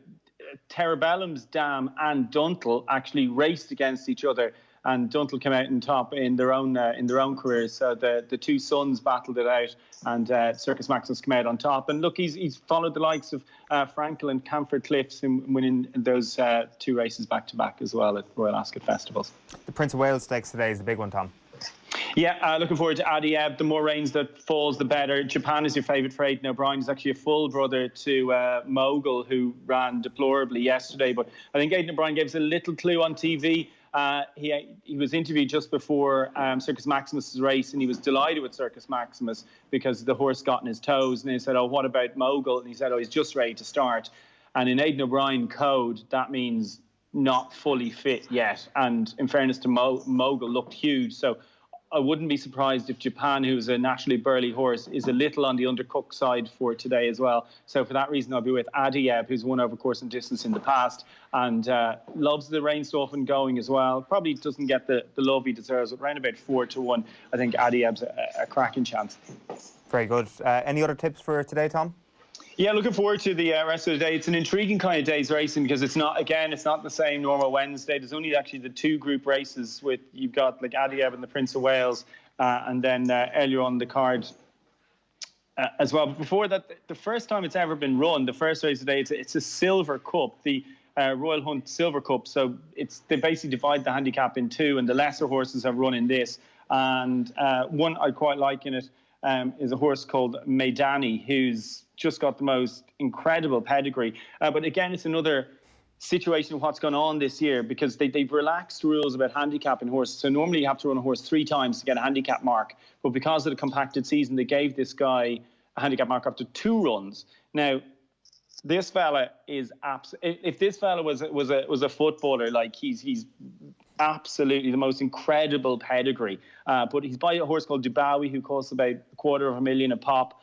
Terabellum's dam and Duntle actually raced against each other. And Duntle came out in top in their own careers. So the two sons battled it out, and Circus Maximus came out on top. And look, he's followed the likes of Frankel and Camford Cliffs in winning those two races back to back as well at Royal Ascot festivals. The Prince of Wales Stakes today is the big one, Thom. Yeah, looking forward to Adieb. The more rains that falls, the better. Japan is your favourite for Aidan O'Brien. He's actually a full brother to Mogul, who ran deplorably yesterday. But I think Aidan O'Brien gave us a little clue on TV. He was interviewed just before Circus Maximus's race, and he was delighted with Circus Maximus because the horse got in his toes. And he said, "Oh, what about Mogul?" And he said, "Oh, he's just ready to start." And in Aidan O'Brien code, that means not fully fit yet. And in fairness to Mogul, looked huge. So I wouldn't be surprised if Japan, who's a naturally burly horse, is a little on the undercooked side for today as well. So for that reason, I'll be with Adieb, who's won over course and distance in the past, and loves the rein stuff and going as well. Probably doesn't get the love he deserves, but around about 4-1, I think Adieb's a cracking chance. Very good. Any other tips for today, Thom? Yeah, looking forward to the rest of the day. It's an intriguing kind of day's racing because it's not the same normal Wednesday. There's only actually the two group races you've got like Adieb and the Prince of Wales, and then earlier on the card as well. But before that, the first time it's ever been run, the first race of the day, it's a Silver Cup, the Royal Hunt Silver Cup. So they basically divide the handicap in two, and the lesser horses have run in this. And one I quite like in it is a horse called Maidani, who's just got the most incredible pedigree. But again, it's another situation of what's gone on this year because they've relaxed rules about handicapping horses. So normally you have to run a horse 3 times to get a handicap mark. But because of the compacted season, they gave this guy a handicap mark after 2 runs. Now, this fella is if this fella was a footballer, like he's absolutely the most incredible pedigree. But he's by a horse called Dubawi, who costs about $250,000 a pop.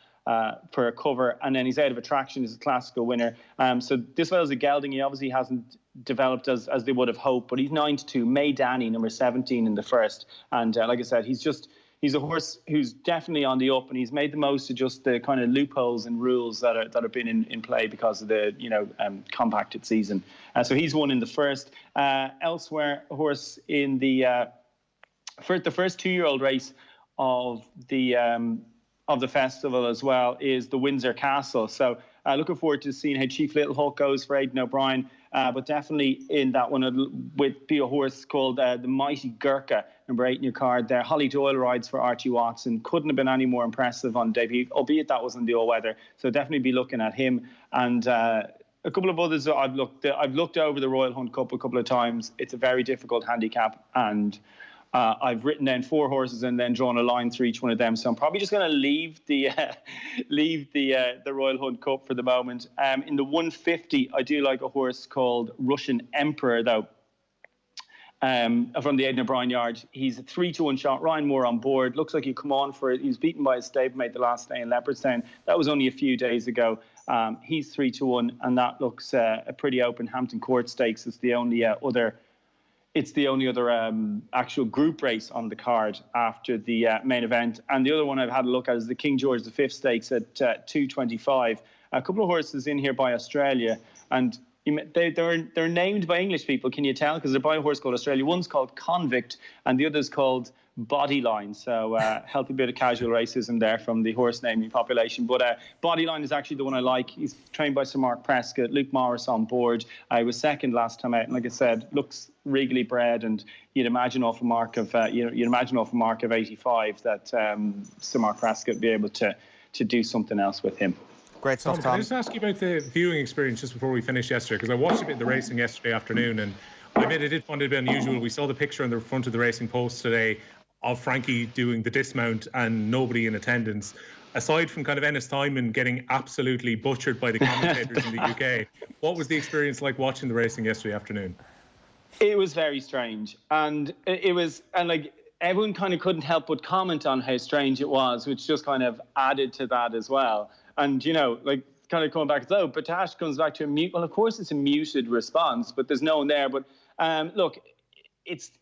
For a cover, and then he's out of attraction as a classical winner. So this fella's a gelding. He obviously hasn't developed as they would have hoped, but he's 9-2. Maidani, number 17 in the first, and like I said, he's a horse who's definitely on the up, and he's made the most of just the kind of loopholes and rules that have been in play because of the compacted season. So he's won in the first. Elsewhere, a horse in the first 2-year-old race of the festival as well is the Windsor Castle. So looking forward to seeing how Chief Little Hulk goes for Aidan O'Brien. But definitely in that one would be a horse called the Mighty Gurkha, number 8 in your card there. Holly Doyle rides for Archie Watson. Couldn't have been any more impressive on debut, albeit that was in the all-weather. So definitely be looking at him. And a couple of others I've looked over the Royal Hunt Cup a couple of times. It's a very difficult handicap, and I've written down 4 horses and then drawn a line through each one of them. So I'm probably just going to leave the Royal Hunt Cup for the moment. In the 150, I do like a horse called Russian Emperor, though, from the Aidan O'Brien yard. He's a 3-1 shot. Ryan Moore on board. Looks like he'll come on for it. He was beaten by his stablemate the last day in Leopardstown. That was only a few days ago. He's 3-1, and that looks a pretty open. Hampton Court Stakes is the only other. It's the only other actual group race on the card after the main event. And the other one I've had a look at is the King George V Stakes at 2.25. A couple of horses in here by Australia, and they're named by English people. Can you tell? Because they're by a horse called Australia. One's called Convict, and the other's called Bodyline. So healthy bit of casual racism there from the horse naming population. But Bodyline is actually the one I like. He's trained by Sir Mark Prescott. Luke Morris on board. I was second last time out, and like I said, looks regally bred, and you'd imagine off a mark of 85 that Sir Mark Prescott would be able to do something else with him. Great stuff, Thom. Can I just ask you about the viewing experience just before we finished yesterday? Because I watched a bit of the racing yesterday afternoon, and I admit I did find it a bit unusual. We saw the picture on the front of the Racing Post today of Frankie doing the dismount and nobody in attendance. Aside from kind of Ennis Simon getting absolutely butchered by the commentators in the UK, what was the experience like watching the racing yesterday afternoon? It was very strange, and everyone kind of couldn't help but comment on how strange it was, which just kind of added to that as well. And, you know, like kind of coming back, though, Batash comes back to a mute. Well, of course, it's a muted response, but there's no one there. But look, it's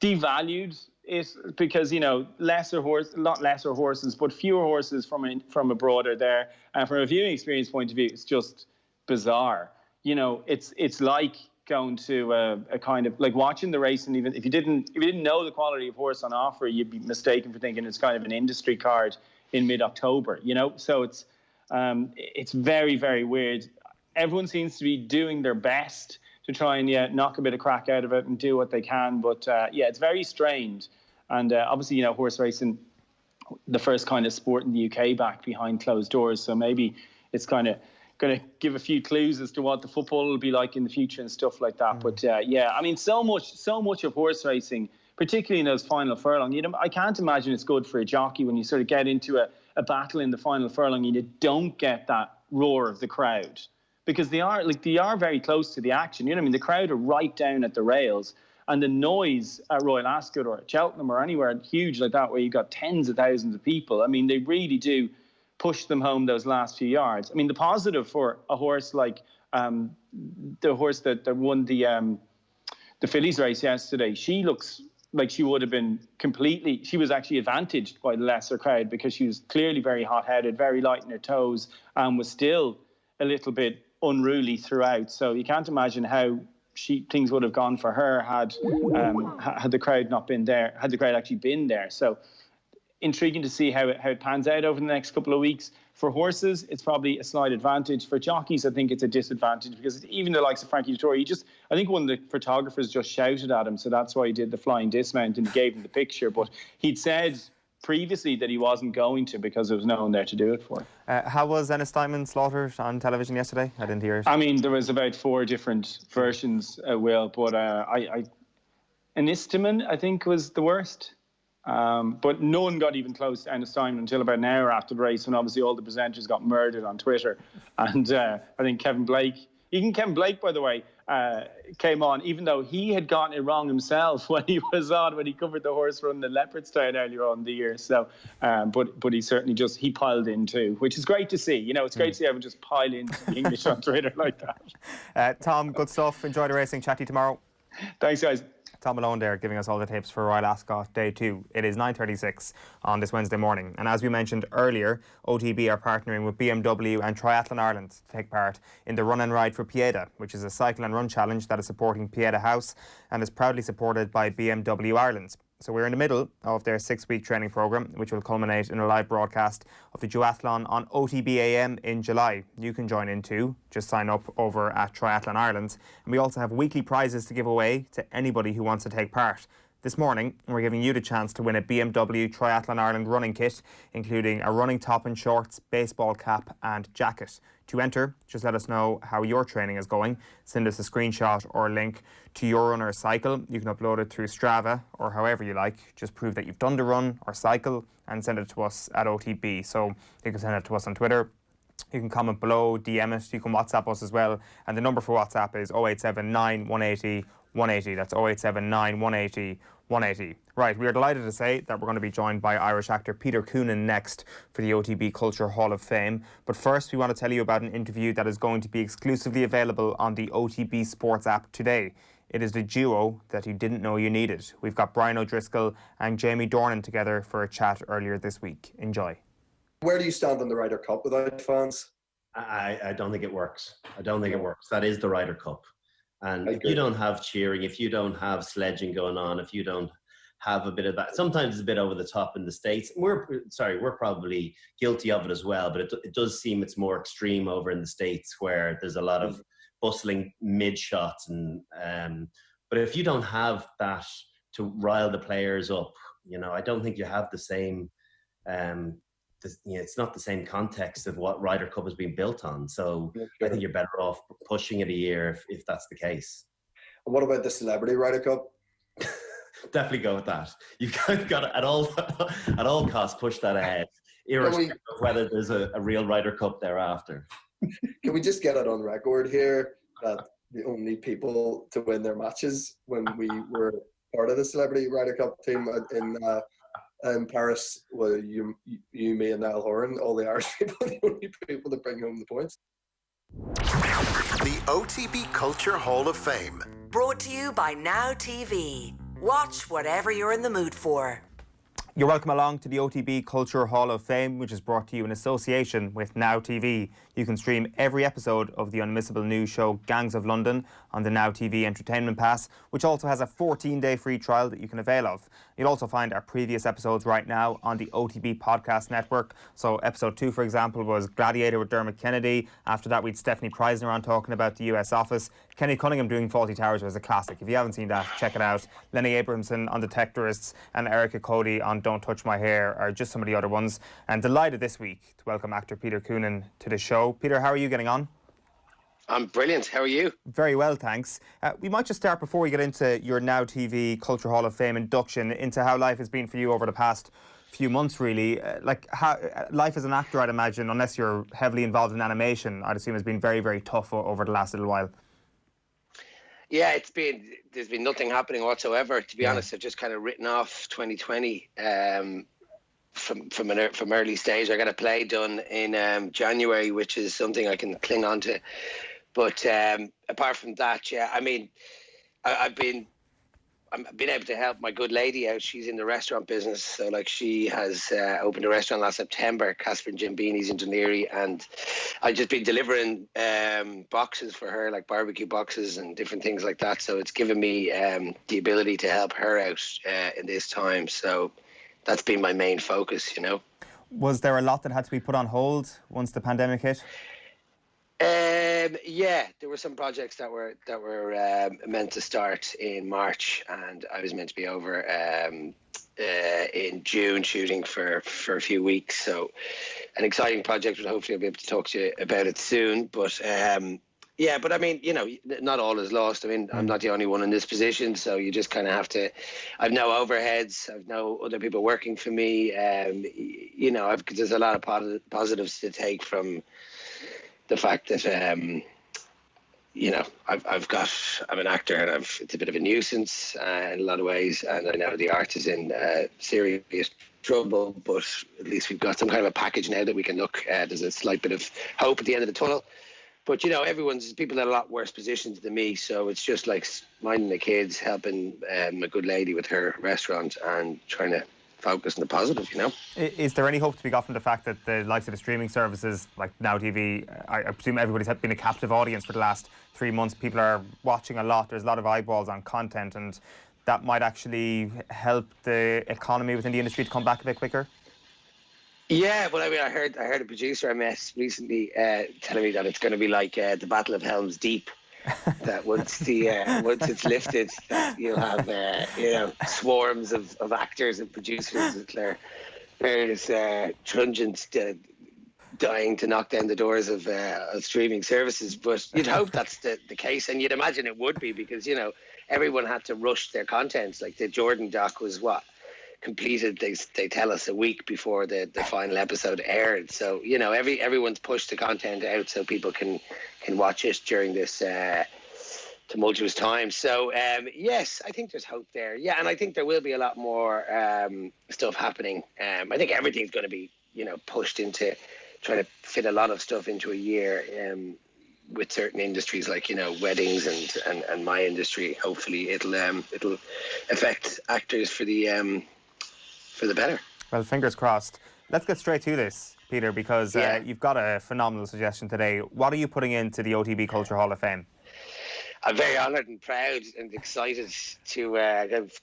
devalued it because, you know, not lesser horses, but fewer horses from abroad are there. And from a viewing experience point of view, it's just bizarre. You know, it's like going to a kind of like watching the race, and even if you didn't know the quality of horse on offer, you'd be mistaken for thinking it's kind of an industry card in mid-October, you know. So it's very, very weird. Everyone seems to be doing their best to try and knock a bit of crack out of it and do what they can, but it's very strange. And obviously, you know, horse racing, the first kind of sport in the UK back behind closed doors, so maybe it's kind of going to give a few clues as to what the football will be like in the future and stuff like that. But I mean, so much of horse racing, particularly in those final furlong, I can't imagine it's good for a jockey when you sort of get into a battle in the final furlong and you don't get that roar of the crowd, because they are very close to the action. You know what I mean? The crowd are right down at the rails, and the noise at Royal Ascot or at Cheltenham or anywhere huge like that where you've got tens of thousands of people, I mean, they really do push them home those last few yards. I mean, the positive for a horse like the horse that won the Fillies race yesterday, she looks like she would have been she was actually advantaged by the lesser crowd because she was clearly very hot-headed, very light in her toes, and was still a little bit unruly throughout. So you can't imagine how things would have gone for her had the crowd not been there, had the crowd actually been there. So intriguing to see how it pans out over the next couple of weeks. For horses, it's probably a slight advantage. For jockeys, I think it's a disadvantage because even the likes of Frankie Dettori, I think one of the photographers just shouted at him, so that's why he did the flying dismount and gave him the picture. But he'd said previously that he wasn't going to because there was no one there to do it for. How was Ennis Diamond slaughtered on television yesterday? I didn't hear it. I mean, there was about 4 different versions, Will, but Ennis Diamond, I think, was the worst. But no one got even close to Ennis Diamond until about an hour after the race, when obviously all the presenters got murdered on Twitter. And I think Kevin Blake, by the way, came on, even though he had gotten it wrong himself when he covered the horse run in Leopardstown earlier on in the year. So, but he certainly he piled in too, which is great to see. You know, it's great to see everyone just pile into the English on Twitter like that. Thom, good stuff. Enjoy the racing. Chat to you tomorrow. Thanks, guys. Thom Malone there giving us all the tips for Royal Ascot Day 2. It is 9:36 on this Wednesday morning. And as we mentioned earlier, OTB are partnering with BMW and Triathlon Ireland to take part in the Run and Ride for Pieta, which is a cycle and run challenge that is supporting Pieta House and is proudly supported by BMW Ireland. So we're in the middle of their 6-week training programme, which will culminate in a live broadcast of the duathlon on OTB AM in July. You can join in too. Just sign up over at Triathlon Ireland. And we also have weekly prizes to give away to anybody who wants to take part. This morning, we're giving you the chance to win a BMW Triathlon Ireland running kit, including a running top and shorts, baseball cap and jacket. To enter, just let us know how your training is going. Send us a screenshot or a link to your run or cycle. You can upload it through Strava or however you like. Just prove that you've done the run or cycle and send it to us at OTB. So you can send it to us on Twitter. You can comment below, DM it. You can WhatsApp us as well. And the number for WhatsApp is 0879 180 180. That's 0879 180 180. Right, we are delighted to say that we're going to be joined by Irish actor Peter Coonan next for the OTB Culture Hall of Fame. But first, we want to tell you about an interview that is going to be exclusively available on the OTB Sports app today. It is the duo that you didn't know you needed. We've got Brian O'Driscoll and Jamie Dornan together for a chat earlier this week. Enjoy. Where do you stand on the Ryder Cup without fans? I don't think it works. I don't think it works. That is the Ryder Cup. And if you don't have cheering, if you don't have sledging going on, if you don't have a bit of that, sometimes it's a bit over the top in the States. We're probably guilty of it as well, but it does seem it's more extreme over in the States where there's a lot of bustling mid shots. But if you don't have that to rile the players up, you know, I don't think you have the same. It's not the same context of what Ryder Cup has been built on. So I think you're better off pushing it a year if that's the case. And what about the Celebrity Ryder Cup? Definitely go with that. You've got to, at all costs, push that ahead, irrespective of whether there's a real Ryder Cup thereafter. Can we just get it on record here that the only people to win their matches when we were part of the Celebrity Ryder Cup team in Paris. Well, you, me, and Niall Horan, all the Irish people, the only people that bring home the points. The OTB Culture Hall of Fame. Brought to you by Now TV. Watch whatever you're in the mood for. You're welcome along to the OTB Culture Hall of Fame, which is brought to you in association with Now TV. You can stream every episode of the unmissable news show Gangs of London on the Now TV Entertainment Pass, which also has a 14-day free trial that you can avail of. You'll also find our previous episodes right now on the OTB Podcast Network. So episode 2, for example, was Gladiator with Dermot Kennedy. After that, we had Stephanie Preisner on talking about the US office. Kenny Cunningham doing Fawlty Towers was a classic. If you haven't seen that, check it out. Lenny Abrahamson on Detectorists and Erica Cody on Don't Touch My Hair are just some of the other ones. And delighted this week to welcome actor Peter Coonan to the show. Peter, how are you getting on? I'm brilliant. How are you? Very well, thanks. We might just start before we get into your Now TV Culture Hall of Fame induction into how life has been for you over the past few months, really. Like how life as an actor, I'd imagine, unless you're heavily involved in animation, I'd assume has been very, very tough over the last little while. Yeah, there's been nothing happening whatsoever. To be honest, I've just kind of written off 2020 from early stage. I got a play done in January, which is something I can cling on to. But apart from that, yeah, I mean, I've been able to help my good lady out. She's in the restaurant business, so like she has opened a restaurant last September, Casper and Jim Beanie's in Dunleary, and I've just been delivering boxes for her, like barbecue boxes and different things like that. So it's given me the ability to help her out in this time. So that's been my main focus, you know. Was there a lot that had to be put on hold once the pandemic hit? Yeah, there were some projects that were meant to start in March, and I was meant to be over in June shooting for a few weeks. So an exciting project, but hopefully I'll be able to talk to you about it soon. But yeah, but I mean, you know, not all is lost. I mean, I'm not the only one in this position, so you just kind of have to. I've no overheads. I've no other people working for me. You know, there's a lot of positives to take from the fact that you know, I'm an actor, and it's a bit of a nuisance in a lot of ways, and I know the art is in serious trouble, but at least we've got some kind of a package now that we can look at. There's a slight bit of hope at the end of the tunnel. But, you know, people in a lot worse positions than me, so it's just like minding the kids, helping a good lady with her restaurant and trying to focus on the positive, you know. Is there any hope to be got from the fact that the likes of the streaming services like Now TV, I presume everybody's been a captive audience for the last 3 months. People are watching a lot. There's a lot of eyeballs on content, and that might actually help the economy within the industry to come back a bit quicker? Yeah, well, I mean, I heard a producer I met recently telling me that it's going to be like the Battle of Helm's Deep. That once it's lifted, that you'll have you know, swarms of actors and producers with their various truncheons dying to knock down the doors of streaming services. But you'd hope that's the case, and you'd imagine it would be, because, you know, everyone had to rush their content. Like the Jordan doc was completed, they tell us, a week before the final episode aired. So, you know, everyone's pushed the content out so people can watch it during this tumultuous time. So yes, I think there's hope there. Yeah, and I think there will be a lot more stuff happening. I think everything's going to be, you know, pushed into trying to fit a lot of stuff into a year with certain industries, like, you know, weddings and my industry. Hopefully it'll affect actors for the better. Well, fingers crossed. Let's get straight to this, Peter, because you've got a phenomenal suggestion today. What are you putting into the OTB Culture Hall of Fame? I'm very honoured and proud and excited to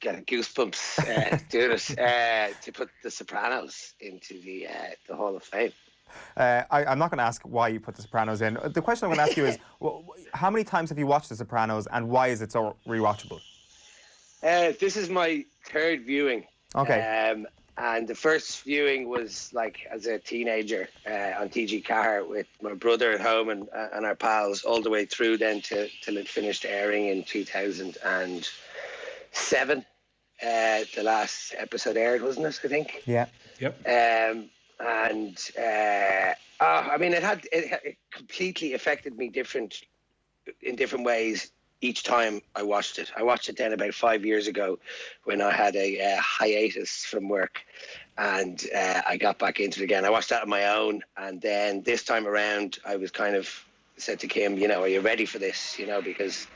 get goosebumps doing it, to put The Sopranos into the Hall of Fame. I'm not going to ask why you put The Sopranos in. The question I'm going to ask you is, how many times have you watched The Sopranos, and why is it so rewatchable? This is my third viewing. Okay. And the first viewing was like as a teenager on TG Car with my brother at home and our pals, all the way through then till it finished airing in 2007. The last episode aired, wasn't it, I think? Yeah. Yep. I mean, it completely affected me in different ways each time I watched it. I watched it then about 5 years ago when I had a hiatus from work, and I got back into it again. I watched that on my own, and then this time around I was kind of said to Kim, you know, are you ready for this? You know, because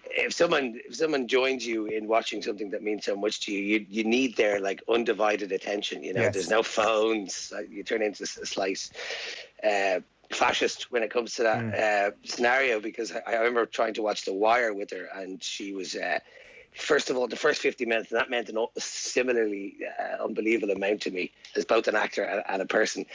if someone joins you in watching something that means so much to you, you need their like undivided attention. You know, Yes. There's no phones. You turn into a slight fascist when it comes to that scenario, because I remember trying to watch The Wire with her, and she was first of all, the first 50 minutes, and that meant an similarly unbelievable amount to me as both an actor and a person.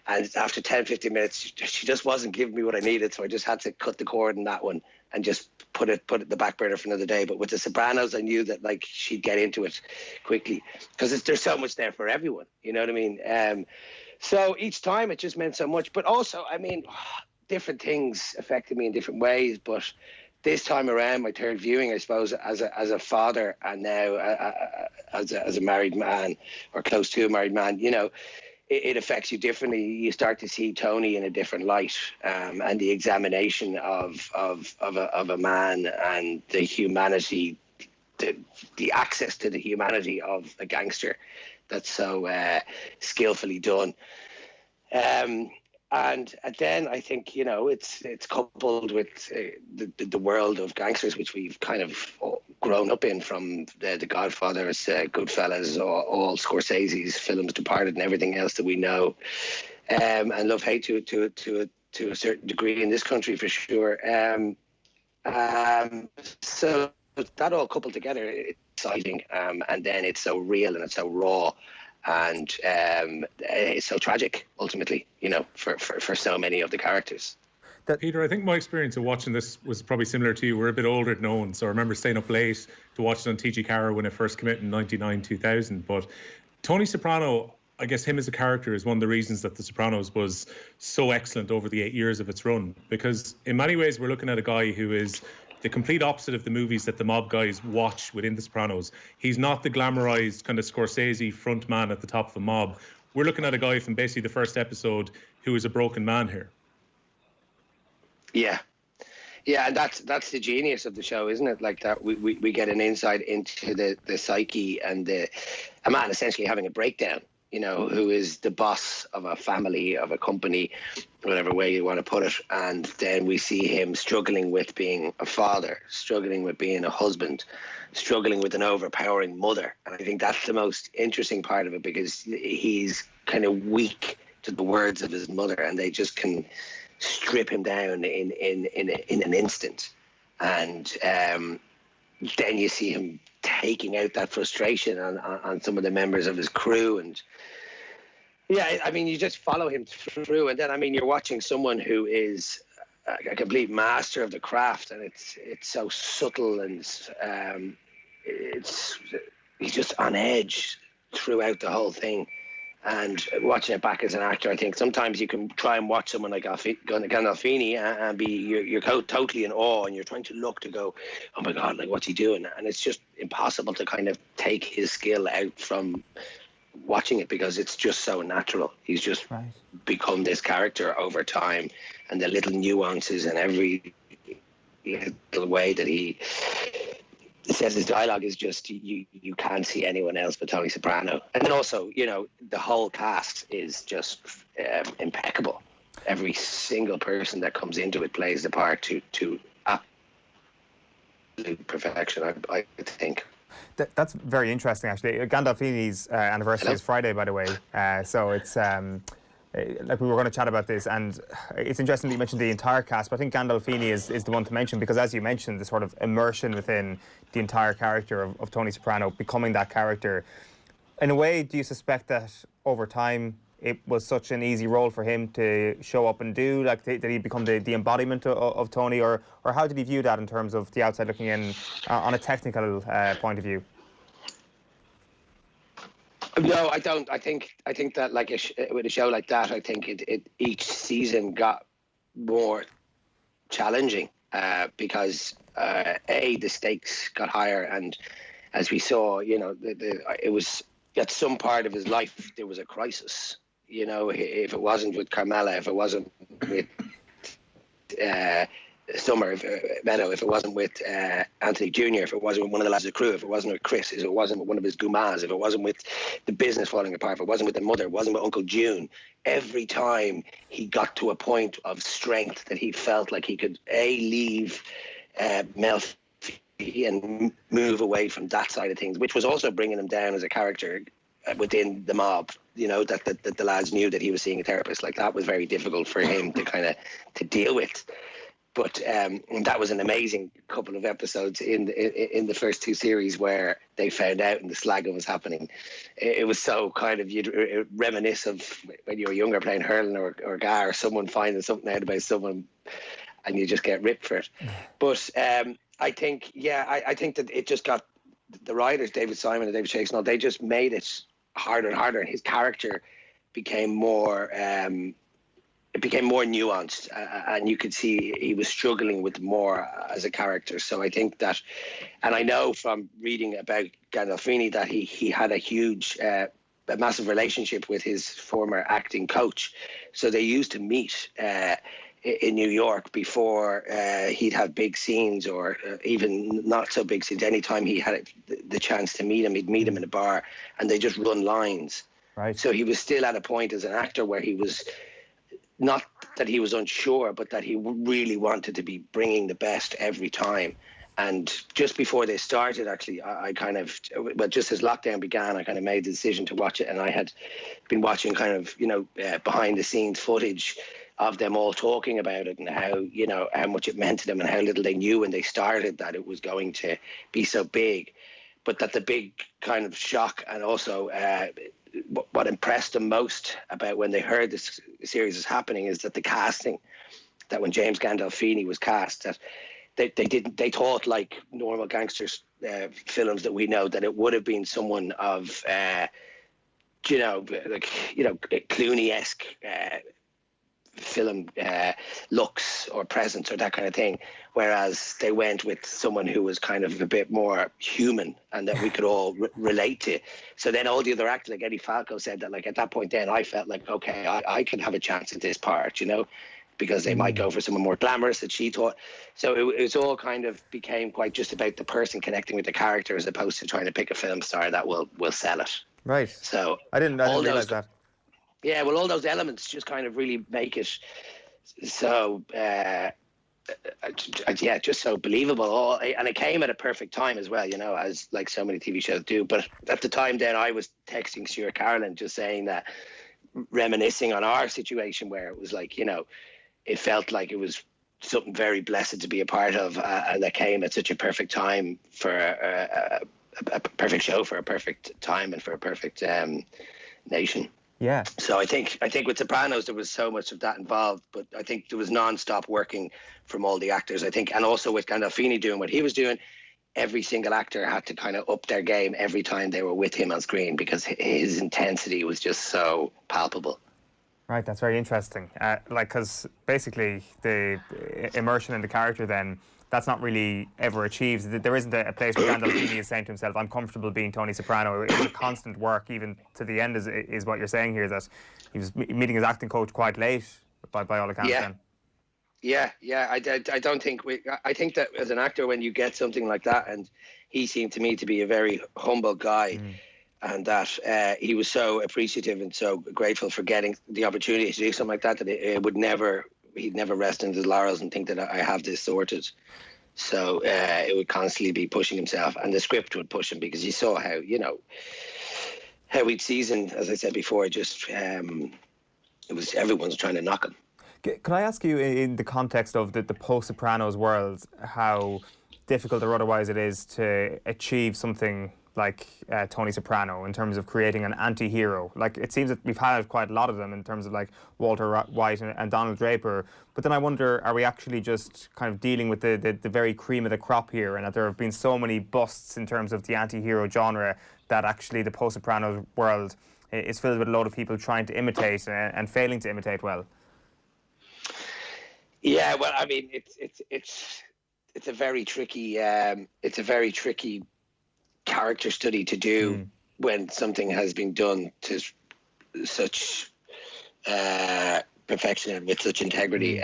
And after 10, 15 minutes, she just wasn't giving me what I needed, so I just had to cut the cord in that one and just put it in the back burner for another day. But with The Sopranos, I knew that like she'd get into it quickly, because there's so much there for everyone. You know what I mean? So each time it just meant so much. But also, I mean, different things affected me in different ways. But this time around, my third viewing, I suppose, as a father, and now as a married man, or close to a married man, you know, it affects you differently. You start to see Tony in a different light, and the examination of a man and the humanity, the access to the humanity of a gangster that's so skillfully done. And then I think, you know, it's coupled with the world of gangsters, which we've kind of grown up in, from the Godfathers, Goodfellas, all Scorsese's films, Departed, and everything else that we know, and love hate to a certain degree in this country for sure. So that all coupled together, it's exciting, and then it's so real and it's so raw. And it's so tragic, ultimately, you know, for so many of the characters. Peter, I think my experience of watching this was probably similar to you. We're a bit older than Owen, so I remember staying up late to watch it on TG Carra when it first came out in 99, 2000. But Tony Soprano, I guess him as a character is one of the reasons that The Sopranos was so excellent over the 8 years of its run. Because in many ways, we're looking at a guy who is the complete opposite of the movies that the mob guys watch within The Sopranos. He's not the glamorized kind of Scorsese front man at the top of the mob. We're looking at a guy from basically the first episode who is a broken man here. Yeah, and that's the genius of the show, isn't it? Like that, we get an insight into the psyche and a man essentially having a breakdown, you know, who is the boss of a family, of a company, whatever way you want to put it. And then we see him struggling with being a father, struggling with being a husband, struggling with an overpowering mother. And I think that's the most interesting part of it, because he's kind of weak to the words of his mother, and they just can strip him down in an instant. And then you see him taking out that frustration on some of the members of his crew. And yeah, I mean, you just follow him through, and then, I mean, you're watching someone who is a complete master of the craft, and it's so subtle, and he's just on edge throughout the whole thing. And watching it back as an actor, I think sometimes you can try and watch someone like Gandolfini and you're totally in awe, and you're trying to look to go, oh my God, like, what's he doing? And it's just impossible to kind of take his skill out from watching it, because it's just so natural. He's just become this character over time, and the little nuances and every little way that he says his dialogue is just, you can't see anyone else but Tony Soprano. And then also, you know, the whole cast is just impeccable. Every single person that comes into it plays the part to absolute perfection, I think. That's very interesting, actually. Gandolfini's anniversary is Friday, by the way. So it's like, we were going to chat about this, and it's interesting that you mentioned the entire cast, but I think Gandolfini is the one to mention, because, as you mentioned, the sort of immersion within the entire character of Tony Soprano, becoming that character. In a way, do you suspect that over time it was such an easy role for him to show up and do? Like, did he become the embodiment of Tony, or how did he view that in terms of the outside looking in on a technical point of view? No, I don't. I think that, like, with a show like that, I think it each season got more challenging because the stakes got higher, and as we saw, you know, it was at some part of his life there was a crisis. You know, if it wasn't with Carmela, if it wasn't with summer, if it wasn't with Anthony Jr., if it wasn't with one of the lads of the crew, if it wasn't with Chris, if it wasn't with one of his gumas, if it wasn't with the business falling apart, if it wasn't with the mother, it wasn't with Uncle June, every time he got to a point of strength that he felt like he could leave Melfi and move away from that side of things, which was also bringing him down as a character within the mob, that the lads knew that he was seeing a therapist. Like, that was very difficult for him to deal with. But that was an amazing couple of episodes in the first two series where they found out and the slagging was happening. It was so kind of, you'd reminisce of when you were younger playing hurling or GA, or someone finding something out about someone and you just get ripped for it. But I think that it just got the writers, David Simon and David Chase, they just made it harder and harder, and his character became more nuanced, and you could see he was struggling with more as a character. So I think that, and I know from reading about Gandolfini that he had a massive relationship with his former acting coach. So they used to meet in New York before he'd have big scenes, or even not so big scenes. Anytime he had the chance to meet him, he'd meet him in a bar, and they just run lines. Right. So he was still at a point as an actor where he was, not that he was unsure, but that he really wanted to be bringing the best every time. And just before they started, actually, just as lockdown began, I kind of made the decision to watch it. And I had been watching behind the scenes footage of them all talking about it, and how much it meant to them, and how little they knew when they started that it was going to be so big. But that the big kind of shock, and also what impressed them most about when they heard this series is happening, is that the casting, that when James Gandolfini was cast, that they thought, like normal gangsters films that we know, that it would have been someone of Clooney-esque film looks or presence or that kind of thing, whereas they went with someone who was kind of a bit more human and that we could all relate to. So then all the other actors, like Eddie Falco, said that, like, at that point then I felt like, okay, I can have a chance at this part, because they might go for someone more glamorous that she thought. So it was all kind of became quite just about the person connecting with the character, as opposed to trying to pick a film star that will sell it. Right. So I didn't realize that. Yeah, well, all those elements just kind of really make it so, just so believable. And it came at a perfect time as well, as like so many TV shows do. But at the time then, I was texting Stuart Carolyn just saying that, reminiscing on our situation where it was like, it felt like it was something very blessed to be a part of, and that came at such a perfect time for a perfect show, for a perfect time, and for a perfect nation. Yeah. So I think with Sopranos there was so much of that involved, but I think there was non-stop working from all the actors. I think, and also with Gandolfini doing what he was doing, every single actor had to kind of up their game every time they were with him on screen, because his intensity was just so palpable. Right, that's very interesting. Because basically the immersion in the character then, that's not really ever achieved. There isn't a place where Gandolfini is saying to himself, I'm comfortable being Tony Soprano. It was a constant work, even to the end, is what you're saying here, that he was meeting his acting coach quite late, by all accounts. Yeah. I don't think I think that as an actor, when you get something like that, and he seemed to me to be a very humble guy, and that he was so appreciative and so grateful for getting the opportunity to do something like that, that he'd never rest in his laurels and think that I have this sorted. So it would constantly be pushing himself, and the script would push him, because you saw how each season, as I said before, just it was everyone's trying to knock him. Can I ask you, in the context of the post-Sopranos world, how difficult or otherwise it is to achieve something like Tony Soprano, in terms of creating an anti-hero? Like, it seems that we've had quite a lot of them, in terms of like Walter White and Donald Draper, but then I wonder, are we actually just kind of dealing with the very cream of the crop here, and that there have been so many busts in terms of the anti-hero genre, that actually the post-Sopranos world is filled with a lot of people trying to imitate and failing to imitate well? Yeah, well, I mean, it's a very tricky character study to do when something has been done to such perfection and with such integrity.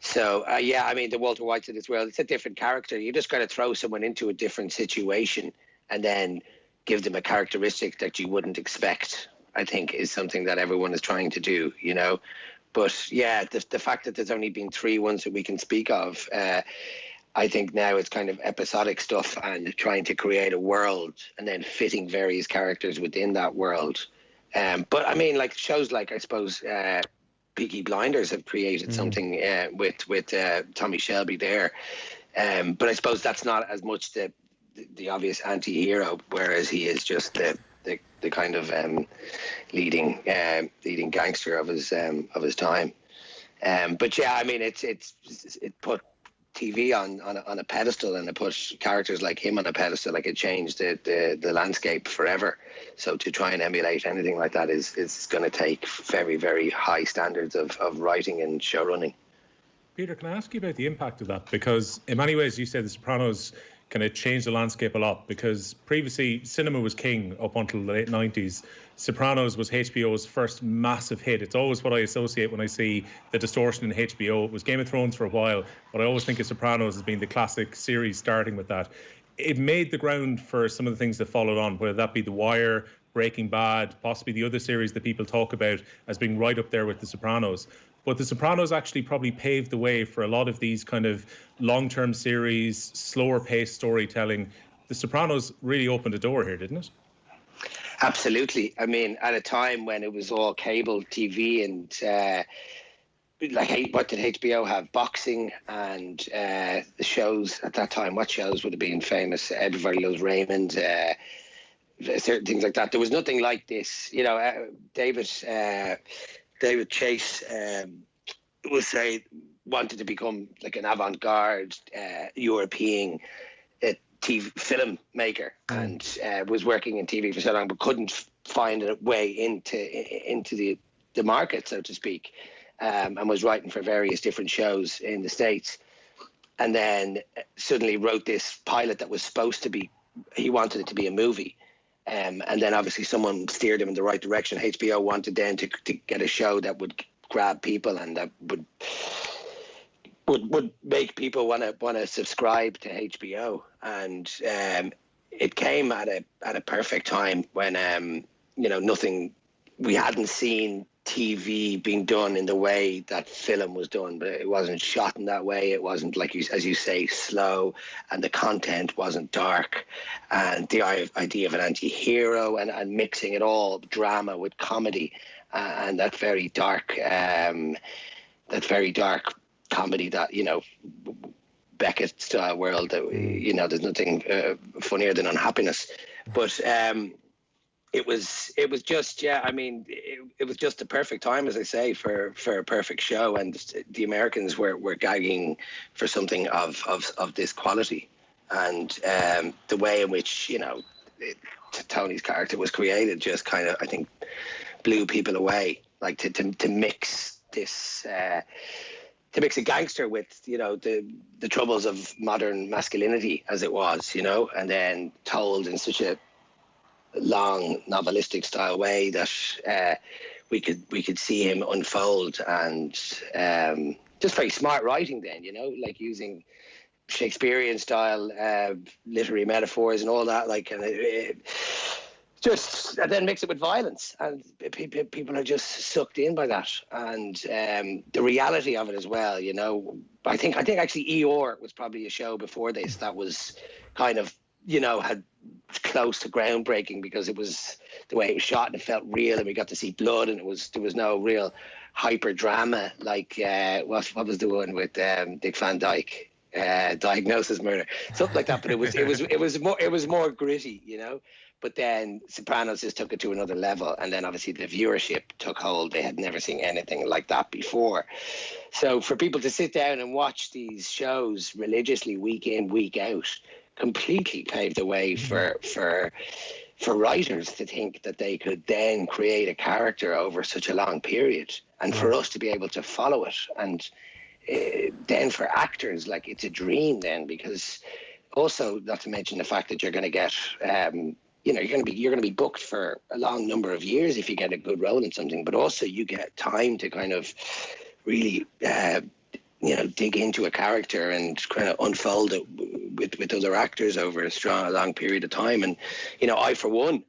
So, yeah, I mean, the Walter White said as well, it's a different character. You just got to throw someone into a different situation and then give them a characteristic that you wouldn't expect, I think, is something that everyone is trying to do, you know. But, yeah, the fact that there's only been 3 ones that we can speak of, I think now it's kind of episodic stuff and trying to create a world and then fitting various characters within that world. But, I mean, like shows like, I suppose... Peaky Blinders have created something with Tommy Shelby there, but I suppose that's not as much the obvious anti-hero, whereas he is just the kind of leading gangster of his time. But yeah, I mean it put TV on a pedestal, and it put characters like him on a pedestal. Like it changed the landscape forever. So to try and emulate anything like that is going to take very, very high standards of writing and show running. Peter, can I ask you about the impact of that? Because in many ways, you said The Sopranos kind of changed the landscape a lot, because previously cinema was king up until the late 90s. Sopranos was HBO's first massive hit. It's always what I associate when I see the distortion in HBO. It was Game of Thrones for a while, but I always think of Sopranos as being the classic series starting with that. It made the ground for some of the things that followed on, whether that be The Wire, Breaking Bad, possibly the other series that people talk about as being right up there with The Sopranos. But The Sopranos actually probably paved the way for a lot of these kind of long-term series, slower-paced storytelling. The Sopranos really opened a door here, didn't it? Absolutely. I mean, at a time when it was all cable TV and what did HBO have? Boxing and the shows at that time. What shows would have been famous? Everybody Loves Raymond, certain things like that. There was nothing like this. You know, David Chase was say wanted to become like an avant-garde European TV filmmaker, and was working in TV for so long, but couldn't find a way into the market, so to speak, and was writing for various different shows in the States, and then suddenly wrote this pilot that was supposed to be, he wanted it to be a movie. And then obviously someone steered him in the right direction. HBO wanted then to get a show that would grab people and that would make people want to subscribe to HBO. And it came at a perfect time when we hadn't seen TV being done in the way that film was done, but it wasn't shot in that way. It wasn't, like as you say, slow, and the content wasn't dark, and the idea of an anti-hero and mixing it all, drama with comedy, and that very dark comedy that, you know, Beckett style world that, you know, there's nothing funnier than unhappiness, but it was just, yeah, I mean, it was just the perfect time, as I say, for a perfect show, and the Americans were gagging for something of this quality, and the way in which, you know, Tony's character was created just kind of, I think, blew people away. Like to mix this, to mix a gangster with, you know, the troubles of modern masculinity as it was, you know, and then told in such a long novelistic style way that we could see him unfold, and just very smart writing then, you know, like using Shakespearean style literary metaphors and all that, like, and and then mix it with violence, and people are just sucked in by that, and the reality of it as well, you know. I think actually Eoin was probably a show before this that was kind of, you know, had close to groundbreaking, because it was the way it was shot and it felt real, and we got to see blood, and there was no real hyper drama like what was the one with Dick Van Dyke, Diagnosis Murder, something like that. But it was more gritty, you know. But then Sopranos just took it to another level, and then obviously the viewership took hold. They had never seen anything like that before. So for people to sit down and watch these shows religiously week in, week out, completely paved the way for writers to think that they could then create a character over such a long period, and for us to be able to follow it, and then for actors, like, it's a dream then, because also, not to mention the fact that you're going to get you know, you're going to be booked for a long number of years if you get a good role in something, but also you get time to kind of really dig into a character and kind of unfold it with other actors over a long period of time. And I, for one,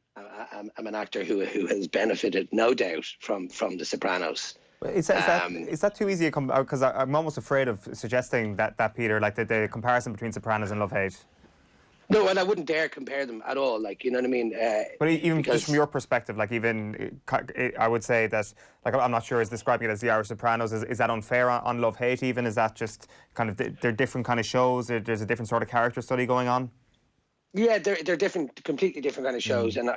I'm an actor who has benefited, no doubt, from The Sopranos. Is that too easy? Because I'm almost afraid of suggesting that Peter, like the comparison between Sopranos and Love Hate. No, and I wouldn't dare compare them at all. Like, you know what I mean? But even just from your perspective, like I would say that, like, I'm not sure, is describing it as the Irish Sopranos, is that unfair on Love Hate even? Is that just kind of, they're different kind of shows, there's a different sort of character study going on? Yeah, they're different, completely different kind of shows. And,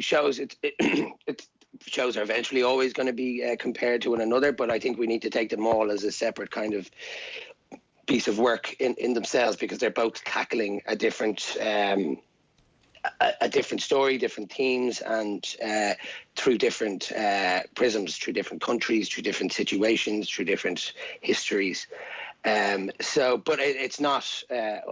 shows, shows are eventually always going to be compared to one another, but I think we need to take them all as a separate kind of piece of work in themselves, because they're both tackling a different story, different themes, and through different prisms, through different countries, through different situations, through different histories. But it's not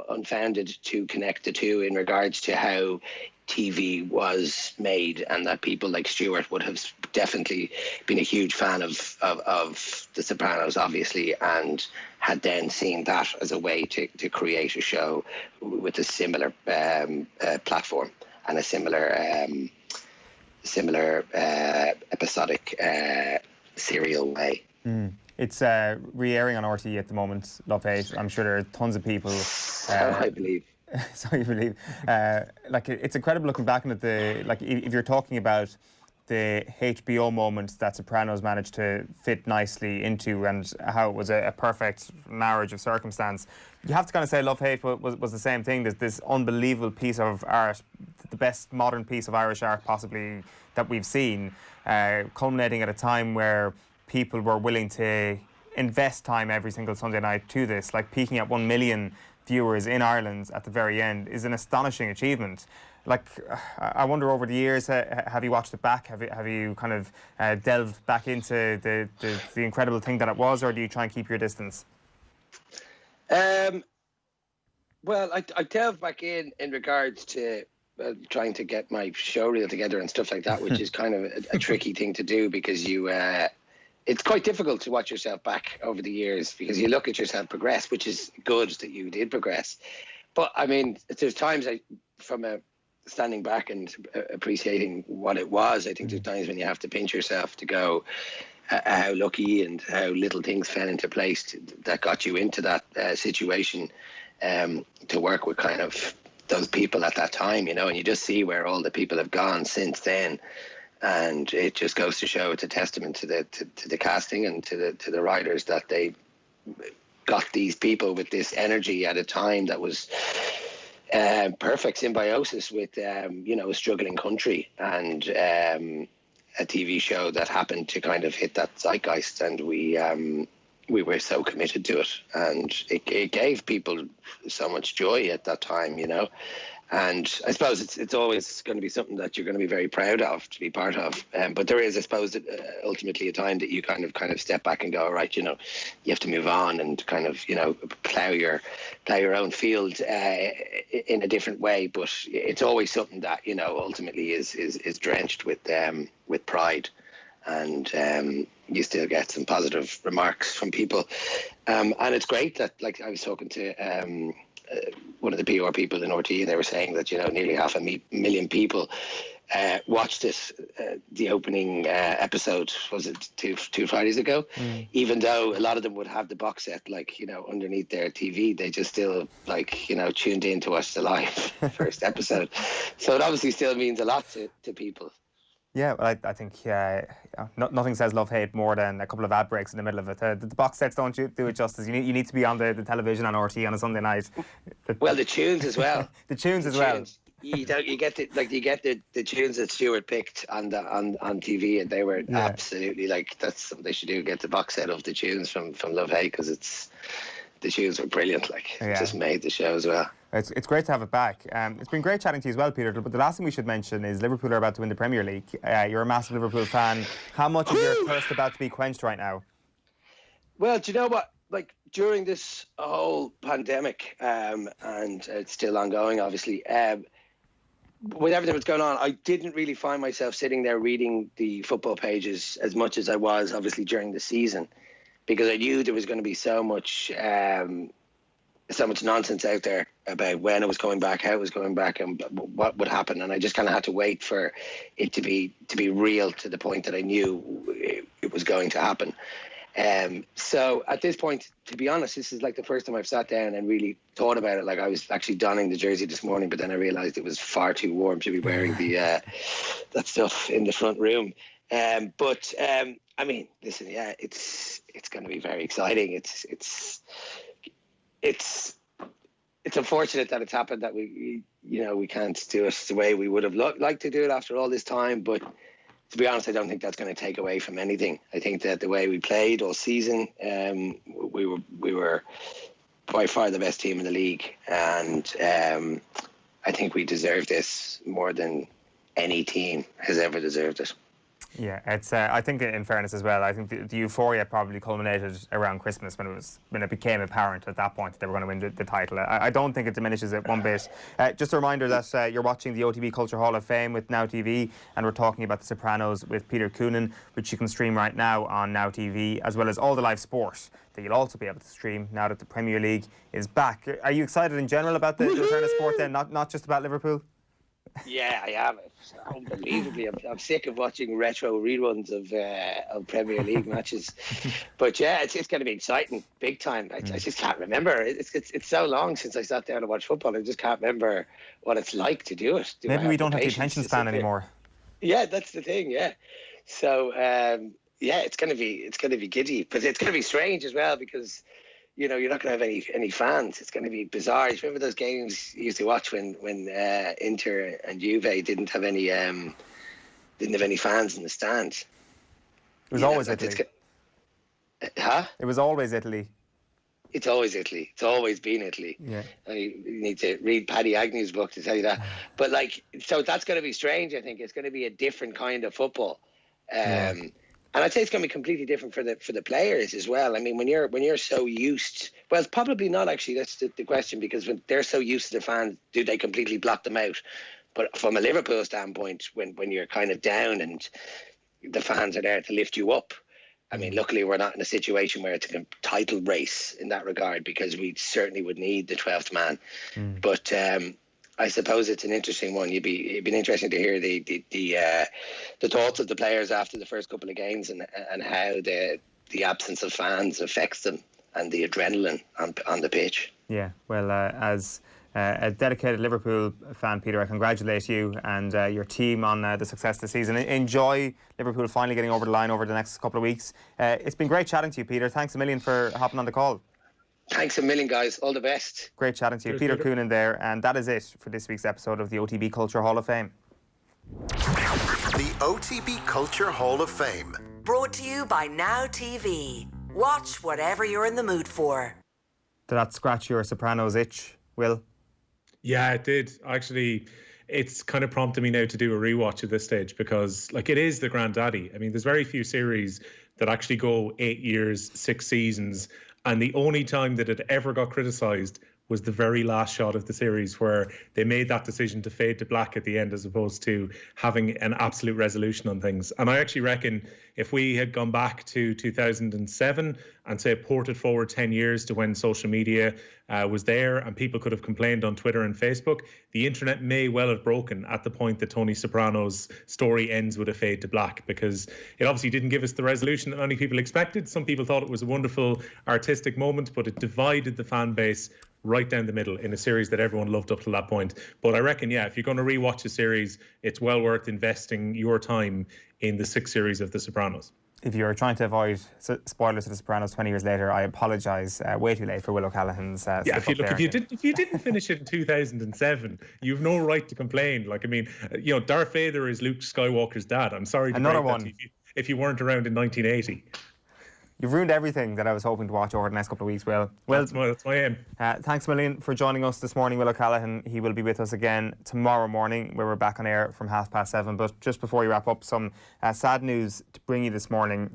unfounded to connect the two in regards to how TV was made, and that people like Stuart would have definitely been a huge fan of The Sopranos, obviously, and had then seen that as a way to create a show with a similar platform and a similar episodic serial way. It's re-airing on RTE at the moment, Love Hate. I'm sure there are tons of people. I believe. So you believe. It's incredible looking back on it. If you're talking about the HBO moments that Sopranos managed to fit nicely into, and how it was a perfect marriage of circumstance, you have to kind of say Love Hate was the same thing. There's this unbelievable piece of art, the best modern piece of Irish art possibly that we've seen, culminating at a time where people were willing to invest time every single Sunday night to this, like peaking at 1 million viewers in Ireland at the very end is an astonishing achievement. Like, I wonder, over the years, have you watched it back? Have you kind of delved back into the incredible thing that it was, or do you try and keep your distance? Well, I delve back in regards to trying to get my show reel together and stuff like that, which is kind of a tricky thing to do, because it's quite difficult to watch yourself back over the years, because you look at yourself progress, which is good that you did progress. But I mean, there's times from standing back and appreciating what it was, I think there's times when you have to pinch yourself to go how lucky and how little things fell into place that got you into that situation, to work with kind of those people at that time, and you just see where all the people have gone since then. And it just goes to show, it's a testament to the casting and to the writers, that they got these people with this energy at a time that was perfect symbiosis with a struggling country, and a TV show that happened to kind of hit that zeitgeist, and we were so committed to it, and it gave people so much joy at that time, And I suppose it's always going to be something that you're going to be very proud of to be part of. But there is, I suppose, ultimately a time that you kind of step back and go, all right, you have to move on and kind of, plough your own field in a different way. But it's always something that, ultimately is drenched with pride. And you still get some positive remarks from people. And it's great that, like, I was talking to one of the PR people in RTE, and they were saying that nearly 500,000 people watched it, the opening episode, was it two Fridays ago? Even though a lot of them would have the box set underneath their TV, they just still tuned in to watch the live first episode. So it obviously still means a lot to people. Yeah, well, I think nothing says Love Hate more than a couple of ad breaks in the middle of it. The box sets don't do it justice. You need to be on the television on RT on a Sunday night. Well, the tunes as well. The tunes as well. You get the tunes that Stuart picked on TV, and they were absolutely that's something they should do. Get the box set of the tunes from Love Hate, because the tunes were brilliant. It just made the show as well. It's great to have it back. It's been great chatting to you as well, Peter. But the last thing we should mention is Liverpool are about to win the Premier League. You're a massive Liverpool fan. How much is your thirst about to be quenched right now? Well, do you know what? During this whole pandemic, and it's still ongoing, obviously, with everything that's going on, I didn't really find myself sitting there reading the football pages as much as I was, obviously, during the season. because I knew there was going to be so much nonsense out there about when it was coming back, how it was going back, and what would happen. And I just kind of had to wait for it to be real, to the point that I knew it was going to happen. So at this point, to be honest, this is like the first time I've sat down and really thought about it. Like, I was actually donning the jersey this morning, but then I realised it was far too warm to be wearing that stuff in the front room. But I mean, listen, yeah, it's going to be very exciting. It's unfortunate that it's happened, that we can't do it the way we would have liked to do it after all this time. But to be honest, I don't think that's going to take away from anything. I think that the way we played all season, we were by far the best team in the league, and I think we deserve this more than any team has ever deserved it. Yeah, it's. I think, in fairness as well, I think the euphoria probably culminated around Christmas, when it became apparent at that point that they were going to win the title. I don't think it diminishes it one bit. Just a reminder that you're watching the OTB Culture Hall of Fame with Now TV, and we're talking about The Sopranos with Peter Coonan, which you can stream right now on Now TV, as well as all the live sport that you'll also be able to stream now that the Premier League is back. Are you excited in general about the return of sport then, not just about Liverpool? Yeah, I am. Unbelievably, I'm sick of watching retro reruns of Premier League matches. But yeah, it's going to be exciting, big time. I just can't remember. It's so long since I sat down and watched football. I just can't remember what it's like to do it. Maybe we don't have the attention span anymore. Yeah, that's the thing. Yeah. So yeah, it's going to be giddy, but it's going to be strange as well, because you're not going to have any fans. It's going to be bizarre. Do you remember those games you used to watch when Inter and Juve didn't have any fans in the stands? It was always Italy. Huh? It was always Italy. It's always Italy. It's always been Italy. Yeah. You need to read Paddy Agnew's book to tell you that. But so that's going to be strange. I think it's going to be a different kind of football. And I'd say it's going to be completely different for the players as well. I mean, when you're so used, well, probably not actually. That's the question, because when they're so used to the fans, do they completely block them out? But from a Liverpool standpoint, when you're kind of down and the fans are there to lift you up, I mean, luckily we're not in a situation where it's a title race in that regard, because we certainly would need the 12th man. But I suppose it's an interesting one. It'd be interesting to hear the thoughts of the players after the first couple of games, and how the absence of fans affects them, and the adrenaline on the pitch. Yeah, well, as a dedicated Liverpool fan, Peter, I congratulate you and your team on the success this season. Enjoy Liverpool finally getting over the line over the next couple of weeks. It's been great chatting to you, Peter. Thanks a million for hopping on the call. Thanks a million, guys. All the best. Great chatting to you. Peter Coonan there. And that is it for this week's episode of the OTB Culture Hall of Fame. The OTB Culture Hall of Fame. Brought to you by Now TV. Watch whatever you're in the mood for. Did that scratch your Sopranos itch, Will? Yeah, it did. Actually, it's kind of prompted me now to do a rewatch at this stage, because it is the granddaddy. I mean, there's very few series that actually go 8 years, 6 seasons. And the only time that it ever got criticised was the very last shot of the series, where they made that decision to fade to black at the end, as opposed to having an absolute resolution on things. And I actually reckon if we had gone back to 2007 and say ported forward 10 years to when social media was there and people could have complained on Twitter and Facebook, the internet may well have broken at the point that Tony Soprano's story ends with a fade to black, because it obviously didn't give us the resolution that many people expected. Some people thought it was a wonderful artistic moment, but it divided the fan base right down the middle in a series that everyone loved up to that point. But I reckon, yeah, if you're going to rewatch a series, it's well worth investing your time in the 6th series of The Sopranos. If you're trying to avoid spoilers of The Sopranos 20 years later, I apologise way too late for Will O'Callaghan's if you didn't finish it in 2007, you've no right to complain. Darth Vader is Luke Skywalker's dad. I'm sorry to Another break one. that if you weren't around in 1980. You've ruined everything that I was hoping to watch over the next couple of weeks, Will. That's my aim. Thanks a million for joining us this morning, Will O'Callaghan. He will be with us again tomorrow morning, where we're back on air from 7:30. But just before we wrap up, some sad news to bring you this morning.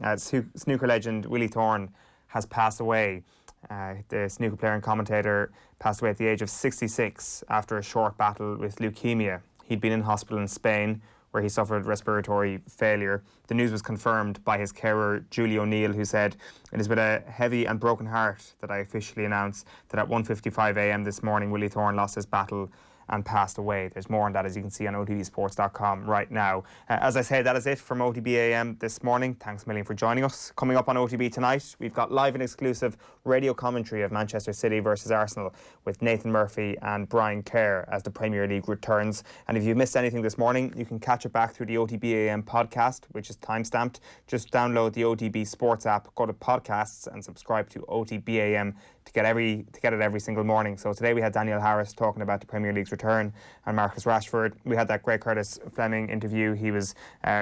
Snooker legend Willie Thorne has passed away. The snooker player and commentator passed away at the age of 66 after a short battle with leukemia. He'd been in hospital in Spain, where he suffered respiratory failure. The news was confirmed by his carer, Julie O'Neill, who said, "It is with a heavy and broken heart that I officially announce that at 1:55 a.m. this morning, Willie Thorne lost his battle and passed away." There's more on that, as you can see on otbsports.com right now. As I say, that is it from OTB AM this morning. Thanks a million for joining us. Coming up on OTB tonight, we've got live and exclusive radio commentary of Manchester City versus Arsenal with Nathan Murphy and Brian Kerr as the Premier League returns. And if you've missed anything this morning, you can catch it back through the OTB AM podcast, which is time-stamped. Just download the OTB Sports app, go to podcasts and subscribe to OTB AM to get it every single morning. So today we had Daniel Harris talking about the Premier League's return and Marcus Rashford. We had that great Curtis Fleming interview. He was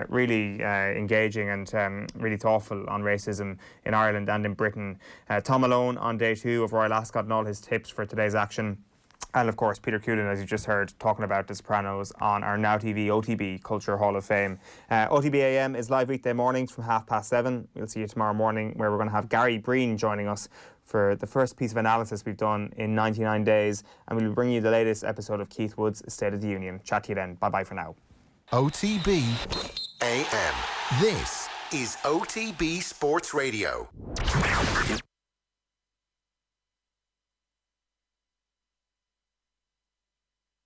really engaging and really thoughtful on racism in Ireland and in Britain. Thom Malone on day 2 of Royal Ascot and all his tips for today's action. And of course, Peter Coonan, as you just heard, talking about the Sopranos on our Now TV OTB Culture Hall of Fame. OTB AM is live weekday mornings from 7:30. We'll see you tomorrow morning, where we're going to have Gary Breen joining us for the first piece of analysis we've done in 99 days. And we'll bring you the latest episode of Keith Wood's State of the Union. Chat to you then. Bye-bye for now. OTB AM. This is OTB Sports Radio.